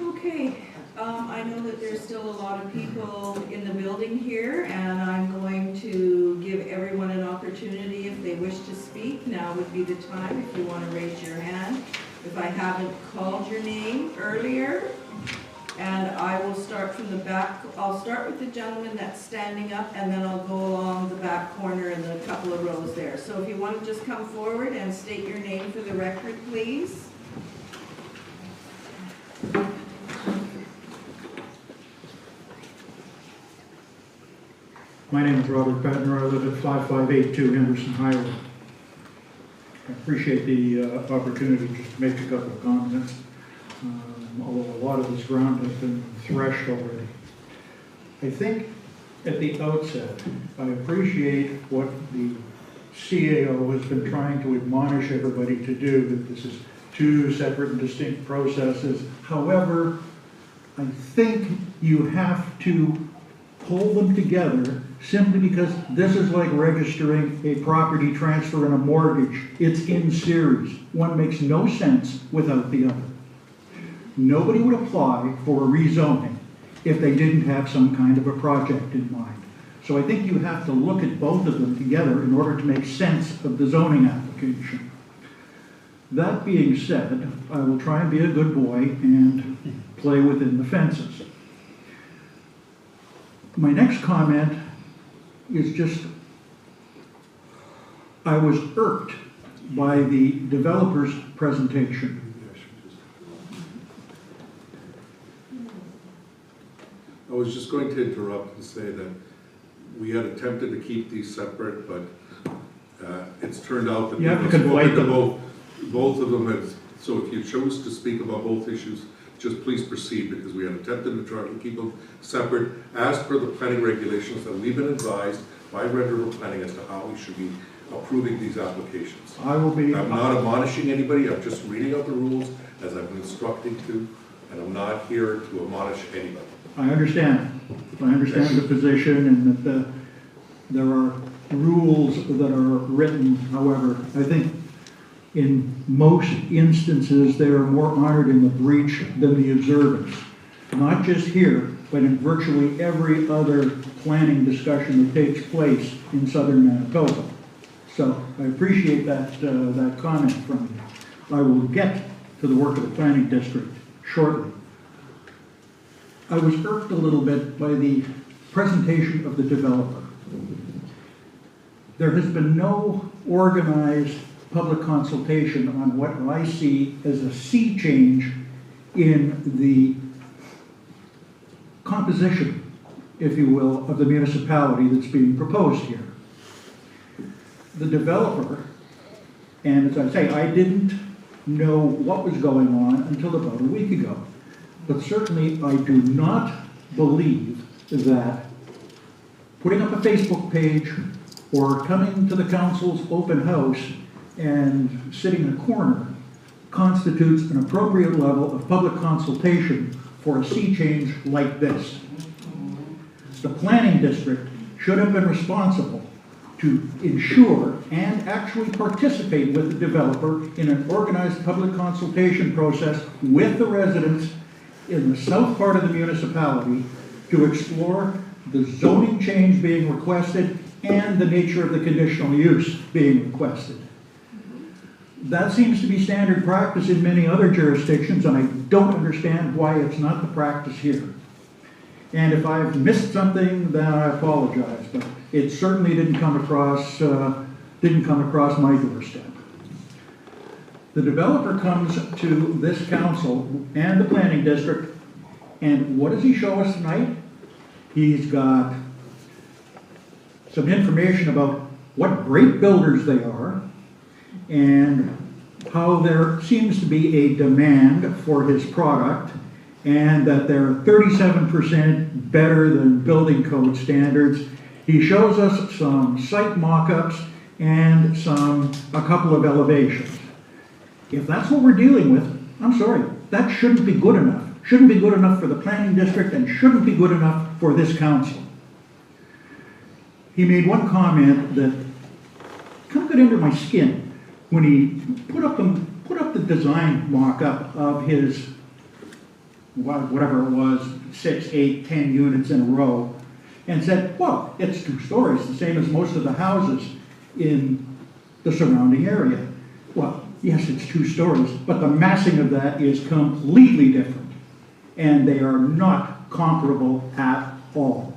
Okay, I know that there's still a lot of people in the building here, and I'm going to give everyone an opportunity if they wish to speak. Now would be the time if you want to raise your hand. If I haven't called your name earlier, and I will start from the back. I'll start with the gentleman that's standing up, and then I'll go along the back corner in the couple of rows there. So if you want to just come forward and state your name for the record, please. My name is Robert Bettner. I live at 5582 Henderson Highway. I appreciate the opportunity just to make a couple of comments, although a lot of this ground has been threshed already. I think at the outset, I appreciate what the CAO has been trying to admonish everybody to do, that this is two separate and distinct processes. However, I think you have to pull them together simply because this is like registering a property transfer and a mortgage. It's in series. One makes no sense without the other. Nobody would apply for a rezoning if they didn't have some kind of a project in mind. So I think you have to look at both of them together in order to make sense of the zoning application. That being said, I will try and be a good boy and play within the fences. My next comment is just, I was irked by the developer's presentation. I was just going to interrupt and say that we had attempted to keep these separate, but it's turned out that You have to people spoke conflate them. to both of them. So if you chose to speak about both issues, just please proceed, because we had attempted to try to keep them separate as per the planning regulations that we've been advised by Red River Planning as to how we should be approving these applications. I will be. I'm not admonishing anybody, I'm just reading out the rules as I've been instructing to, and I'm not here to admonish anybody. I understand. I understand the position and that there are rules that are written. However, I think in most instances, they are more honored in the breach than the observance. Not just here, but in virtually every other planning discussion that takes place in southern Manitoba. So I appreciate that, that comment from you. I will get to the work of the planning district shortly. I was irked a little bit by the presentation of the developer. There has been no organized public consultation on what I see as a sea change in the composition, if you will, of the municipality that's being proposed here. The developer, and as I say, I didn't know what was going on until about a week ago, but certainly I do not believe that putting up a Facebook page or coming to the council's open house and sitting in a corner constitutes an appropriate level of public consultation for a sea change like this. The planning district should have been responsible to ensure and actually participate with the developer in an organized public consultation process with the residents in the south part of the municipality to explore the zoning change being requested and the nature of the conditional use being requested. That seems to be standard practice in many other jurisdictions, and I don't understand why it's not the practice here. And if I've missed something, then I apologize, but it certainly didn't come across my doorstep. The developer comes to this council and the planning district, and what does he show us tonight? He's got some information about what great builders they are and how there seems to be a demand for his product and that they're 37% better than building code standards. He shows us some site mock-ups and a couple of elevations. If that's what we're dealing with, I'm sorry, that shouldn't be good enough. Shouldn't be good enough for the planning district and shouldn't be good enough for this council. He made one comment that kind of got under my skin when he put up the design mock-up of his, whatever it was, 6, 8, 10 units in a row, and said, well, it's 2 stories, the same as most of the houses in the surrounding area. Well, yes, it's 2 stories, but the massing of that is completely different, and they are not comparable at all.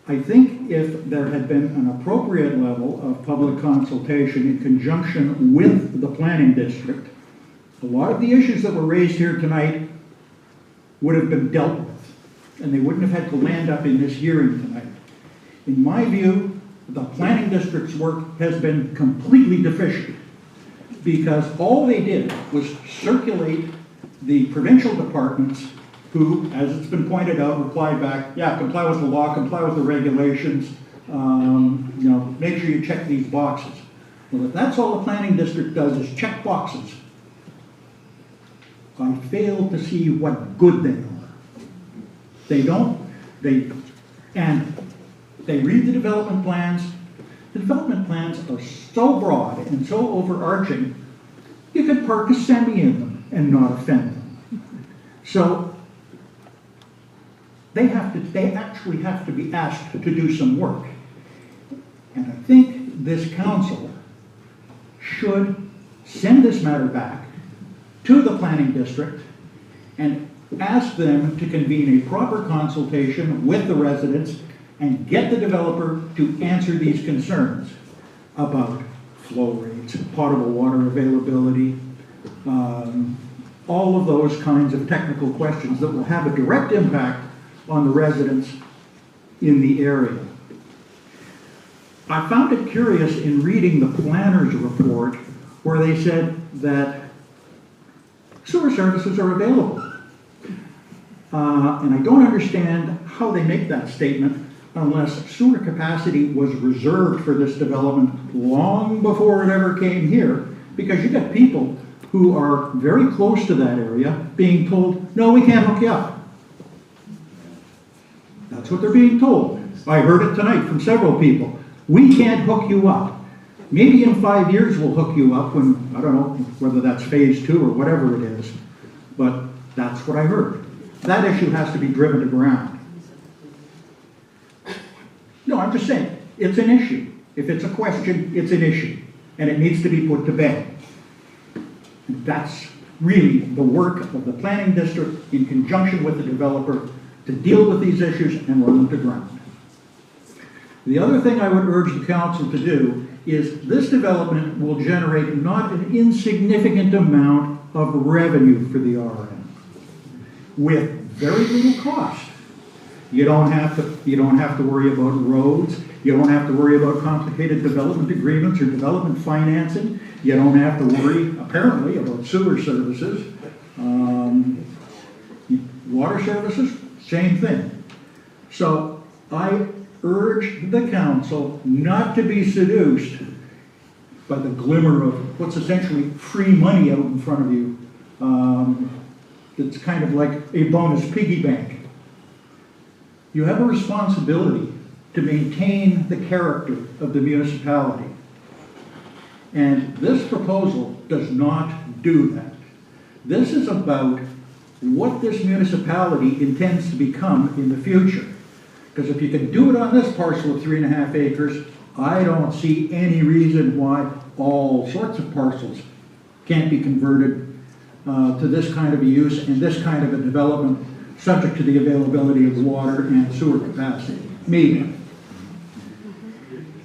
I think if there had been an appropriate level of public consultation in conjunction with the planning district, a lot of the issues that were raised here tonight would have been dealt with, and they wouldn't have had to land up in this hearing tonight. In my view, the planning district's work has been completely deficient because all they did was circulate the provincial departments who, as it's been pointed out, replied back, yeah, comply with the law, comply with the regulations, make sure you check these boxes. Well, if that's all the planning district does is check boxes, I fail to see what good they are. They don't, and they read the development plans. The development plans are so broad and so overarching, you could park a semi in them and not offend them. So they actually have to be asked to do some work. And I think this council should send this matter back to the planning district and ask them to convene a proper consultation with the residents and get the developer to answer these concerns about flow rates, potable water availability, all of those kinds of technical questions that will have a direct impact on the residents in the area. I found it curious in reading the planner's report where they said that sewer services are available. And I don't understand how they make that statement unless sewer capacity was reserved for this development long before it ever came here, because you got people who are very close to that area being told, no, we can't hook you up. That's what they're being told. I heard it tonight from several people. We can't hook you up. Maybe in 5 years we'll hook you up when, I don't know, whether that's phase 2 or whatever it is, but that's what I heard. That issue has to be driven to ground. No, I'm just saying, it's an issue. If it's a question, it's an issue, and it needs to be put to bed. That's really the work of the planning district in conjunction with the developer to deal with these issues and run them to ground. The other thing I would urge the council to do is this development will generate not an insignificant amount of revenue for the RM, with very little cost. You don't have to worry about roads. You don't have to worry about complicated development agreements or development financing. You don't have to worry, apparently, about sewer services. Water services, same thing. So I urge the council not to be seduced by the glimmer of what's essentially free money out in front of you. It's kind of like a bonus piggy bank. You have a responsibility to maintain the character of the municipality. And this proposal does not do that. This is about what this municipality intends to become in the future. Because if you can do it on this parcel of 3.5 acres, I don't see any reason why all sorts of parcels can't be converted to this kind of a use and this kind of a development, subject to the availability of water and sewer capacity, maybe.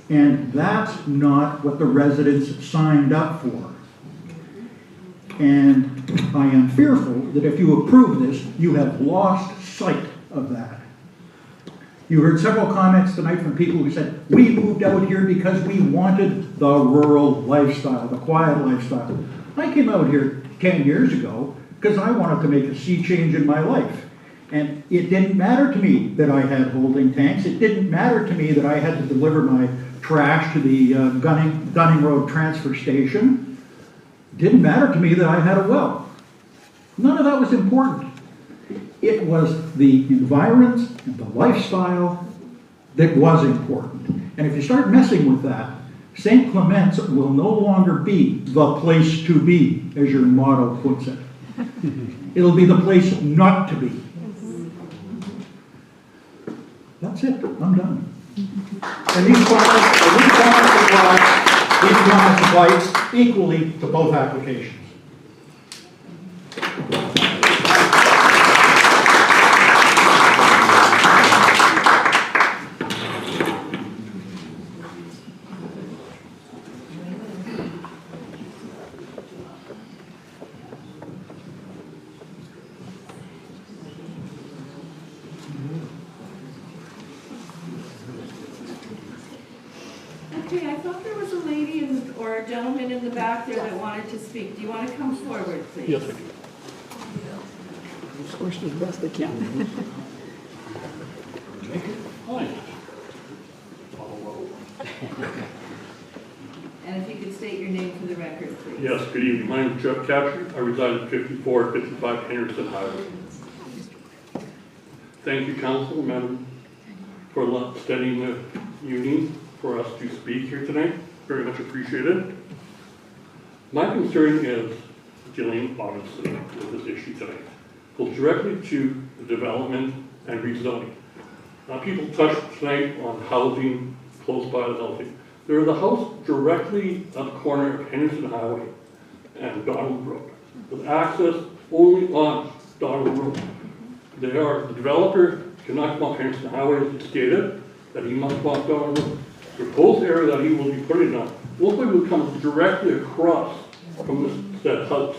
And that's not what the residents signed up for. And I am fearful that if you approve this, you have lost sight of that. You heard several comments tonight from people who said, we moved out here because we wanted the rural lifestyle, the quiet lifestyle. I came out here 10 years ago because I wanted to make a sea change in my life. And it didn't matter to me that I had holding tanks. It didn't matter to me that I had to deliver my trash to the Dunning Road transfer station. It didn't matter to me that I had a well. None of that was important. It was the environment and the lifestyle that was important. And if you start messing with that, St. Clement's will no longer be the place to be, as your motto puts it. It'll be the place not to be. That's it. I'm done. And these comments apply equally to both applications. Okay, I thought there was a lady or a gentleman in the back there that wanted to speak. Do you want to come forward, please? Yes, I do. Squished as best they can. Hi. And if you could state your name for the record, please. Yes, good evening. My name is Jeff Capture. I reside at 5455 Henderson Highway. Thank you, Council, Madam, for studying the union for us to speak here tonight. Very much appreciated. My concern is dealing, obviously, with this issue tonight. Goes directly to the development and rezoning. People touched tonight on housing, close by the housing. There is a house directly at the corner of Henderson Highway and Donald Road, with access only on Donald Road. The developer cannot come up Henderson Highway, as stated, that he must walk Donald Road. The proposed area that he will be putting on, hopefully will come directly across from that house.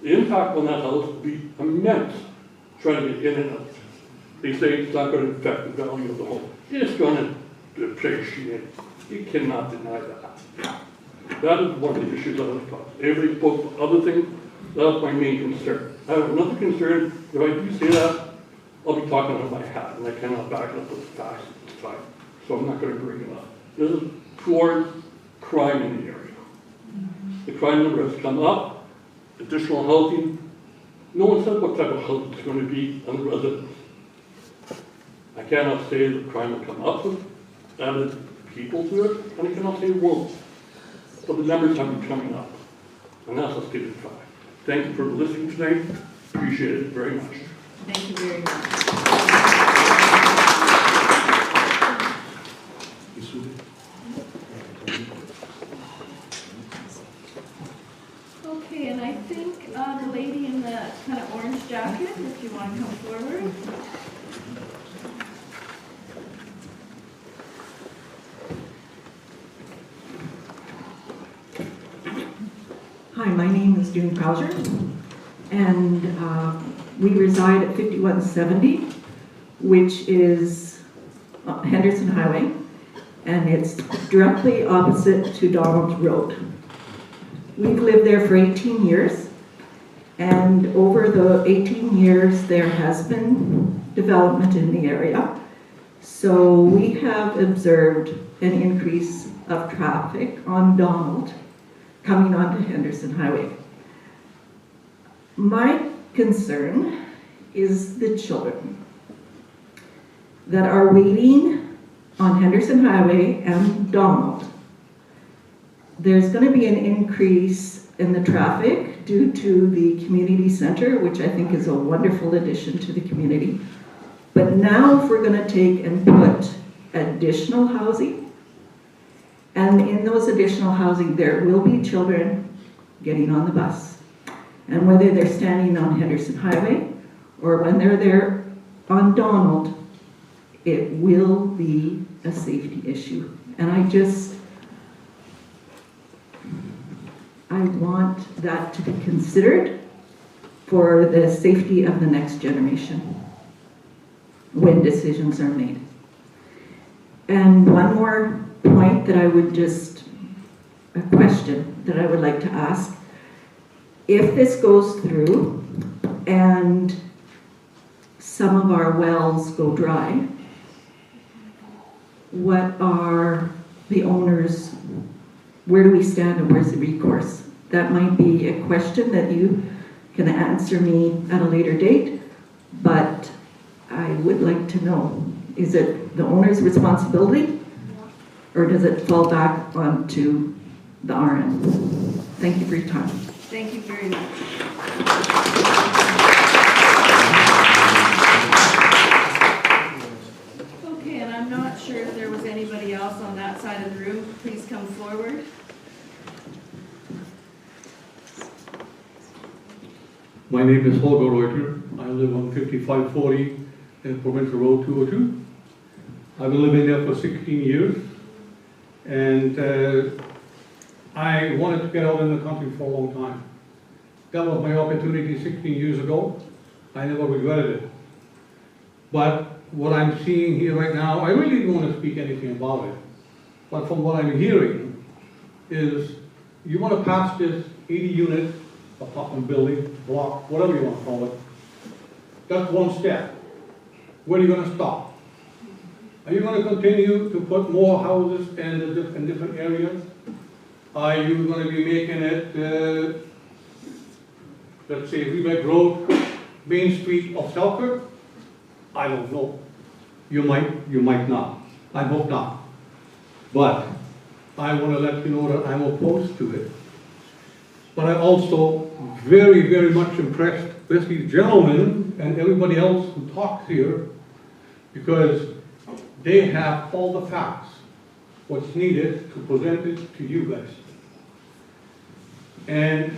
The impact on that house will be immense, trying to get in and out. They say it's not going to affect the value of the home. It's going to depreciate. You cannot deny that. That is one of the issues I have thought. Everybody spoke about other things. That's my main concern. I have another concern. If I do say that, I'll be talking out of my hat, and I cannot back it up with facts at the time. So I'm not going to bring it up. This is towards crime in the area. The crime number has come up. Additional housing. No one said what type of housing it's going to be on the residents. I cannot say that crime will come up with added people to it, and I cannot say it won't. But the numbers have been coming up, and that's a stated fact. Thank you for listening tonight. Appreciate it very much. Thank you very much. Okay, and I think the lady in the kind of orange jacket, if you want to come forward. Hi, my name is June Krauser, and We reside at 5170, which is Henderson Highway, and it's directly opposite to Donald Road. We've lived there for 18 years, and over the 18 years there has been development in the area. So we have observed an increase of traffic on Donald coming onto Henderson Highway. My concern is the children that are waiting on Henderson Highway and Donald. There's going to be an increase in the traffic due to the community center, which I think is a wonderful addition to the community. But now if we're going to take and put additional housing, and in those additional housing there will be children getting on the bus. And whether they're standing on Henderson Highway or when they're there on Donald, it will be a safety issue. And I want that to be considered for the safety of the next generation when decisions are made. And one more point that I would a question that I would like to ask. If this goes through and some of our wells go dry, what are the owners, where do we stand and where's the recourse? That might be a question that you can answer me at a later date, but I would like to know, is it the owner's responsibility or does it fall back onto the RM? Thank you for your time. Thank you very much. Okay, and I'm not sure if there was anybody else on that side of the room. Please come forward. My name is Holger Reuter. I live on 5540 Provincial Road 202. I've been living there for 16 years, and I wanted to get out in the country for a long time. That was my opportunity 16 years ago. I never regretted it. But what I'm seeing here right now, I really don't want to speak anything about it. But from what I'm hearing is you want to pass this 80-unit apartment building, block, whatever you want to call it. That's one step. Where are you going to stop? Are you going to continue to put more houses in different areas? Are you going to be making it, let's say, Rebec Road, Main Street of Selkirk? I don't know. You might not. I hope not. But I want to let you know that I'm opposed to it. But I'm also very, very much impressed with these gentlemen and everybody else who talks here, because they have all the facts, what's needed to present it to you guys. And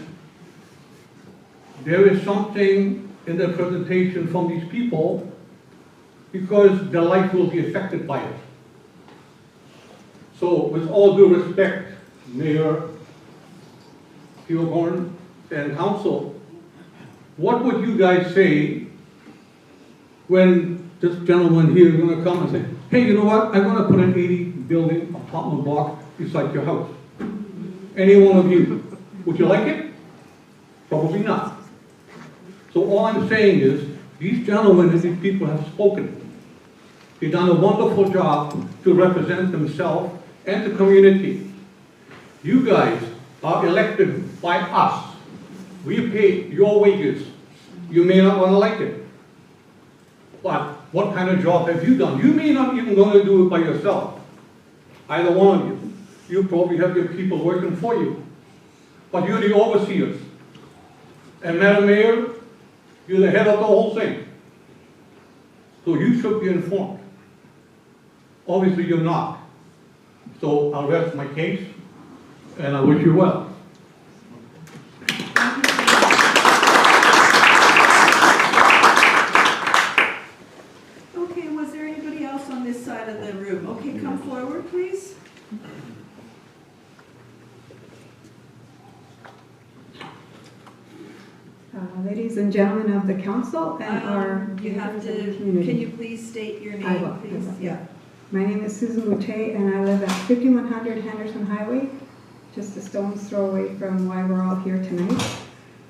there is something in the presentation from these people because their life will be affected by it. So with all due respect, Mayor Kilgorn and Council, what would you guys say when this gentleman here is going to come and say, hey, you know what, I'm going to put an 80-building apartment block beside your house? Any one of you, would you like it? Probably not. So all I'm saying is, these gentlemen and these people have spoken. They've done a wonderful job to represent themselves and the community. You guys are elected by us. We pay your wages. You may not want to like it. But what kind of job have you done? You may not even going to do it by yourself. Either one of you. You probably have your people working for you. But you're the overseers. And Madam Mayor, you're the head of the whole thing. So you should be informed. Obviously you're not. So I'll rest my case, and I wish you well. Okay, was there anybody else on this side of the room? Okay, come forward, please. ladies and gentlemen of the council and our You have neighbors in the to, community. can you please state your I name, will. please? Yeah. My name is Susan Boutte, and I live at 5100 Henderson Highway, just a stone's throw away from why we're all here tonight.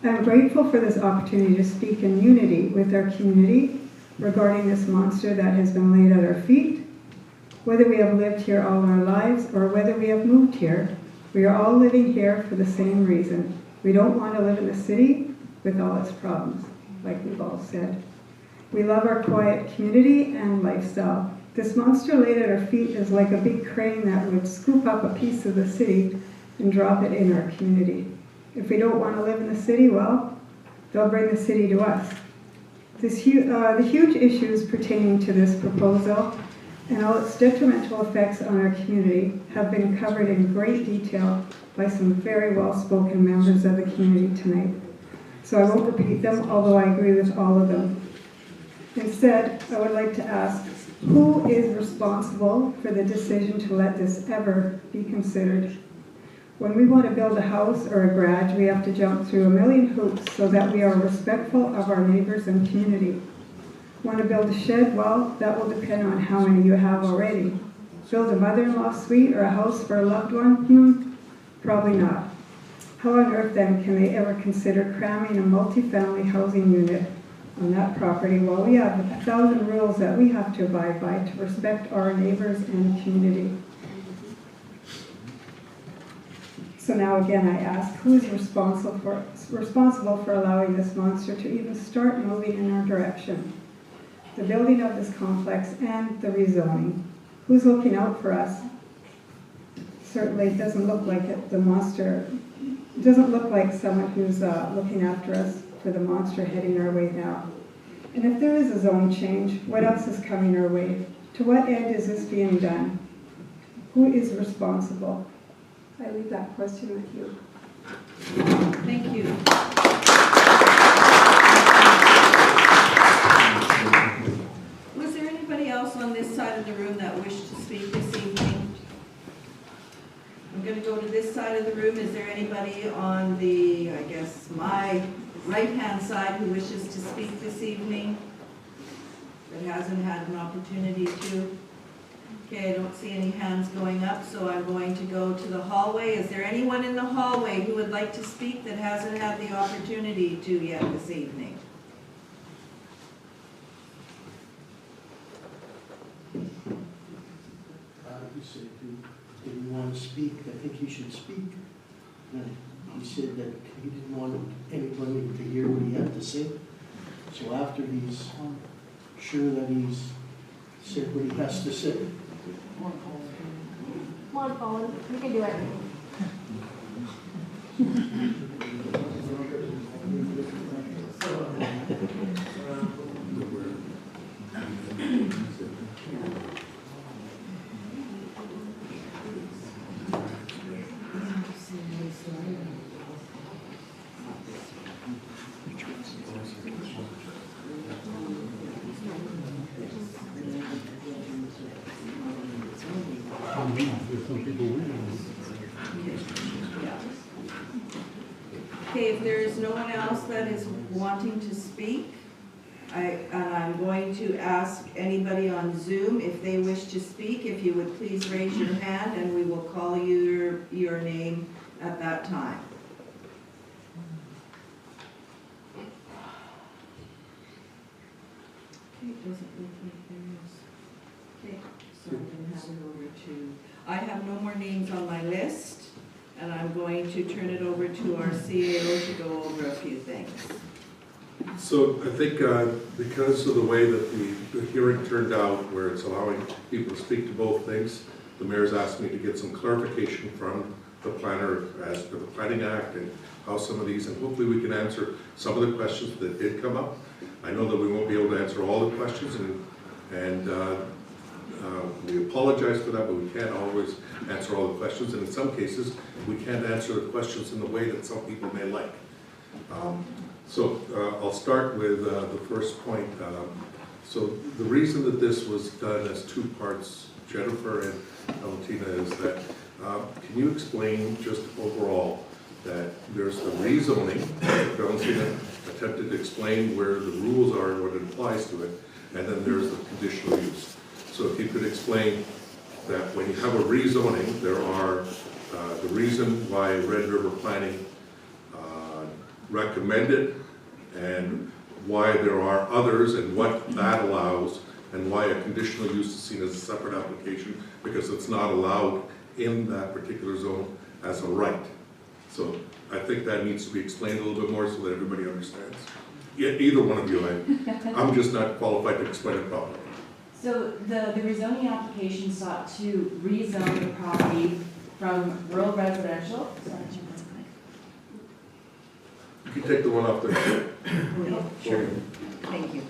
I'm grateful for this opportunity to speak in unity with our community regarding this monster that has been laid at our feet. Whether we have lived here all our lives or whether we have moved here, we are all living here for the same reason. We don't want to live in the city with all its problems, like we've all said. We love our quiet community and lifestyle. This monster laid at our feet is like a big crane that would scoop up a piece of the city and drop it in our community. If we don't want to live in the city, well, they'll bring the city to us. The huge issues pertaining to this proposal and all its detrimental effects on our community have been covered in great detail by some very well-spoken members of the community tonight. So I won't repeat them, although I agree with all of them. Instead, I would like to ask, who is responsible for the decision to let this ever be considered? When we want to build a house or a garage, we have to jump through a million hoops so that we are respectful of our neighbors and community. Want to build a shed? Well, that will depend on how many you have already. Build a mother-in-law suite or a house for a loved one? Probably not. How on earth then can they ever consider cramming a multi-family housing unit on that property? Well, we have 1,000 rules that we have to abide by to respect our neighbors and community. So now again I ask, who is responsible for allowing this monster to even start moving in our direction? The building of this complex and the rezoning. Who's looking out for us? Certainly it doesn't look like it. The monster, it doesn't look like someone who's looking after us for the monster heading our way now. And if there is a zone change, what else is coming our way? To what end is this being done? Who is responsible? I leave that question with you. Thank you. Was there anybody else on this side of the room that wished to speak this evening? I'm going to go to this side of the room. Is there anybody on the, I guess, my right-hand side who wishes to speak this evening that hasn't had an opportunity to? Okay, I don't see any hands going up, so I'm going to go to the hallway. Is there anyone in the hallway who would like to speak that hasn't had the opportunity to yet this evening? You said if you want to speak, I think you should speak. And he said that he didn't want anybody to hear what he had to say. So after he's sure that he's said what he has to say. Come on, Colin, you can do it. Okay, if there is no one else that is wanting to speak, I'm going to ask anybody on Zoom if they wish to speak, if you would please raise your hand and we will call your name at that time. Okay, it doesn't look like there is. Okay, so I'm going to have it over to, I have no more names on my list. And I'm going to turn it over to our CAO to go over a few things. So I think because of the way that the hearing turned out, where it's allowing people to speak to both things, the mayor's asked me to get some clarification from the planner as per the Planning Act and how some of these, and hopefully we can answer some of the questions that did come up. I know that we won't be able to answer all the questions, and we apologize for that, but we can't always answer all the questions, and in some cases, we can't answer the questions in the way that some people may like. So I'll start with the first point. So the reason that this was done as two parts, Jennifer and Valentina, is that, can you explain just overall that there's the rezoning, Valentina, attempted to explain where the rules are and what it applies to it, and then there's the conditional use. So if you could explain that when you have a rezoning, there are, the reason why Red River Planning recommended, and why there are others, and what that allows, and why a conditional use is seen as a separate application, because it's not allowed in that particular zone as a right. So I think that needs to be explained a little bit more so that everybody understands. Yeah, either one of you, I'm just not qualified to explain it properly. So the rezoning application sought to rezone the property from rural residential. You can take the one off there. Sure. Thank you.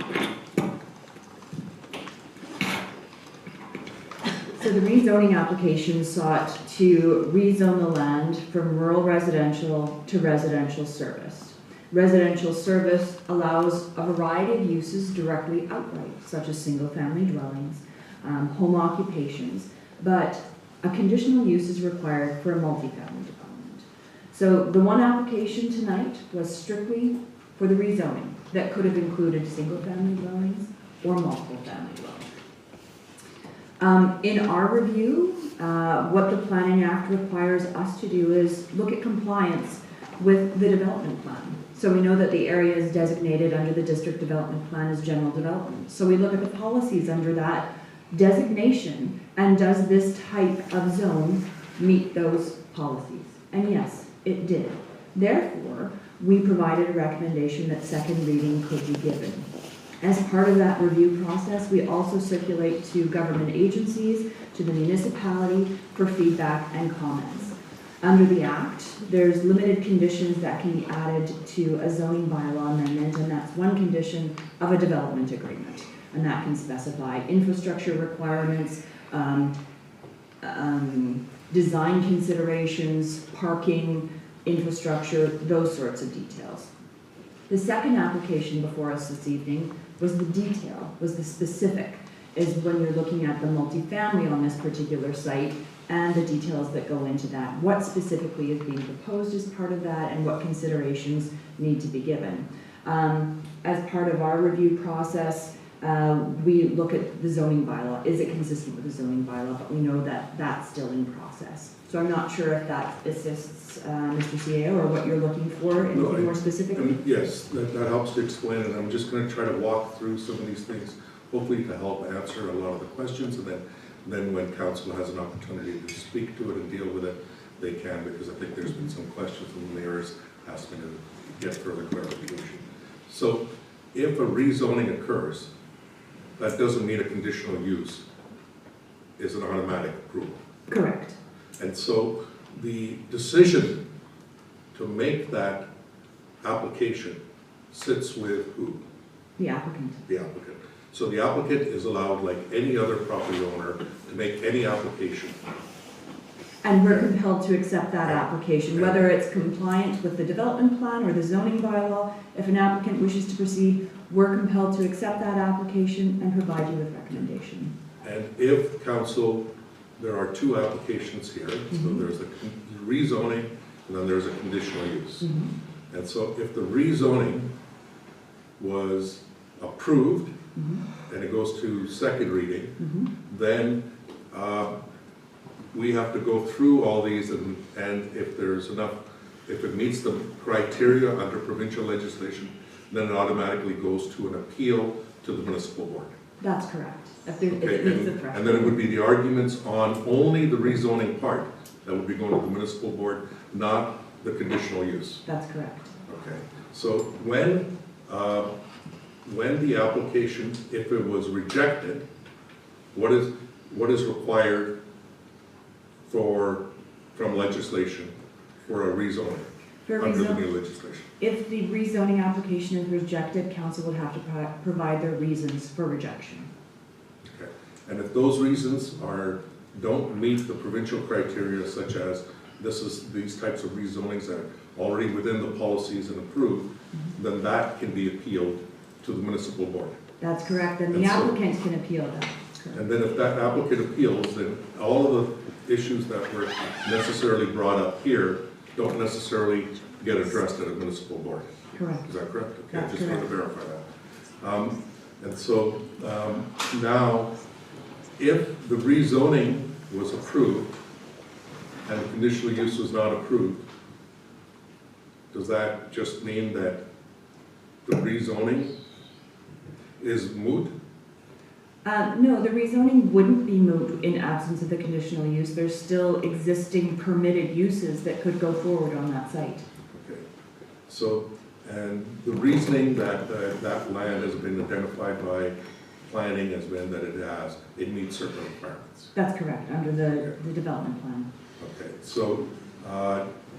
So the rezoning application sought to rezone the land from rural residential to residential service. Residential service allows a variety of uses directly outright, such as single-family dwellings, home occupations, but a conditional use is required for a multifamily development. So the one application tonight was strictly for the rezoning that could have included single-family dwellings or multiple family dwellings. In our review, what the Planning Act requires us to do is look at compliance with the development plan. So we know that the area is designated under the district development plan as general development. So we look at the policies under that designation, and does this type of zone meet those policies? And yes, it did. Therefore, we provided a recommendation that second reading could be given. As part of that review process, we also circulate to government agencies, to the municipality for feedback and comments. Under the Act, there's limited conditions that can be added to a zoning bylaw amendment, and that's one condition of a development agreement. And that can specify infrastructure requirements, design considerations, parking, infrastructure, those sorts of details. The second application before us this evening was the detail, was the specific, is when you're looking at the multifamily on this particular site and the details that go into that. What specifically is being proposed as part of that, and what considerations need to be given. As part of our review process, we look at the zoning bylaw. Is it consistent with the zoning bylaw? But we know that that's still in process. So I'm not sure if that assists Mr. CAO or what you're looking for, anything more specifically? Yes, that helps to explain it. I'm just going to try to walk through some of these things, hopefully to help answer a lot of the questions, and then when council has an opportunity to speak to it and deal with it, they can, because I think there's been some questions and the mayor's asked me to get further clarification. So if a rezoning occurs, that doesn't mean a conditional use is an automatic approval. Correct. And so the decision to make that application sits with who? The applicant. The applicant. So the applicant is allowed, like any other property owner, to make any application. And we're compelled to accept that application, whether it's compliant with the development plan or the zoning bylaw. If an applicant wishes to proceed, we're compelled to accept that application and provide you with recommendation. And if council, there are two applications here, so there's a rezoning and then there's a conditional use. And so if the rezoning was approved and it goes to second reading, then we have to go through all these, and if there's enough, if it meets the criteria under provincial legislation, then it automatically goes to an appeal to the municipal board. That's correct. If Okay, it meets the threshold. and then it would be the arguments on only the rezoning part that would be going to the municipal board, not the conditional use. That's correct. Okay, so when the application, if it was rejected, what is required from legislation for a rezoning under the new legislation? If the rezoning application is rejected, council would have to provide their reasons for rejection. Okay, and if those reasons don't meet the provincial criteria, such as these types of rezonings that are already within the policies and approved, then that can be appealed to the municipal board. That's correct, and the applicant can appeal that. And then if that applicant appeals, then all of the issues that were necessarily brought up here don't necessarily get addressed at a municipal board. Correct. Is that correct? Okay, I That's just wanted to correct. verify that. And so, now, if the rezoning was approved and the conditional use was not approved, does that just mean that the rezoning is moot? No, the rezoning wouldn't be moot in absence of the conditional use. There's still existing permitted uses that could go forward on that site. Okay, so, and the reasoning that that land has been identified by planning has been that it meets certain requirements. That's correct, under the development plan. Okay, so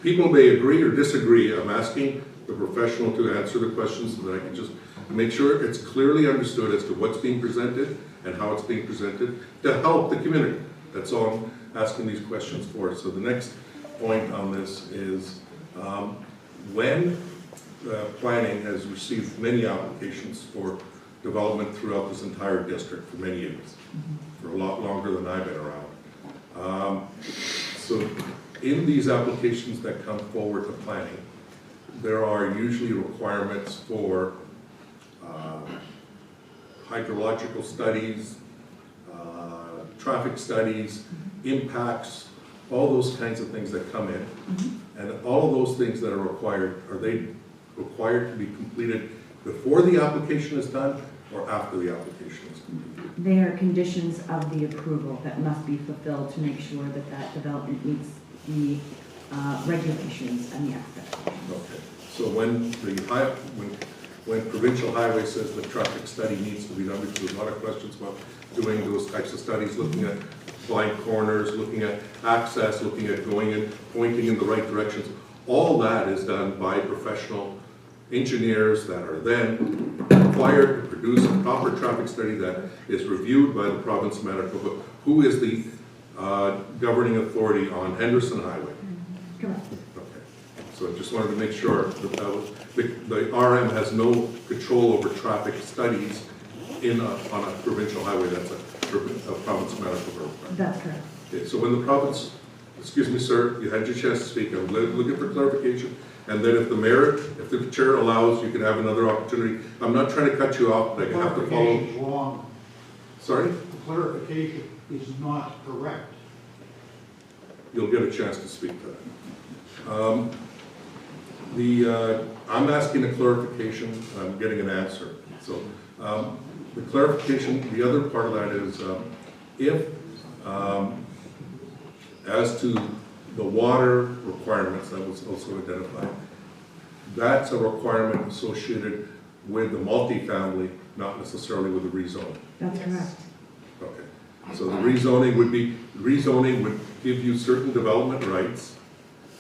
people may agree or disagree. I'm asking the professional to answer the questions so that I can just make sure it's clearly understood as to what's being presented and how it's being presented to help the community. That's all I'm asking these questions for. So the next point on this is when planning has received many applications for development throughout this entire district for many years, for a lot longer than I've been around. So in these applications that come forward to planning, there are usually requirements for hydrological studies, traffic studies, impacts, all those kinds of things that come in. And all of those things that are required, are they required to be completed before the application is done or after the application is completed? They are conditions of the approval that must be fulfilled to make sure that that development meets the regulations and the expectations. Okay, so when Provincial Highway says the traffic study needs to be done, because there's a lot of questions about doing those types of studies, looking at blind corners, looking at access, looking at going and pointing in the right directions, all that is done by professional engineers that are then required to produce a proper traffic study that is reviewed by the province of Manitoba, who is the governing authority on Henderson Highway. Correct. Okay, so I just wanted to make sure that the RM has no control over traffic studies on a provincial highway. That's a province of Manitoba. That's correct. Okay, so when the province, excuse me, sir, you had your chance to speak. I'm looking for clarification. And then if the mayor, if the chair allows, you can have another opportunity. I'm not trying to cut you off, but I have to follow. Clarification is wrong. Sorry? The clarification is not correct. You'll get a chance to speak to that. I'm asking a clarification, I'm getting an answer. So the clarification, the other part of that is if, as to the water requirements that was also identified, that's a requirement associated with the multifamily, not necessarily with the rezoning. That's correct. Okay, so the rezoning would give you certain development rights,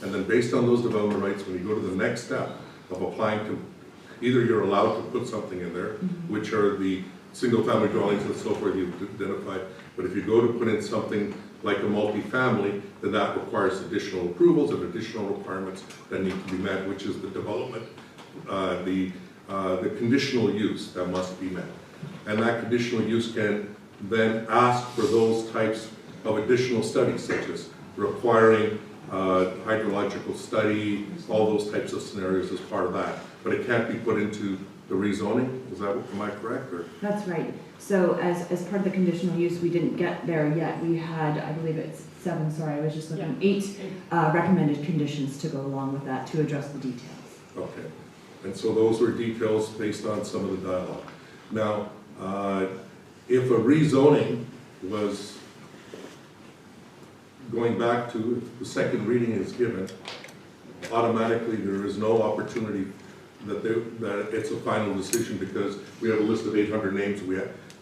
and then based on those development rights, when you go to the next step of applying to, either you're allowed to put something in there, which are the single-family dwellings and so forth you've identified, but if you go to put in something like a multifamily, then that requires additional approvals and additional requirements that need to be met, which is the development, the conditional use that must be met. And that conditional use can then ask for those types of additional studies, such as requiring hydrological study, all those types of scenarios as part of that. But it can't be put into the rezoning, is that, am I correct? Or? That's right. So as part of the conditional use, we didn't get there yet. We had, I believe it's 7, sorry, I was just looking, 8 recommended conditions to go along with that to address the details. Okay, and so those were details based on some of the dialogue. Now, if a rezoning was going back to, if the second reading is given, automatically there is no opportunity that it's a final decision, because we have a list of 800 names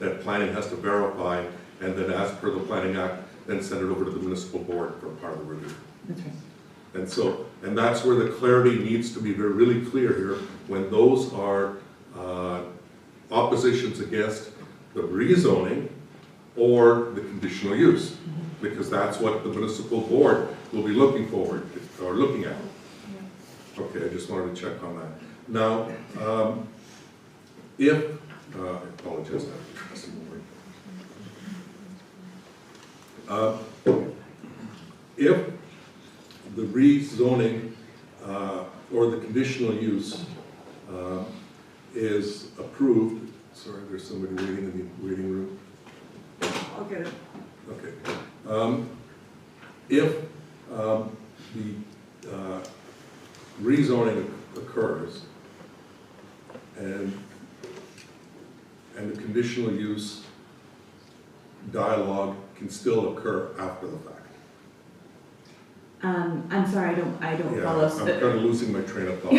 that planning has to verify, and then as per the Planning Act, then send it over to the municipal board for part of the review. That's right. And so, and that's where the clarity needs to be really clear here, when those are oppositions against the rezoning or the conditional use, because that's what the municipal board will be looking forward or looking at. Okay, I just wanted to check on that. Now, if, I apologize, if the rezoning or the conditional use is approved, sorry, there's somebody waiting in the waiting room. I'll get it. Okay. If the rezoning occurs and the conditional use dialogue can still occur after the fact. I'm sorry, I don't Yeah, follow. I'm kind of losing my train of thought.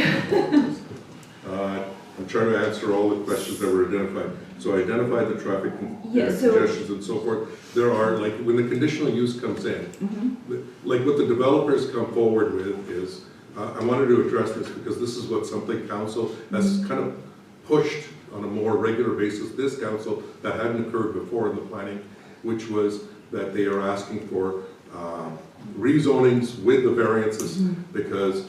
I'm trying to answer all the questions that were identified. So I identified the traffic congestions and so forth. There are, like, when the conditional use comes in, like what the developers come forward with is, I wanted to address this because this is what something council has kind of pushed on a more regular basis, this council, that hadn't occurred before in the planning, which was that they are asking for rezonings with the variances, because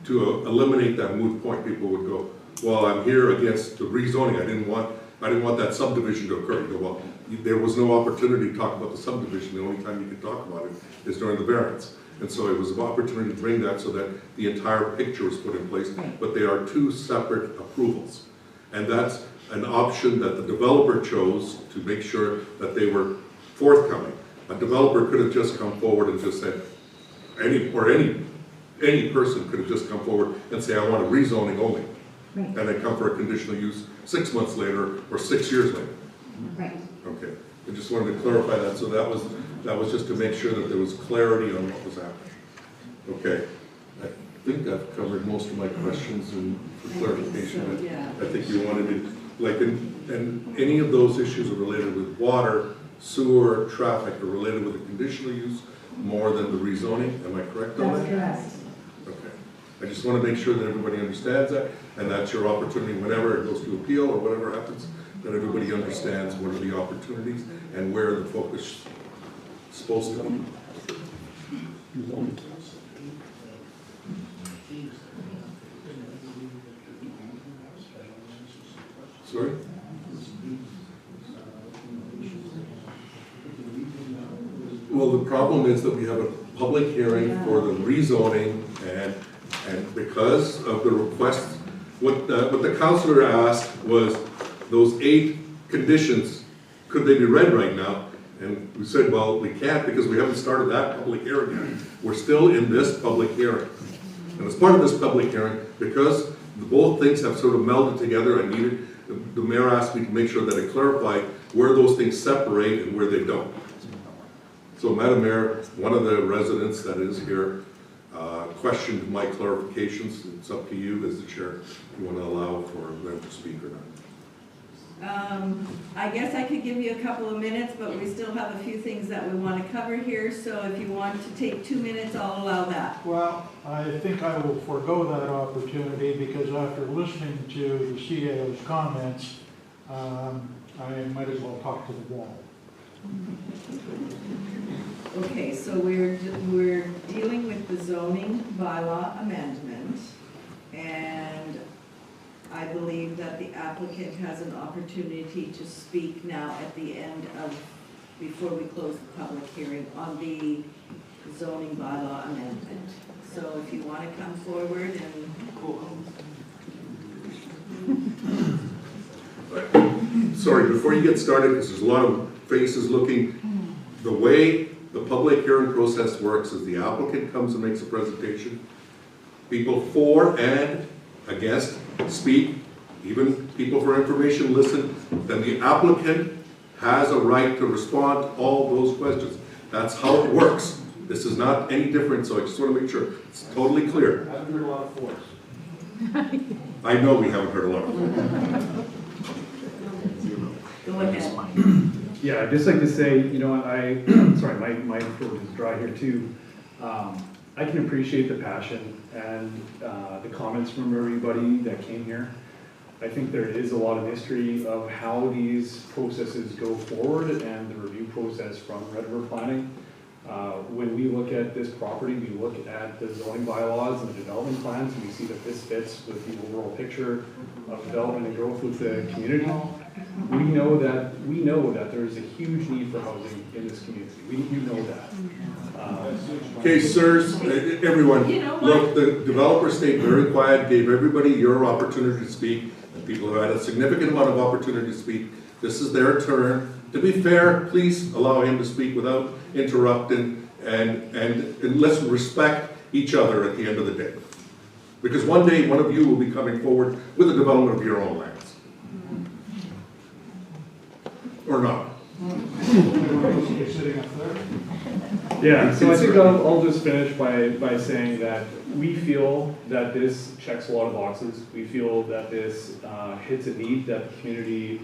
to eliminate that moot point, people would go, well, I'm here against the rezoning, I didn't want that subdivision to occur. You go, well, there was no opportunity to talk about the subdivision, the only time you could talk about it is during the variance. And so it was an opportunity to bring that so that the entire picture was put in place, but they are two separate approvals. And that's an option that the developer chose to make sure that they were forthcoming. A developer could have just come forward and just said, any person could have just come forward and say, I want a rezoning only. And then come for a conditional use 6 months later or 6 years later. Right. Okay, I just wanted to clarify that, so that was just to make sure that there was clarity on what was happening. Okay, I think I've covered most of my questions and for clarification. I think you wanted to, like, and any of those issues are related with water, sewer, traffic, are related with the conditional use more than the rezoning, am I correct on that? That's correct. Okay, I just want to make sure that everybody understands that, and that's your opportunity whenever it goes to appeal or whatever happens, that everybody understands what are the opportunities and where the focus is supposed to be. Sorry? Well, the problem is that we have a public hearing for the rezoning, and because of the request, what the councillor asked was those 8 conditions, could they be read right now? And we said, well, we can't because we haven't started that public hearing yet. We're still in this public hearing. And as part of this public hearing, because both things have sort of melded together, the mayor asked me to make sure that I clarified where those things separate and where they don't. So, Madam Mayor, one of the residents that is here questioned my clarifications. It's up to you as the chair if you want to allow for them to speak or not. I guess I could give you a couple of minutes, but we still have a few things that we want to cover here, so if you want to take 2 minutes, I'll allow that. Well, I think I will forego that opportunity because after listening to the CAO's comments, I might as well talk to the wall. Okay, so we're dealing with the zoning bylaw amendment, and I believe that the applicant has an opportunity to speak now at the end of, before we close the public hearing, on the zoning bylaw amendment. So if you want to come forward and... Sorry, before you get started, because there's a lot of faces looking, the way the public hearing process works is the applicant comes and makes a presentation. People for and against speak, even people for information listen, then the applicant has a right to respond to all those questions. That's how it works. This is not any different, so I just want to make sure it's totally clear. I haven't heard a lot of force. I know we haven't heard a lot of it. Go ahead. Yeah, I'd just like to say, you know, sorry, my throat is dry here too. I can appreciate the passion and the comments from everybody that came here. I think there is a lot of history of how these processes go forward and the review process from Red River Planning. When we look at this property, we look at the zoning bylaws and the development plans, and we see that this fits with the overall picture of development and growth with the community. We know that there is a huge need for housing in this community. You know that. Okay, sirs, everyone, You know what? look, the developer stayed very quiet, gave everybody your opportunity to speak, and people have had a significant amount of opportunity to speak. This is their turn. To be fair, please allow him to speak without interrupting, and let's respect each other at the end of the day. Because one day, one of you will be coming forward with the development of your own lands. Or not. You're sitting up there. Yeah, so I think I'll just finish by saying that we feel that this checks a lot of boxes. We feel that this hits a need that the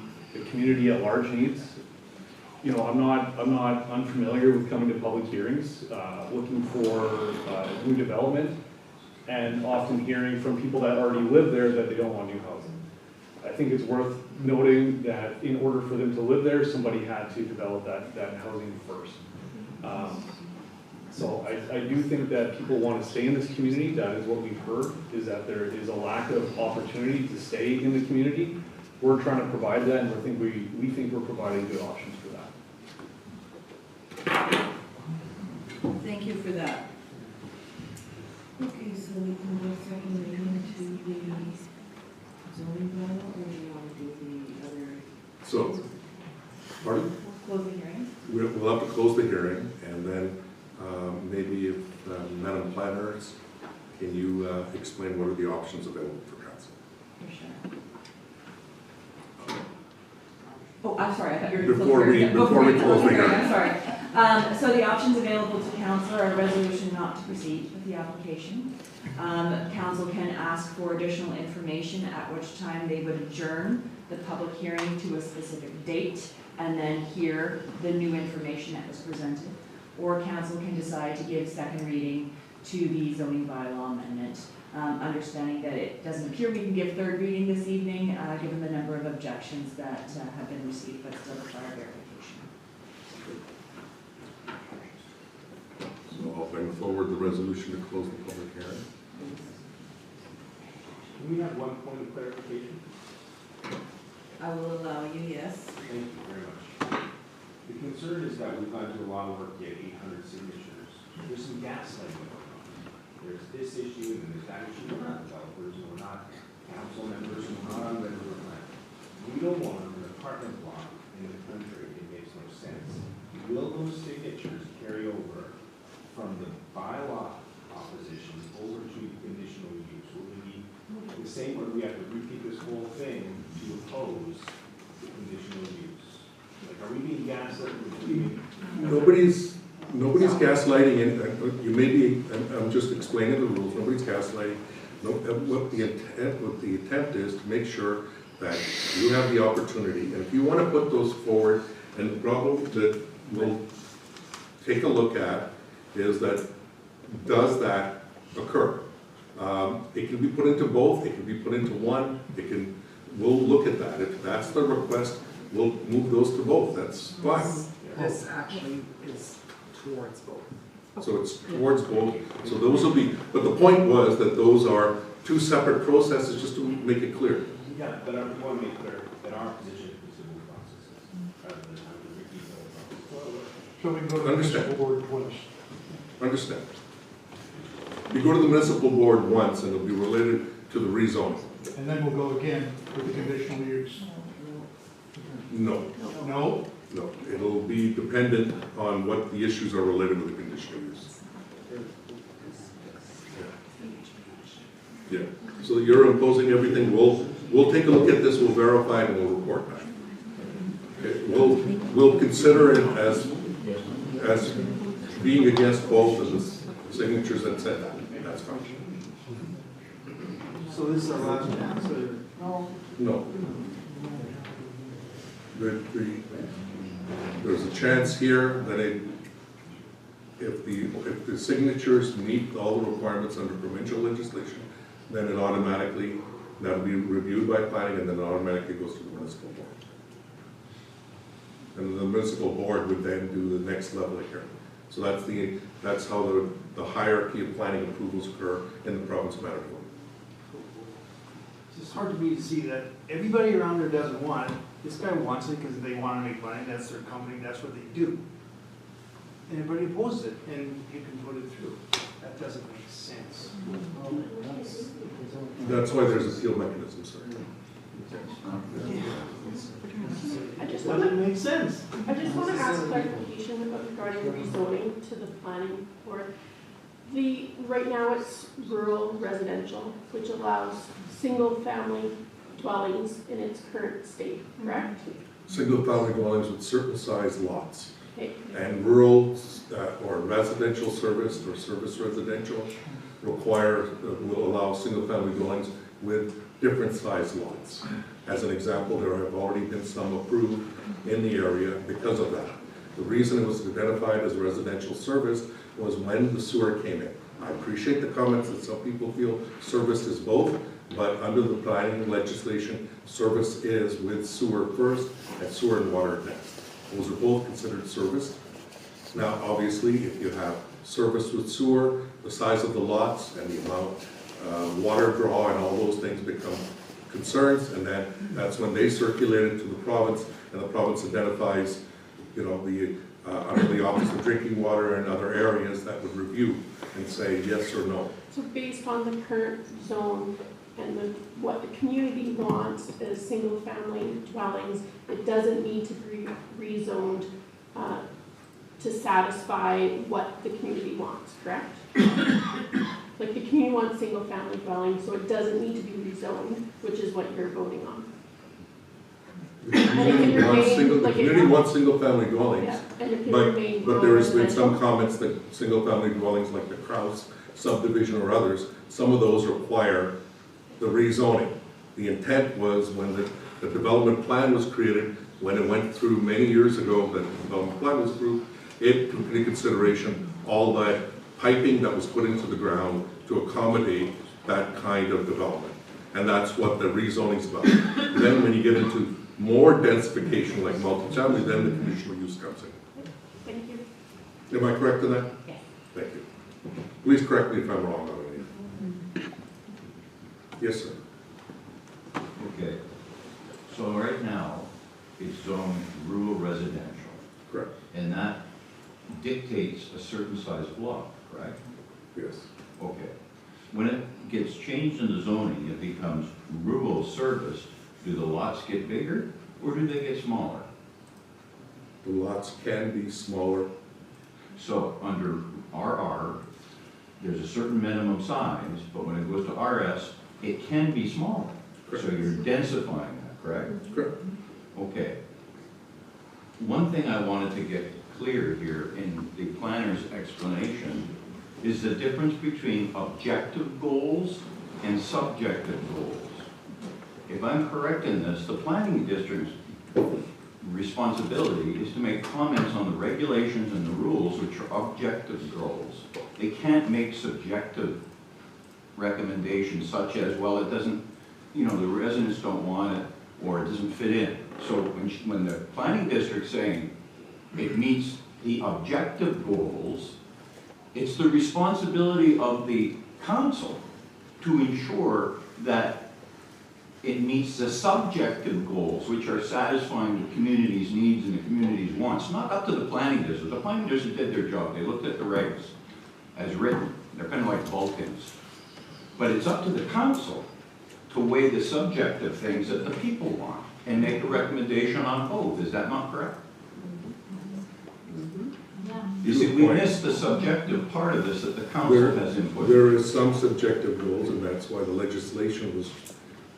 community at large needs. You know, I'm not unfamiliar with coming to public hearings, looking for new development, and often hearing from people that already live there that they don't want new housing. I think it's worth noting that in order for them to live there, somebody had to develop that housing first. So I do think that people want to stay in this community. That is what we've heard, is that there is a lack of opportunity to stay in the community. We're trying to provide that, and we think we're providing good options for that. Thank you for that. Okay, so we can go second reading to the zoning bylaw, or do you want to do the other? So, pardon? Close the hearing. We'll have to close the hearing, and then maybe if Madam Planners, can you explain what are the options available for council? For sure. Oh, I'm sorry, I thought you were Before we close the hearing. I'm sorry. So the options available to council are a resolution not to proceed with the application. Council can ask for additional information, at which time they would adjourn the public hearing to a specific date and then hear the new information that was presented. Or council can decide to give second reading to the zoning bylaw amendment, understanding that it doesn't appear we can give third reading this evening, given the number of objections that have been received, but still require verification. So I'll bring forward the resolution to close the public hearing. Can we have one point of clarification? I will allow you, yes. Thank you very much. The concern is that we've gone through a lot of work to get 800 signatures. There's some gaslighting going on. There's this issue and there's that issue. We're not developers, and we're not council members, and we're not on regular plan. We don't want an apartment block in the country. It makes no sense. Will those signatures carry over from the bylaw opposition over to conditional use? Will it be the same, or do we have to repeat this whole thing to oppose the conditional use? Like, are we being gaslit? Nobody's gaslighting, and you may be, I'm just explaining the rules, nobody's gaslighting. No, what the attempt is to make sure that you have the opportunity, and if you want to put those forward, and the problem that we'll take a look at is that, does that occur? It can be put into both, it can be put into one, we'll look at that. If that's the request, we'll move those to both, that's fine. This actually is towards both. So it's towards both, so those will be, but the point was that those are two separate processes, just to make it clear. Yeah, but I want to make clear that our position is to move processes rather than have to repeat the whole process. So we can go to the Understand. municipal board twice. Understand. You go to the municipal board once, and it'll be related to the rezoning. And then we'll go again with the conditional use. No. No? No, it'll be dependent on what the issues are related to the conditional use. Yeah, so you're imposing everything, we'll take a look at this, we'll verify, and we'll report back. Okay, we'll consider it as being against both of the signatures that said that, that's fine. So this is our last chance, or? No. There's a chance here that if the signatures meet all the requirements under provincial legislation, then it automatically, that'll be reviewed by planning, and then it automatically goes to the municipal board. And the municipal board would then do the next level of hearing. So that's how the hierarchy of planning approvals occur in the province of Manitoba. It's just hard to me to see that everybody around there doesn't want it, This guy wants it because they want to make money, that's their company, that's what they do. And everybody opposes it, and you can put it through. That doesn't make sense. That's why there's appeal mechanisms, sir. I just Doesn't make sense. I just want to ask clarification about regarding rezoning to the planning board. Right now it's rural residential, which allows single-family dwellings in its current state, correct? Single-family dwellings with certain size lots. Okay. And rural or residential service or service residential will allow single-family dwellings with different size lots. As an example, there have already been some approved in the area because of that. The reason it was identified as residential service was when the sewer came in. I appreciate the comments that some people feel service is both, but under the planning legislation, service is with sewer first and sewer and water next. Those are both considered service. Now, obviously, if you have service with sewer, the size of the lots and the amount water draw and all those things become concerns, and then that's when they circulate it to the province, and the province identifies, under the Office of Drinking Water and other areas that would review and say yes or no. So based on the current zone and what the community wants as single-family dwellings, it doesn't need to be rezoned to satisfy what the community wants, correct? Like the community wants single-family dwellings, so it doesn't need to be rezoned, which is what you're voting on. The community wants single-family dwellings, Yeah, and it can remain but there has been residential. some comments that single-family dwellings like the Kraus subdivision or others, some of those require the rezoning. The intent was when the development plan was created, when it went through many years ago, that the development plan was approved, it took into consideration all that piping that was put into the ground to accommodate that kind of development. And that's what the rezoning is about. Then when you get into more densification like multifamily, then the conditional use comes in. Thank you. Am I correct in that? Yes. Thank you. Please correct me if I'm wrong on any. Yes, sir. Okay. So right now, it's zoned rural residential. Correct. And that dictates a certain size block, correct? Yes. Okay. When it gets changed in the zoning, it becomes rural service. Do the lots get bigger or do they get smaller? The lots can be smaller. So under RR, there's a certain minimum size, but when it goes to RS, it can be smaller. Correct. So you're densifying that, correct? Correct. Okay. One thing I wanted to get clear here in the planner's explanation is the difference between objective goals and subjective goals. If I'm correct in this, the planning district's responsibility is to make comments on the regulations and the rules, which are objective goals. They can't make subjective recommendations such as, well, it doesn't, the residents don't want it, or it doesn't fit in. So when the planning district's saying it meets the objective goals, it's the responsibility of the council to ensure that it meets the subjective goals, which are satisfying the community's needs and the community's wants. Not up to the planning district. The planning district did their job. They looked at the regs as written. They're kind of like Vulcans. But it's up to the council to weigh the subjective things that the people want and make a recommendation on both. Is that not correct? You see, we missed the subjective part of this that the council has input. There is some subjective goals, and that's why the legislation was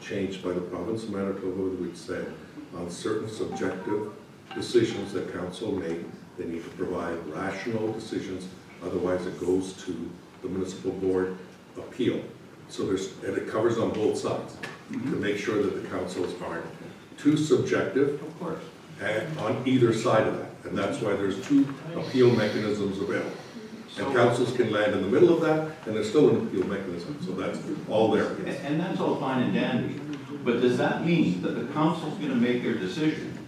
changed by the province of Manitoba, which said on certain subjective decisions that council make, they need to provide rational decisions, otherwise it goes to the municipal board appeal. So and it covers on both sides to make sure that the councils aren't too subjective. Of course. And on either side of that. And that's why there's two appeal mechanisms available. And councils can land in the middle of that, and there's still an appeal mechanism. So that's all there. And that's all fine and dandy. But does that mean that the council's going to make their decision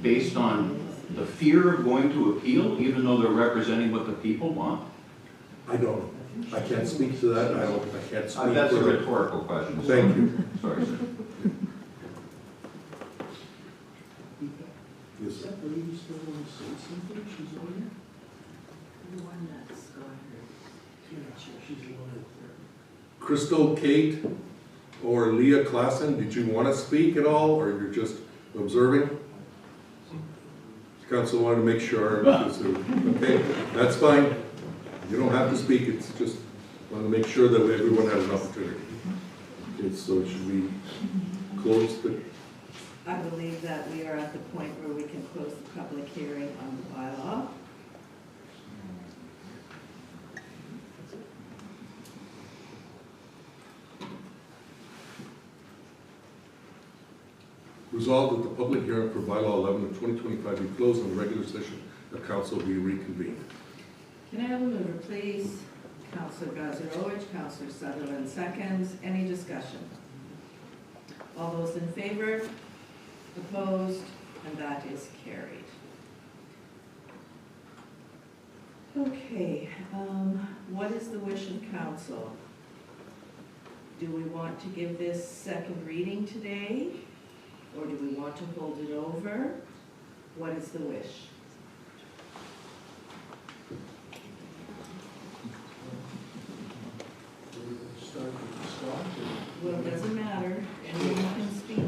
based on the fear of going to appeal, even though they're representing what the people want? I don't know. I can't speak to that. I can't speak. That's a rhetorical question. Thank you. Sorry, sir. She's over there? The one that's gone here. She's the one that's there. Crystal, Kate, or Leah Klassen, did you want to speak at all, or you're just observing? Council wanted to make sure, okay, that's fine. You don't have to speak, it's just, want to make sure that everyone has an opportunity. Okay, so should we close the, I believe that we are at the point where we can close the public hearing on the bylaw. resolve that the public hearing for bylaw 11 of 2025 be closed and the regular session of council be reconvened? Can I have a mover, please? Councillor Gazarovich, Councillor Sutherland seconds. Any discussion? All those in favor? Opposed? And that is carried. Okay, what is the wish of council? Do we want to give this second reading today? Or do we want to hold it over? What is the wish? Start with the start. Well, it doesn't matter. Anyone can speak.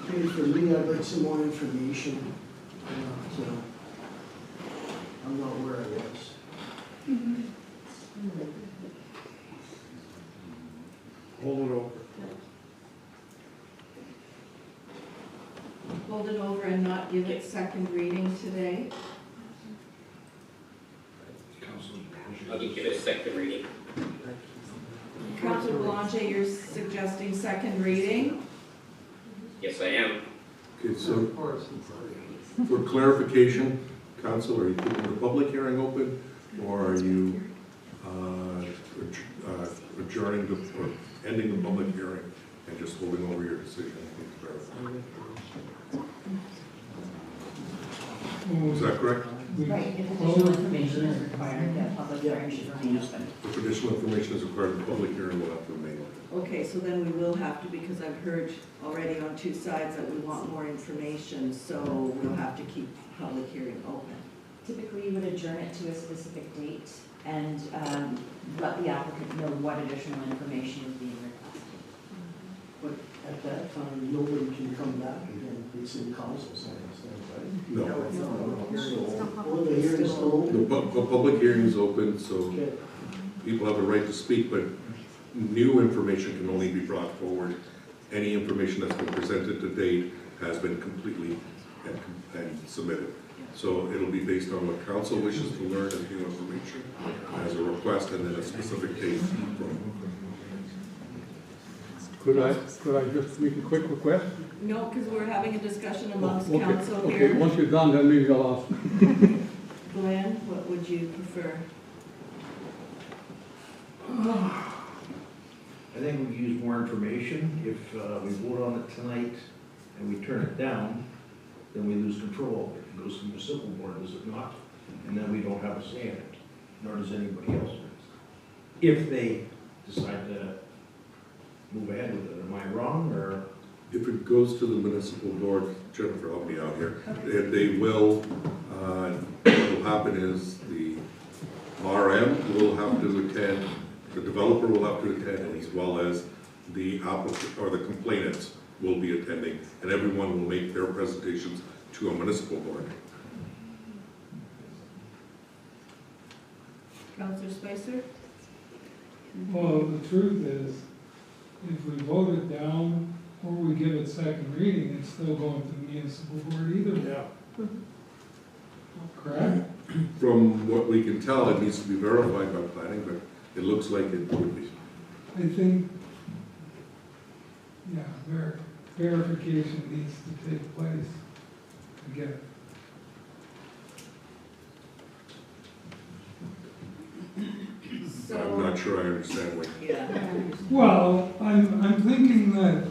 Maybe for me, I'd like some more information. I'm not where I was. Hold it over. Hold it over and not give it second reading today? I'll give it a second reading. Councillor Belanger, you're suggesting second reading? Yes, I am. Okay, so for clarification, council, are you keeping the public hearing open, or are you adjourning or ending the public hearing and just holding over your decision? Is that correct? Right, if additional information is required, the public hearing should remain open. If additional information is required, the public hearing will have to remain open. Okay, so then we will have to, because I've heard already on two sides that we want more information, so we'll have to keep the public hearing open. Typically, you would adjourn it to a specific date and let the applicant know what additional information is being requested. But at that time, nobody can come back again. It's in council's hands, right? No. So, the hearing's still open? The public hearing is open, so people have a right to speak, but new information can only be brought forward. Any information that's been presented to date has been completely and submitted. So it'll be based on what council wishes to learn as new information as a request, and then a specific date from. Could I just make a quick request? No, because we're having a discussion amongst Okay, council okay, here. once you're done, then maybe I'll ask. Glenn, what would you prefer? I think we use more information. If we vote on it tonight and we turn it down, then we lose control. It goes to the municipal board, does it not? And then we don't have a say in it, nor does anybody else. If they decide to move ahead with it, am I wrong, or? If it goes to the municipal board, Jennifer, help me out here, they will, what will happen is the RM will have to attend, the developer will have to attend, as well as the applicant, or the complainants will be attending, and everyone will make their presentations to a municipal board. Councillor Spicer? Well, the truth is, if we vote it down or we give it second reading, it's still going to the municipal board either way. Yeah. Correct? From what we can tell, it needs to be verified by planning, but it looks like it would be. I think, yeah, verification needs to take place again. I'm not sure I understand what. Well, I'm thinking that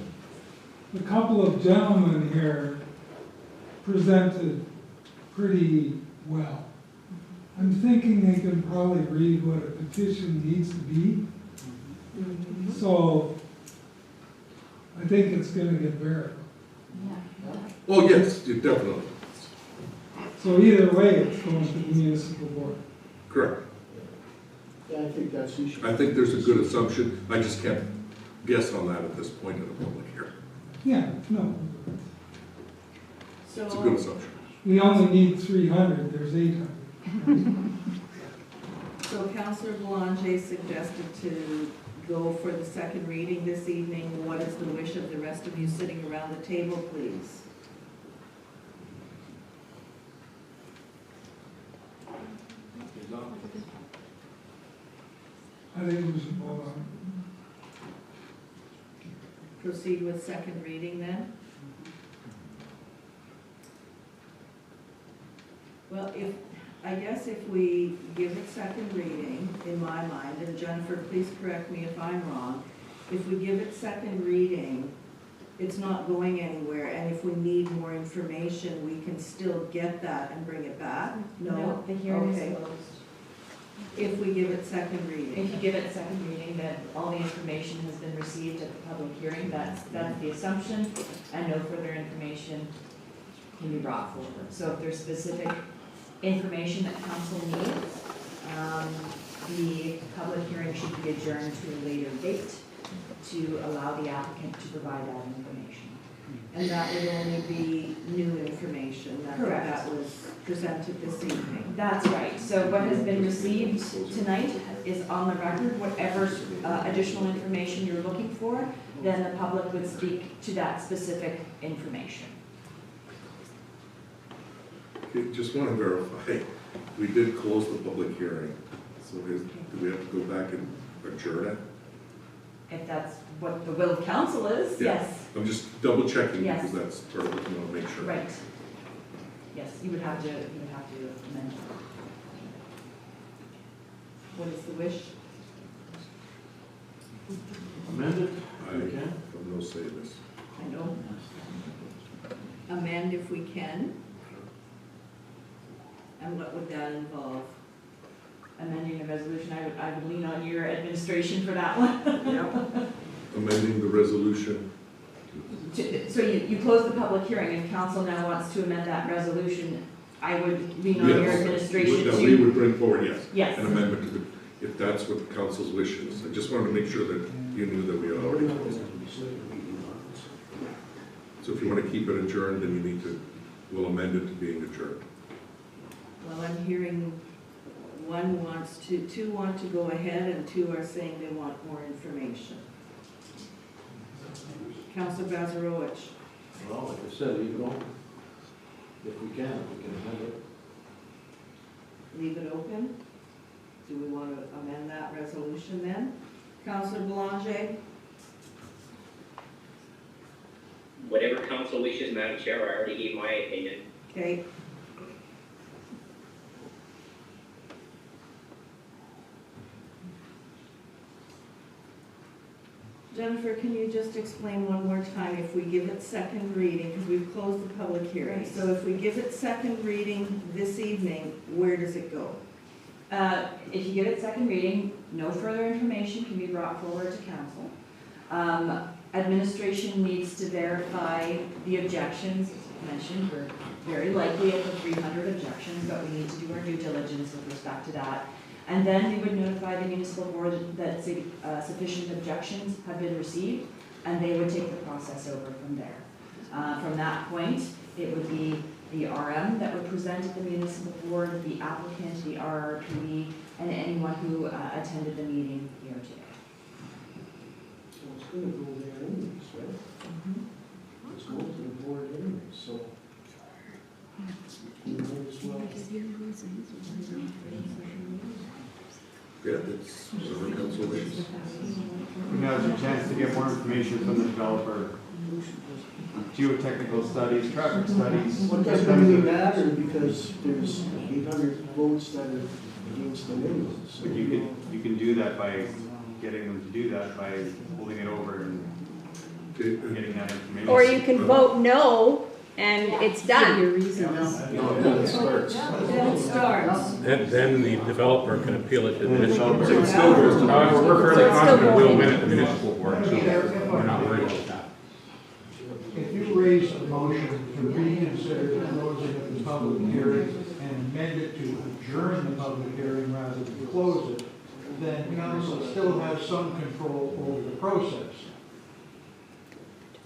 the couple of gentlemen here presented pretty well. I'm thinking they can probably read what a petition needs to be. So I think it's going to get verified. Oh, yes, definitely. So either way, it's going to the municipal board. Correct. Yeah, I think that's the issue. I think there's a good assumption, I just can't guess on that at this point in the public hearing. Yeah, no, It's a good So, assumption. we only need 300, there's 800. so Councillor Boulanger suggested to go for the second reading this evening. What is the wish of the rest of you sitting around the table, please? I think we should vote on Proceed with second reading then? Well, I guess if we give it second reading, in my mind, and Jennifer, please correct me if I'm wrong, if we give it second reading, it's not going anywhere, and if we need more information, we can still get that and bring it back? No? The hearing Okay. is closed. If we give it second reading? If you give it second reading, then all the information has been received at the public hearing, that's the assumption, and no further information can be brought forward. So if there's specific information that council needs, the public hearing should be adjourned to a later date to allow the applicant to provide that information. And that would only be new information that Correct. was presented this evening? That's right. So what has been received tonight is on the record. Whatever additional information you're looking for, then the public would speak to that specific information. Okay, just want to verify, we did close the public hearing, so do we have to go back and adjourn it? If that's what the will of council is, Yeah. yes. I'm just double checking Yes. because that's part of what we want to make sure. Right. Yes, you would have to amend it. What is the wish? Amended? I have no say in this. I know. Amend if we can. And what would that involve? Amending the resolution, I would lean on your administration for that one. Amending the resolution. So you close the public hearing, if council now wants to amend that resolution, I would lean on your Yes. administration That to. we would bring forward, yes. Yes. An amendment to the, if that's what the council's wish is. I just wanted to make sure that you knew that we had already closed. So if you want to keep it adjourned, then you need to, we'll amend it to being adjourned. Well, I'm hearing two want to go ahead and two are saying they want more information. Councilor Bazarowicz. Well, like I said, leave it open. If we can amend it. Leave it open? Do we want to amend that resolution then? Councilor Boulanger? Whatever council wishes, Madam Chair, I already gave my opinion. Okay. Jennifer, can you just explain one more time if we give it second reading, because we've closed the public hearing. Right. So if we give it second reading this evening, where does it go? If you give it second reading, no further information can be brought forward to council. Administration needs to verify the objections. As mentioned, we're very likely at the 300 objections, but we need to do our due diligence with respect to that. And then we would notify the municipal board that sufficient objections have been received, and they would take the process over from there. From that point, it would be the RM that would present at the municipal board, the applicant, the RRPD, and anyone who attended the meeting here today. So it's gonna go there anyways, right? It's going to the board anyways, so. You might as well. Yeah, it's whatever council wishes. Now, there's a chance to get more information from the developer. Geotechnical studies, traffic studies. What doesn't really matter because there's 800 votes that are against them anyways. But you can do that by getting them to do that by holding it over and getting that information. Or you can vote no, and it's done. No, it starts. Then it starts. Then the developer can appeal it to the municipal board. So it still goes to- However, we're fairly It's still confident we'll going. win at the municipal board, so we're not worried about that. If you raise a motion to reconsider the closing of the public hearing and amend it to adjourn the public hearing rather than close it, then council still has some control over the process.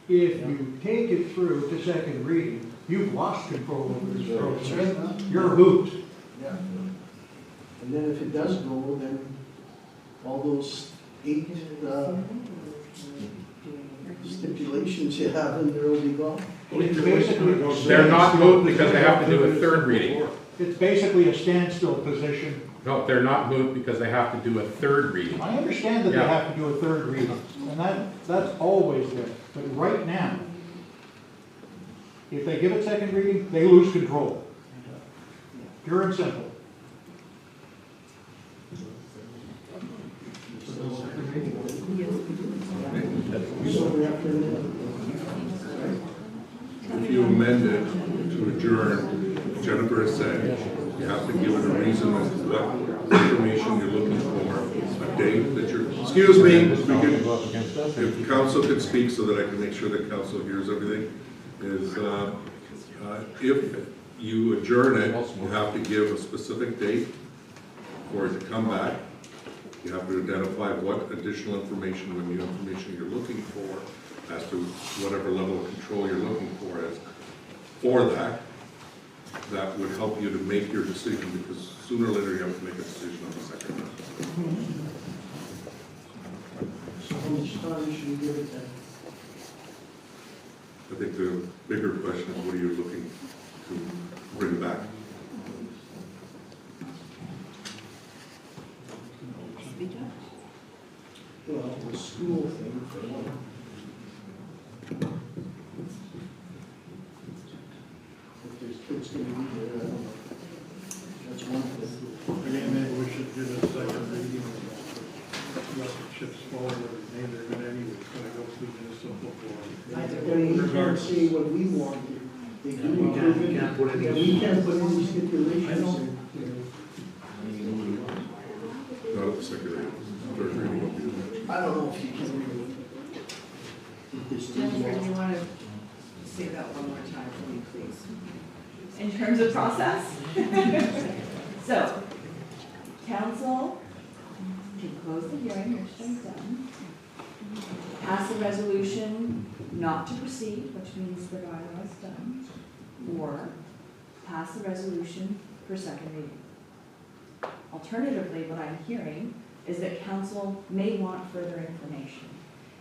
If you take it through to second reading, you've lost control over this process. You're hooped. Yeah. And then if it does go, then all those 8 stipulations you have in there will be gone. They're not moot because they have to do a third reading. It's basically a standstill position. No, they're not moot because they have to do a third reading. I understand that they Yeah. have to do a third reading, and that's always there. But right now, if they give it second reading, they lose control. Pure and simple. If you amend it to adjourn, Jennifer has said, you have to give it a reason as to what information you're looking for, a date that you're, excuse me, if council could speak so that I can make sure that council hears everything, is if you adjourn it, you have to give a specific date for it to come back. You have to identify what additional information, when new information you're looking for, as to whatever level of control you're looking for is for that. That would help you to make your decision, because sooner or later you have to make a decision on the second one. So how much time should we give it then? I think the bigger question is, what are you looking to bring back? Well, the school thing for one. If there's kids gonna be there, I don't know. That's one thing. Maybe we should do the second reading. Let the chips fall where they they're gonna anyway, it's gonna go through municipal board. We can't say what we want. They do approve it. can't put any- Yeah, we can't put any stipulations in. Not at the second reading, third reading will be the I don't know if you can really. This Jennifer, do you want to say that one more time for me, please? In terms of process? So, council can close the hearing, which they've done. Pass a resolution not to proceed, which means the bylaw is done. Or pass a resolution for second reading. Alternatively, what I'm hearing is that council may want further information.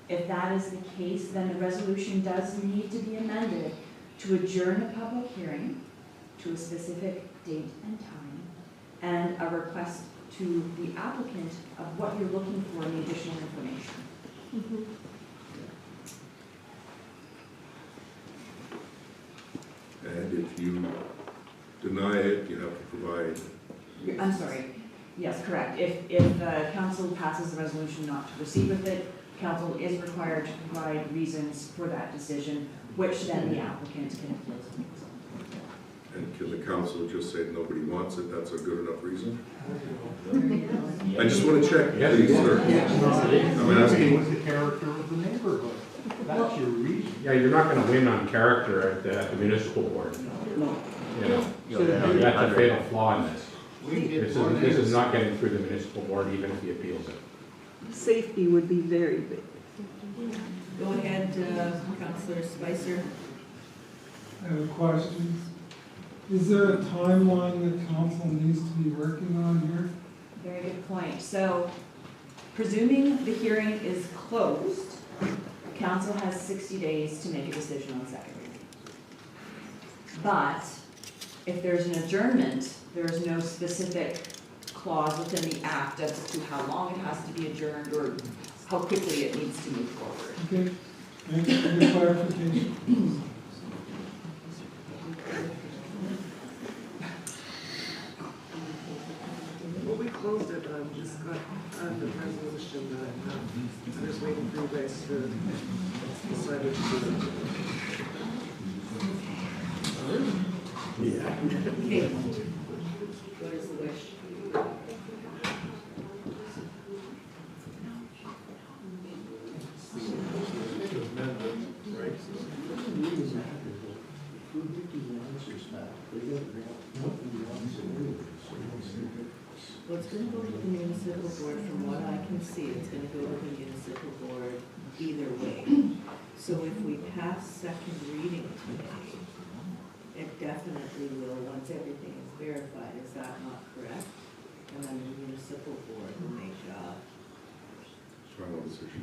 If that is the case, then the resolution does need to be amended to adjourn the public hearing to a specific date and time, and a request to the applicant of what you're looking for in the additional information. And if you deny it, you have to provide. I'm sorry, yes, correct. If council passes the resolution not to proceed with it, council is required to provide reasons for that decision, which then the applicant can appeal to. And can the council just say nobody wants it, that's a good enough reason? I just want to check, please, sir. I'm asking. With the character of the neighborhood, that's your reason. Yeah, you're not gonna win on character at the municipal board. No. You know, that's a fatal flaw in this. This is not getting through the municipal board even if he appeals it. Safety would be very big. Go ahead, Councillor Spicer. I have a question. Is there a timeline that council needs to be working on here? Very good point. So, presuming the hearing is closed, council has 60 days to make a decision on second reading. But if there's an adjournment, there is no specific clause within the act as to how long it has to be adjourned or how quickly it needs to move forward. Okay, thank you for the clarification. Well, we closed it, just got the resolution that, I'm just waiting for you guys to decide what to do. Yeah. Okay. What is the wish? Who did these answers back? They got municipal board, from what I can see, it's gonna go to the municipal board either way. So if we pass second reading today, it definitely will, once everything is verified, is that not correct? And then the municipal board will make a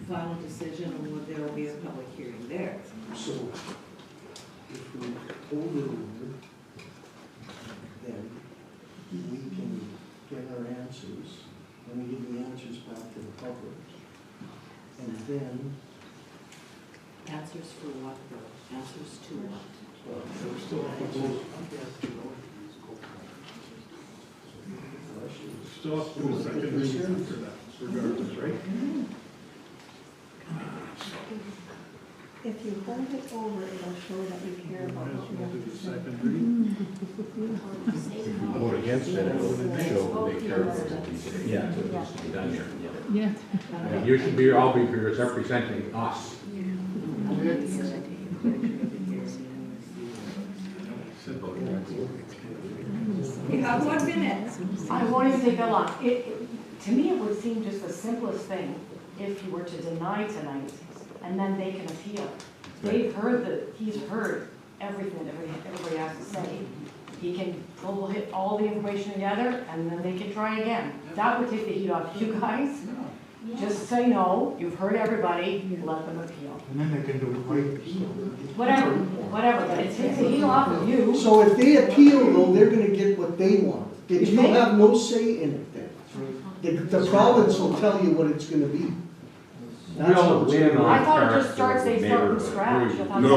final decision, and there will be a public hearing there. So if we overrule, then we can get our answers, and we give the answers back to the public. And then, Answers for what, though? Answers to what? we're still have to vote. Still have to do a second reading for that, regardless, right? If you hold it over, it'll show that you care about what you have to say. Second reading? Vote against it, it will show they care about it. Yeah, it needs to be done here. Yeah. You should be, all be representing us. You have 1 minute. I won't even take that long. To me, it would seem just the simplest thing if you were to deny tonight, and then they can appeal. They've heard he's heard everything that everybody has to say. He can pull all the information together, and then they can try again. That would take the heat off you guys. Just say no, you've heard everybody, let them appeal. And then they can do it right. Whatever, but it takes the heat off of you. So if they appeal though, they're gonna get what they want. If you have no say in it then. The province will tell you what it's gonna be. That's how it's gonna be. I thought it just starts, they start from scratch. I thought No,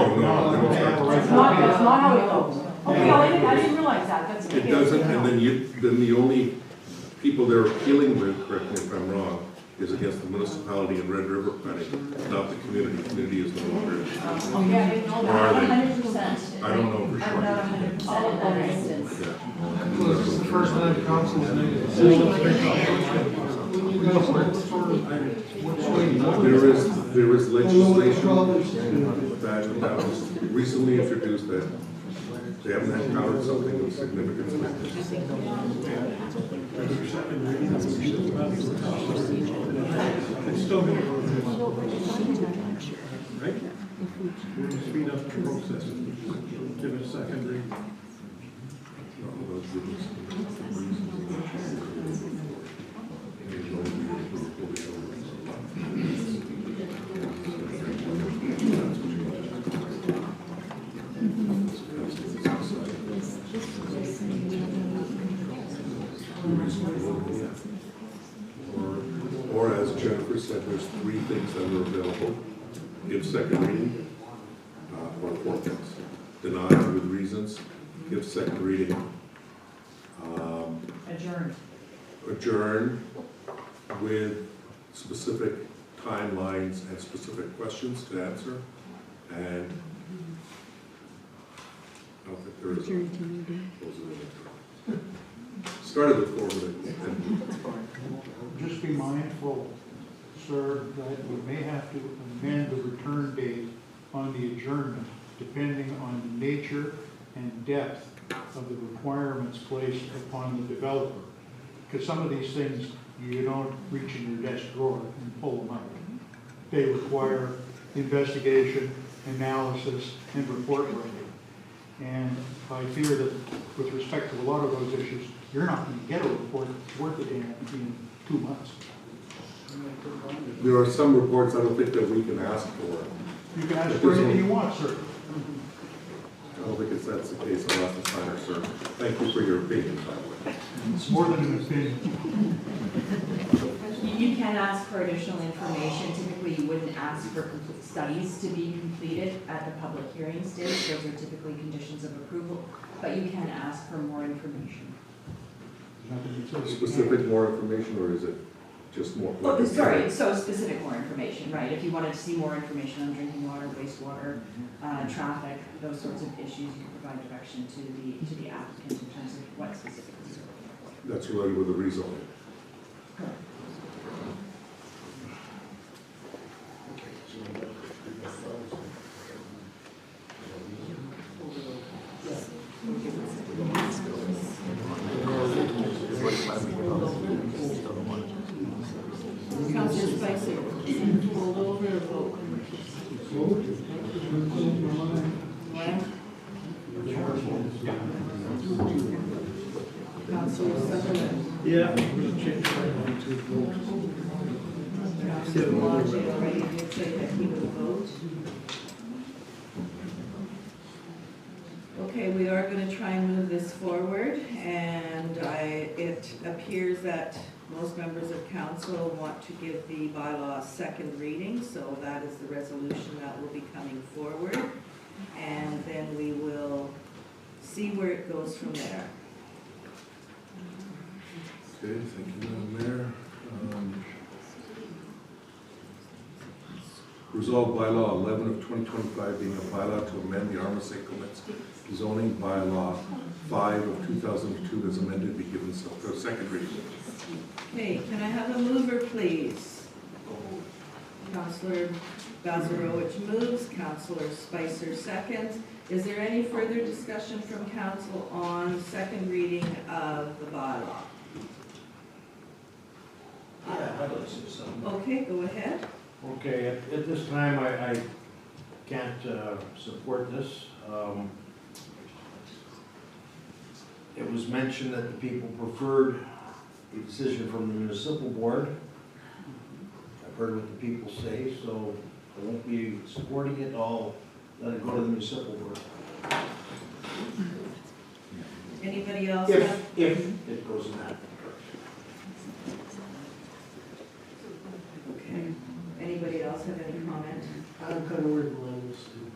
That's not how it goes. Okay, I didn't realize that, that's. It doesn't, and then the only people they're appealing with, correct me if I'm wrong, is against the municipality in Red River planning, not the community. Community is no longer. Okay, I didn't know Or are that. they? 100%. I don't know for I'm not sure. 100% in that instance. Well, this is the first time council has made a decision. There is legislation that was recently introduced that they haven't encountered something of significance with this. It's still going to go right? We're going to speed up the process, give it a second reading. Or as Jennifer said, there's 3 things that are available. Give second reading, or 4 things. Deny with reasons, give second reading. Adjourn. Adjourn with specific timelines and specific questions to answer. And I don't think there is started with 4 minutes. Just be mindful, sir, that we may have to amend the return date on the adjournment, depending on the nature and depth of the requirements placed upon the developer. Because some of these things, you don't reach in your desk drawer and pull them out. They require investigation, analysis, and report writing. And I fear that with respect to a lot of those issues, you're not going to get a report that's worth it in 2 months. There are some reports I don't think that we can ask for. You can ask for anything you want, sir. I don't think that's the case. I'll have to sign our sir. Thank you for your opinion, by the way. It's more than an opinion. You can ask for additional information. Typically, you wouldn't ask for complete studies to be completed at the public hearing stage. Those are typically conditions of approval, but you can ask for more information. Specific more information, or is it just more? Oh, sorry, so specific more information, right? If you wanted to see more information on drinking water, wastewater, traffic, those sorts of issues, you can provide direction to the applicant in terms of what specifically you're looking for. That's related with the rezoning. Correct. vote. Vote, I'm changing my mind. Councilor Sutherland. Yeah. Change my mind to vote. Councilor Belanger already did say that he would vote. Okay, we are going to try and move this forward, and it appears that most members of council want to give the bylaw a second reading, so that is the resolution that will be coming forward. And then we will see where it goes from there. Okay, thank you, Madam Mayor. Resolved bylaw 11 of 2025 being a bylaw to amend the Armagh-St. Clements zoning bylaw 5 of 2002 as amended be given second reading. Okay, can I have a mover, please? Councillor Bazarowicz moves, Councillor Spicer seconds. Is there any further discussion from council on second reading of the bylaw? Yeah, I'd like to say something. Okay, go ahead. Okay, at this time, I can't support this. It was mentioned that the people preferred a decision from the municipal board. I've heard what the people say, so I won't be supporting it. I'll let it go to the municipal board. Anybody else? If it goes in that direction. Okay. Anybody else have any comment? I'm kind of worried about this too.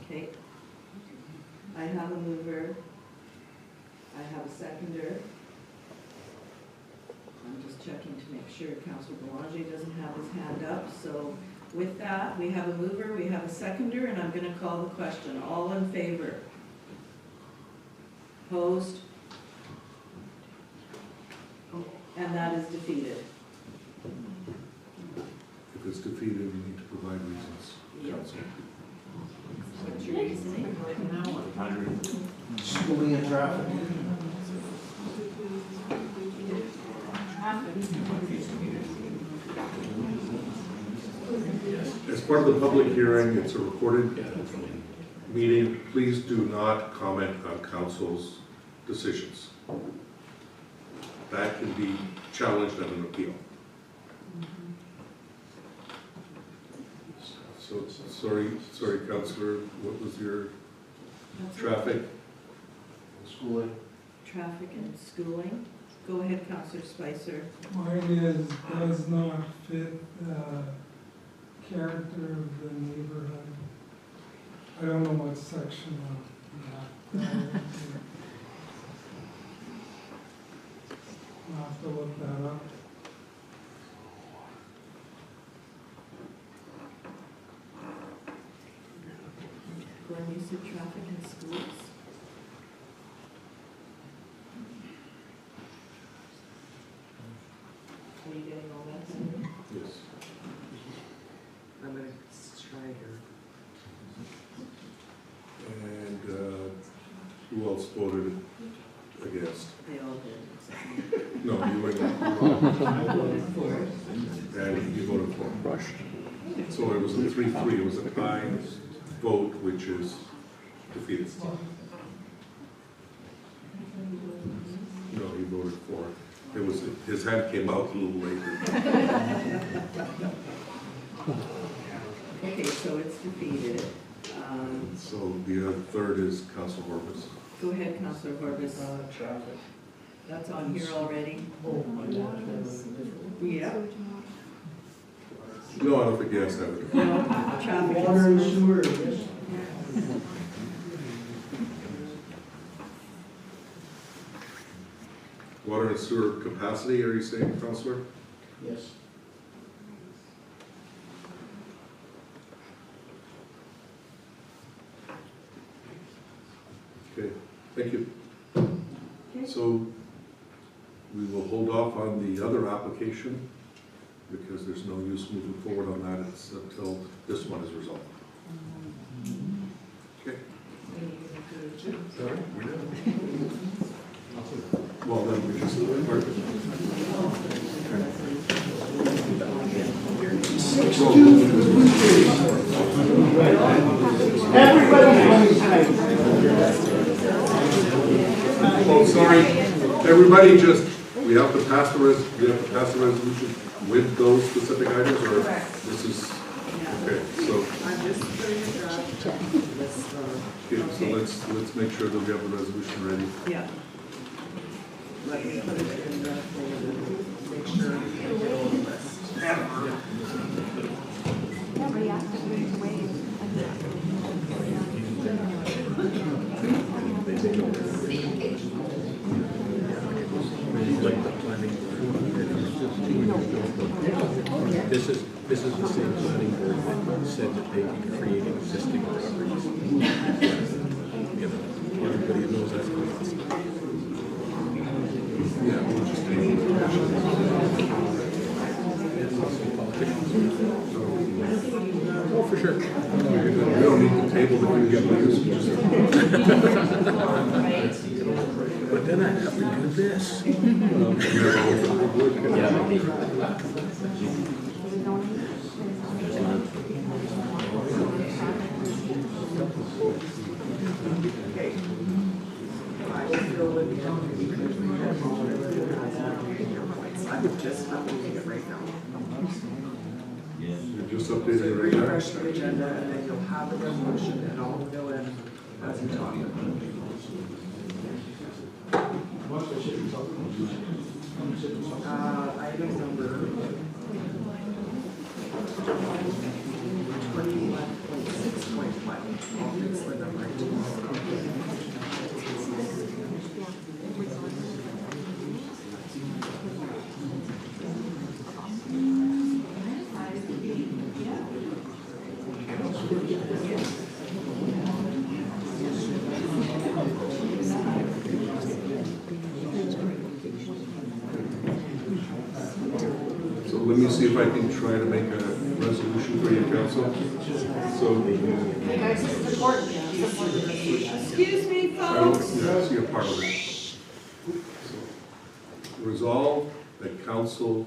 Okay. I have a mover. I have a seconder. I'm just checking to make sure Councillor Belanger doesn't have his hand up. So with that, we have a mover, we have a seconder, and I'm going to call the question. All in favor? Opposed? And that is defeated. If it's defeated, you need to provide reasons. Council. What's your reasoning? Schooling and traffic. As part of the public hearing, it's a recorded meeting. Please do not comment on council's decisions. That can be challenged on an appeal. So, sorry, Councillor, what was your traffic? Schooling. Traffic and schooling. Go ahead, Councillor Spicer. Mine does not fit the character of the neighborhood. I don't know what section of that. I'll have to look that up. Glenn, you said traffic and schools? Are you getting all that? Cindy? Yes. I'm gonna try here. And who else voted against? They all did. No, you were I not. voted for it. And you voted for. Rushed. So it was a 3-3, it was a tie vote, which is defeated. No, he voted for it. It was, his hand came out a little later. Okay, so it's defeated. So the third is Council Horbus. Go ahead, Councillor Horbus. Traffic. That's on here already. Oh, my God. Yeah. No, I don't think he has that. No, traffic Water and and sewer, yes. Water and sewer capacity, are you saying, Councillor? Yes. Okay, thank you. So we will hold off on the other application because there's no use moving forward on that until this one is resolved. Okay. Sorry? Well, then we just. Oh, sorry, everybody just, we have to pass the resolution with those specific items, or this is, okay, so. I'm just putting a draft. Okay, so let's make sure that we have the resolution ready. Yeah. Let me put it in draft folder and make sure we get all the list. This is the same planning board that said that they can create existing properties. Everybody knows that's going on. Yeah, we'll just take Oh, for sure. We don't need the table that we get But then I have to do this. Okay. I feel with you. I would just update it right now. You're just updating it right now? Refresh the agenda and then you'll have the resolution and I'll fill in as we talk. Item number 21.6.1. I'll fix the number. So let me see if I can try to make a resolution for you, council. So. Hey guys, this is important. Excuse me, I don't folks. see a part of it. So, resolve that council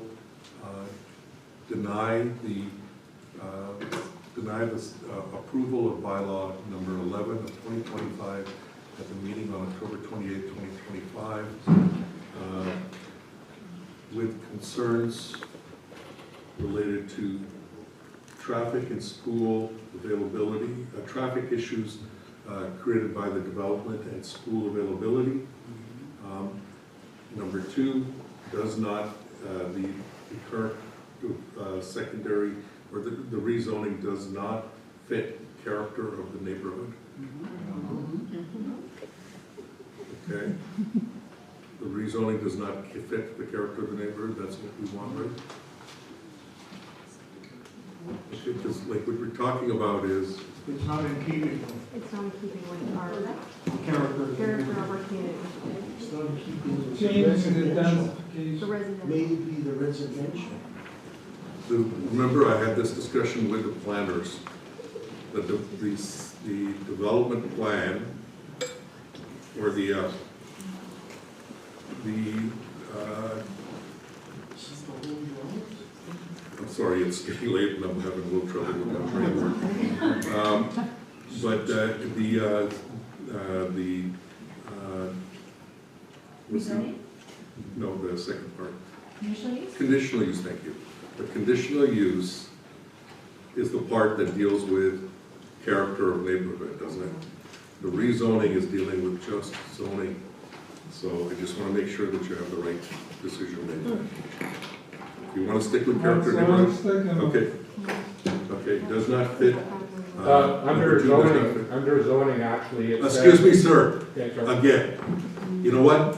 deny the approval of bylaw number 11 of 2025 at the meeting on October 28, 2025, with concerns related to traffic and school availability, traffic issues created by the development and school availability. Number 2, does not, the current secondary, or the rezoning does not fit character of the neighborhood. Okay? The rezoning does not fit the character of the neighborhood, that's what we want, right? Because like what we're talking about is, It's not in keeping. It's not in keeping with our Character. character of our community. It's not in keeping with Change the residential. The residential. Maybe the residential. remember I had this discussion with the planners, that the development plan, or I'm sorry, it's getting late and I'm having a little trouble with my framework. But no, the second part. Conditional use? Conditional use, thank you. The conditional use is the part that deals with character of neighborhood, doesn't it? The rezoning is dealing with just zoning. So I just want to make sure that you have the right decision made. You want to stick with character of neighborhood? Okay. Okay, does not fit. Under zoning, actually, it says. Excuse me, sir. Okay, sorry. Again, you know what?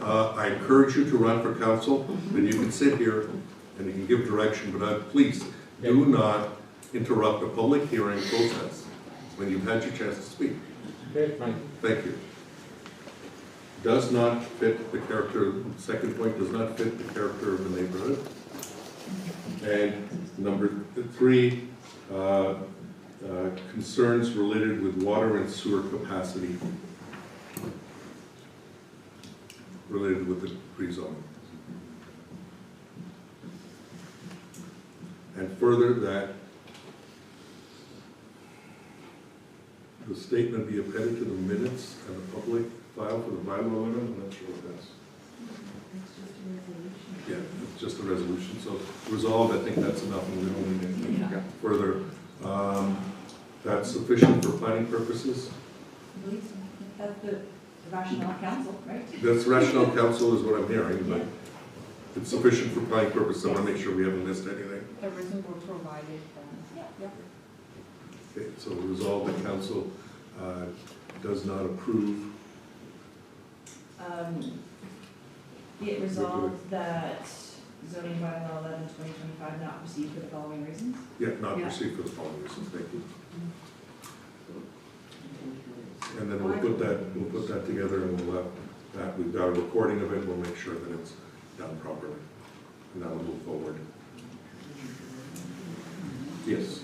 I encourage you to run for council, and you can sit here and you can give direction, but please do not interrupt a public hearing process when you've had your chance to speak. Okay, fine. Thank you. Does not fit the character, second point, does not fit the character of the neighborhood. And number 3, concerns related with water and sewer capacity related with the rezoning. And further, that the statement be appended to the minutes and the public file for the bylaw amendment. I'm not sure what that's. Yeah, it's just a resolution, so resolved, I think that's enough, and we don't need anything further. That's sufficient for planning purposes. I believe so. That's the rationale council, right? That's rationale council is what I'm hearing, but it's sufficient for planning purposes. I want to make sure we haven't missed anything. The reasons were provided. Yeah. Okay, so resolved that council does not approve. Be it resolved that zoning bylaw 11/2025 not proceed for the following reasons? Yeah, not proceed for the following reasons, thank you. And then we'll put that together and we'll have that, we've got a recording of it, we'll make sure that it's done properly. And that'll move forward. Yes.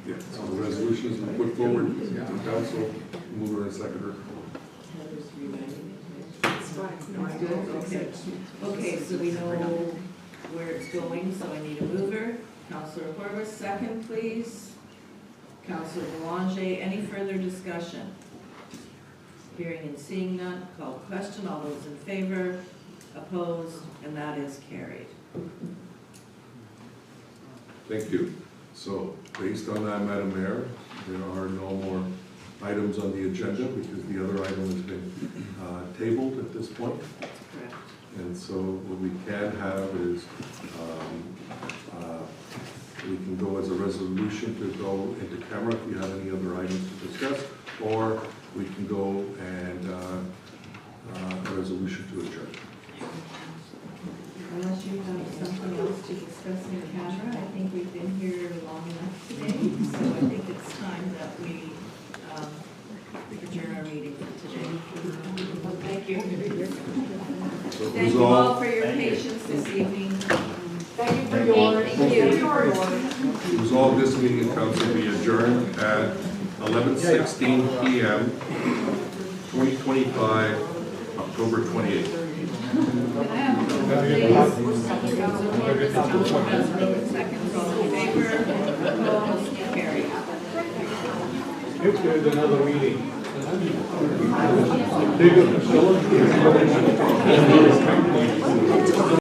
Yeah, so the resolution has been put forward to council, mover and seconder. Okay, so we know where it's going, so I need a mover. Councillor Horwath, second, please. Councillor Belanger, any further discussion? Hearing and seeing none, call the question. All those in favor, opposed, and that is carried. Thank you. So, based on that, Madam Mayor, there are no more items on the agenda because the other item has been tabled at this point. Correct. And so what we can have is, we can go as a resolution to go into camera if you have any other items to discuss, or we can go and a resolution to adjourn. Unless you have something else to discuss in camera, I think we've been here long enough today, so I think it's time that we adjourn our meeting for today. Thank you. So Thank you all for your patience this evening. Thank you for yours. Thank you. Resolve this meeting of council be adjourned at 11:16 p.m. 2025, October 28th. Can I have a vote, please? Councilor Horwath, Councilor Messerly, second, all in favor, opposed, carried. If there's another meeting. David,